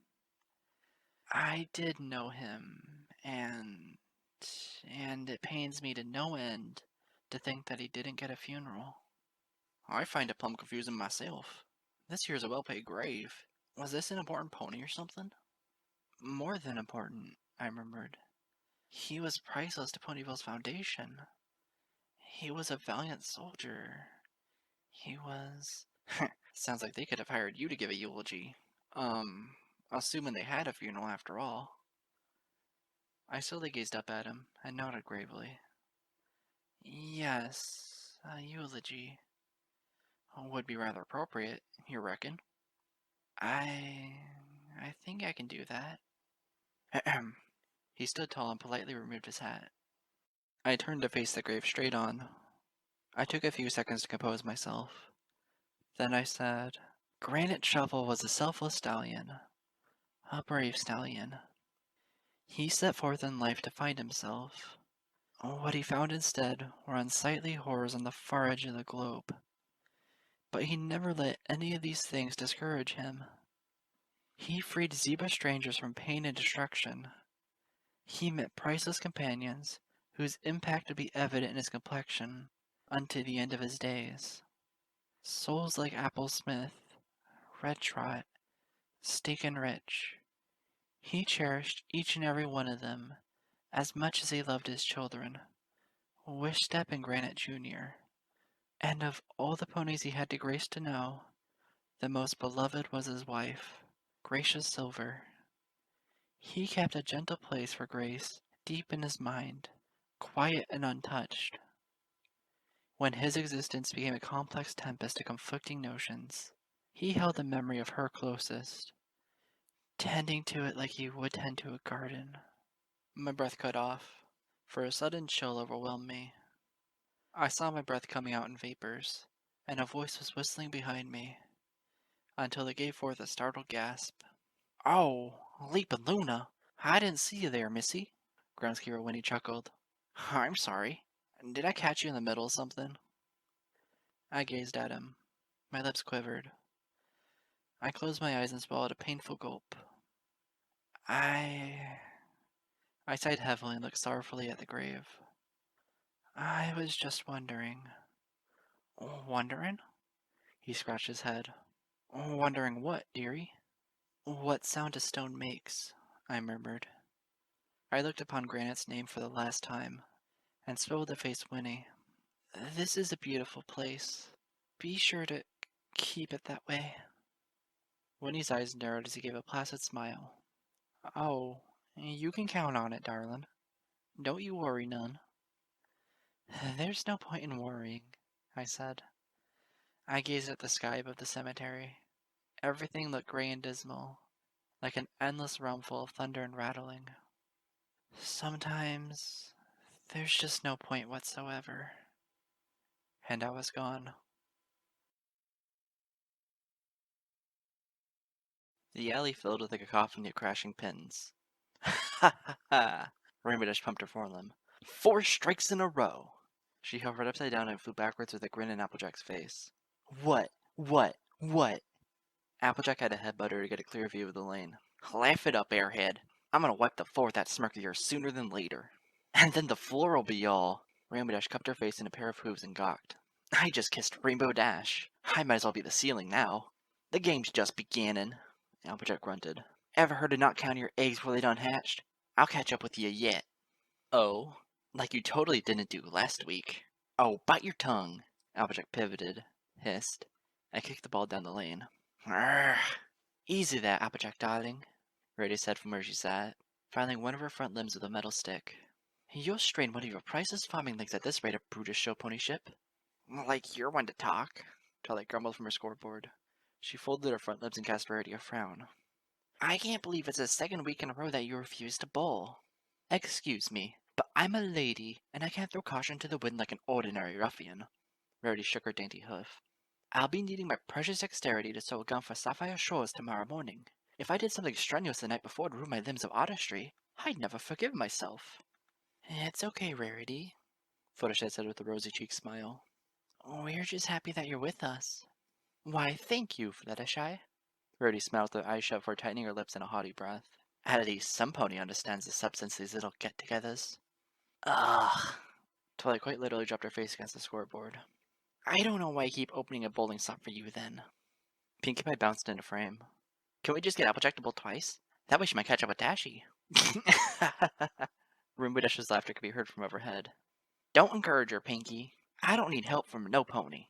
I did know him, and it pains me to no end to think that he didn't get a funeral. I find it plumb confusing myself. This here's a well-paid grave. Was this an important pony or something? More than important, I murmured. He was priceless to Ponyville's foundation. He was a valiant soldier. He was... Sounds like they could have hired you to give a eulogy. Assuming they had a funeral after all. I slowly gazed up at him and nodded gravely. Yes, a eulogy. Would be rather appropriate, you reckon? I think I can do that. Ahem. He stood tall and politely removed his hat. I turned to face the grave straight on. I took a few seconds to compose myself. Then I said, Granite Shuffle was a selfless stallion. A brave stallion. He set forth in life to find himself. What he found instead were unsightly horrors on the far edge of the globe. But he never let any of these things discourage him. He freed zebra strangers from pain and destruction. He met priceless companions whose impact would be evident in his complexion unto the end of his days. Souls like Apple Smith, Red Trot, Steak and Rich. He cherished each and every one of them as much as he loved his children, Wishstep and Granite Jr. And of all the ponies he had the grace to know, the most beloved was his wife, Gracious Silver. He kept a gentle place for Grace deep in his mind, quiet and untouched. When his existence became a complex tempest of conflicting notions, he held the memory of her closest, tending to it like he would tend to a garden. My breath cut off, for a sudden chill overwhelmed me. I saw my breath coming out in vapors, and a voice was whistling behind me. until it gave forth a startled gasp. Oh, Leapin' Luna. I didn't see you there, missy. Groundskeeper Winnie chuckled. I'm sorry. Did I catch you in the middle of something? I gazed at him. My lips quivered. I closed my eyes and swallowed a painful gulp. I sighed heavily and looked sorrowfully at the grave. I was just wondering. Wondering? He scratched his head. Wondering what, dearie? What sound a stone makes, I murmured. I looked upon Granite's name for the last time, and strove to face Winnie. This is a beautiful place. Be sure to keep it that way. Winnie's eyes narrowed as he gave a placid smile. Oh, you can count on it, darling. Don't you worry none. There's no point in worrying, I said. I gazed at the sky above the cemetery. Everything looked gray and dismal, like an endless realm full of thunder and rattling. Sometimes there's just no point whatsoever. And I was gone. The alley filled with a cacophony of crashing pins. Ha ha ha! Ramiras pumped her forelimb. 4 strikes in a row! She hovered upside down and flew backwards with a grin in Applejack's face. What? What? Applejack had to headbutt her to get a clear view of the lane. Laugh it up, airhead. I'm gonna wipe the floor with that smirk of yours sooner than later. And then the floor'll be all. Rainbow cupped her face in a pair of hooves and gawked. I just kissed Rainbow Dash. I might as well be the ceiling now. The game's just beginning. Applejack grunted. Ever heard of not counting your eggs before they done hatched? I'll catch up with you yet. Oh? Like you totally didn't do last week. Oh, bite your tongue. Applejack pivoted, hissed. I kicked the ball down the lane. Arrgh. Easy there, Applejack darling, Rarity said from where she sat, filing one of her front limbs with a metal stick. You'll strain one of your priceless farming legs at this rate of brutish show ponyship. Like you're one to talk, Twilight grumbled from her scoreboard. She folded her front lips and cast Rarity a frown. I can't believe it's the second week in a row that you refused to bowl. Excuse me, but I'm a lady, and I can't throw caution to the wind like an ordinary ruffian. Rarity shook her dainty hoof. I'll be needing my precious dexterity to sew a gown for Sapphire Shores tomorrow morning. If I did something strenuous the night before to ruin my limbs of artistry, I'd never forgive myself. It's okay, Rarity, Fluttershy said with a rosy cheek smile. We're just happy that you're with us. Why, thank you, Fluttershy. Rarity smiled with her eyes shut before tightening her lips in a haughty breath. At least some pony understands the substance of these little get-togethers. Ugh. Twilight quite literally dropped her face against the scoreboard. I don't know why I keep opening a bowling slot for you then. Pinkie Pie bounced into frame. Can we just get Applejack to bowl twice? That way she might catch up with Dashy. Rainbow Dash's laughter could be heard from overhead. Don't encourage her, Pinkie. I don't need help from no pony.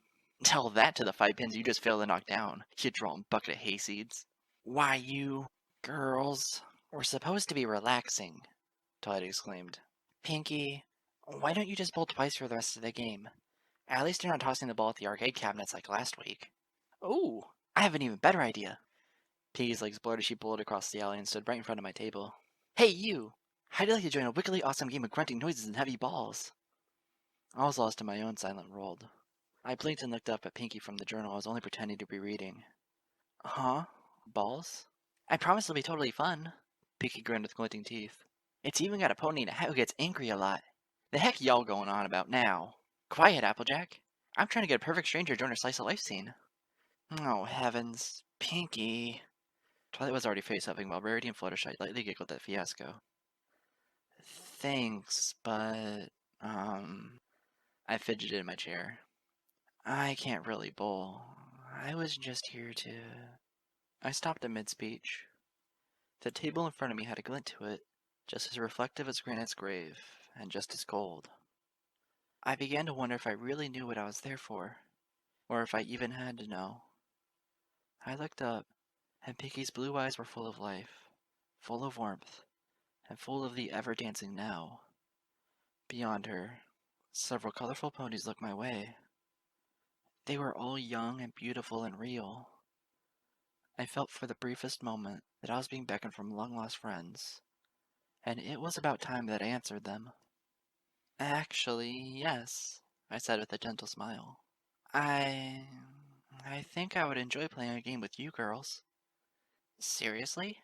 Tell that to the 5 pins you just failed to knock down, you drawing bucket of hayseeds. Why, you girls, we're supposed to be relaxing, Twilight exclaimed. Pinkie, why don't you just bowl twice for the rest of the game? At least you're not tossing the ball at the arcade cabinets like last week. Ooh, I have an even better idea. Pinkie's legs blurred as she bowled across the alley and stood right in front of my table. Hey, you! How'd you like to join a wickedly awesome game of grunting noises and heavy balls? I was lost in my own silent world. I blinked and looked up at Pinkie from the journal I was only pretending to be reading. Huh? Balls? I promise it'll be totally fun. Pinkie grinned with glinting teeth. It's even got a pony in a hat who gets angry a lot. The heck y'all going on about now? Quiet, Applejack. I'm trying to get a perfect stranger to join our slice of life scene. Oh, heavens. Pinkie. Twilight was already face-huffing while Rarity and Fluttershy lightly giggled at fiasco. Thanks, but, I fidgeted in my chair. I can't really bowl. I was just here to... I stopped in mid-speech. The table in front of me had a glint to it, just as reflective as Granite's grave, and just as cold. I began to wonder if I really knew what I was there for, or if I even had to know. I looked up, and Pinkie's blue eyes were full of life, full of warmth, and full of the ever-dancing now. Beyond her, several colorful ponies looked my way. They were all young and beautiful and real. I felt for the briefest moment that I was being beckoned from long-lost friends, and it was about time that I answered them. Actually, yes, I said with a gentle smile. I I think I would enjoy playing a game with you girls. Seriously?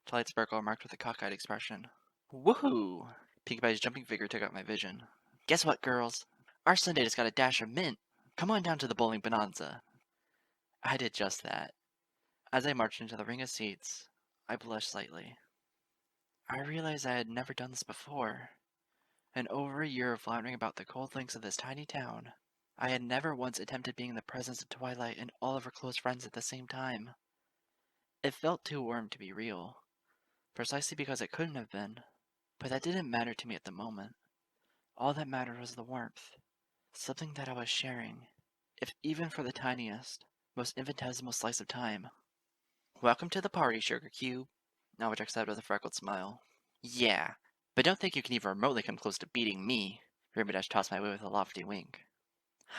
Twilight Sparkle remarked with a cockeyed expression. Woohoo! Pinkie Pie's jumping figure took out my vision. Guess what, girls? Our Sunday has got a dash of mint. Come on down to the bowling bonanza. I did just that. As I marched into the ring of seats, I blushed slightly. I realized I had never done this before. In over a year of floundering about the cold links of this tiny town, I had never once attempted being in the presence of Twilight and all of her close friends at the same time. It felt too warm to be real, precisely because it couldn't have been, but that didn't matter to me at the moment. All that mattered was the warmth, something that I was sharing, if even for the tiniest, most infinitesimal slice of time. Welcome to the party, Sugar Cube. Novacek said with a freckled smile. Yeah, but don't think you can even remotely come close to beating me. Ramiras tossed my way with a lofty wink.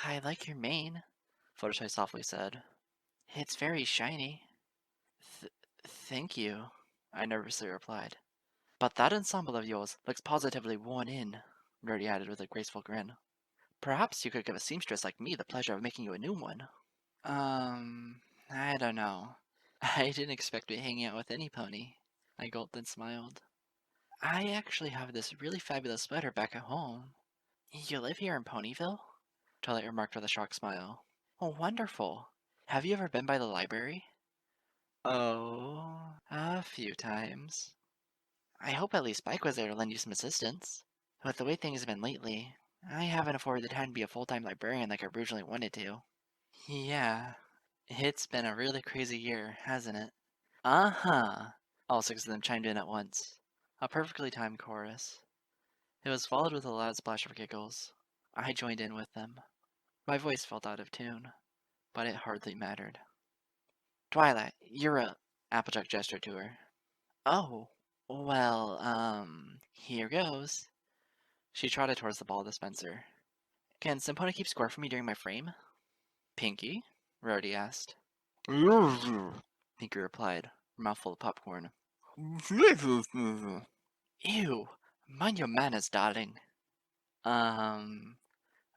I like your mane, Fluttershy softly said. It's very shiny. Thank you, I nervously replied. But that ensemble of yours looks positively worn in, Rarity added with a graceful grin. Perhaps you could give a seamstress like me the pleasure of making you a new one. I don't know. I didn't expect to be hanging out with any pony. I gulped and smiled. I actually have this really fabulous sweater back at home. You live here in Ponyville? Twilight remarked with a shocked smile. Oh, wonderful. Have you ever been by the library? Oh, a few times. I hope at least Spike was there to lend you some assistance. With the way things have been lately, I haven't afforded the time to be a full-time librarian like I originally wanted to. Yeah, it's been a really crazy year, hasn't it? Uh-huh. All six of them chimed in at once. A perfectly timed chorus. It was followed with a loud splash of giggles. I joined in with them. My voice felt out of tune, but it hardly mattered. Twilight, you're a... Applejack gestured to her. Oh, well, here goes. She trotted towards the ball dispenser. Can Simpona keep score for me during my frame? Pinkie? Rarity asked. Pinkie replied, her mouth full of popcorn. Ew, mind your manners, darling.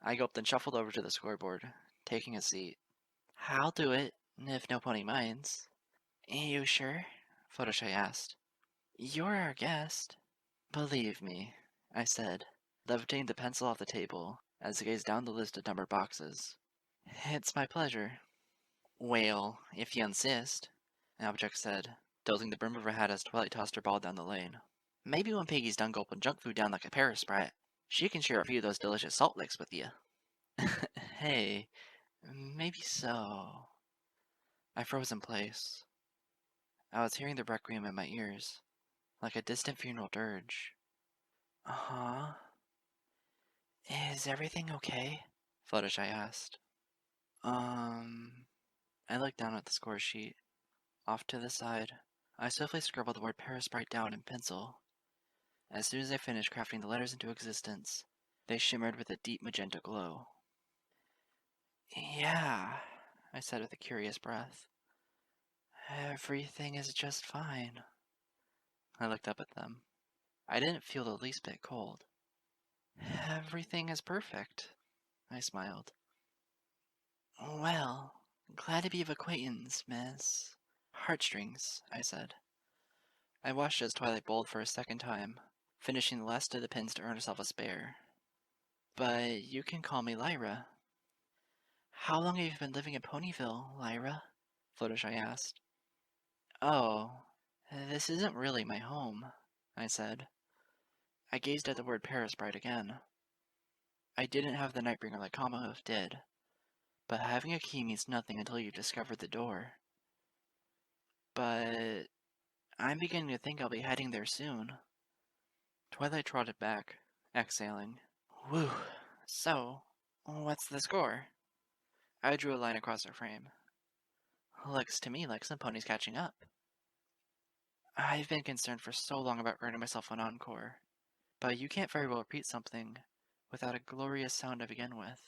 I gulped and shuffled over to the scoreboard, taking a seat. I'll do it, if no pony minds. You sure? Fluttershy asked. You're our guest. Believe me, I said, levitating the pencil off the table as I gazed down the list of numbered boxes. It's my pleasure. Well, if you insist, Applejack said, tilting the brim of her hat as Twilight tossed her ball down the lane. Maybe when Piggy's done gulping junk food down like a Paris Sprite, she can share a few of those delicious salt licks with you. Hey, maybe so. I froze in place. I was hearing the requiem in my ears, like a distant funeral dirge. Uh-huh. Is everything okay? Fluttershy asked. I looked down at the score sheet. Off to the side, I swiftly scribbled the word Parasprite down in pencil. As soon as I finished crafting the letters into existence, they shimmered with a deep magenta glow. Yeah, I said with a curious breath. everything is just fine. I looked up at them. I didn't feel the least bit cold. Everything is perfect, I smiled. Well, glad to be of acquaintance, miss. Heartstrings, I said. I watched as Twilight bowled for a second time, finishing the last of the pins to earn herself a spare. But you can call me Lyra. How long have you been living in Ponyville, Lyra? Fluttershy asked. Oh, this isn't really my home, I said. I gazed at the word Parasprite again. I didn't have the Nightbringer like Kamahoof did, but having a key means nothing until you've discovered the door. But I'm beginning to think I'll be heading there soon. Twilight trotted back, exhaling. Whew. So, what's the score? I drew a line across her frame. Looks to me like some ponies catching up. I've been concerned for so long about earning myself an encore, but you can't very well repeat something without a glorious sound to begin with.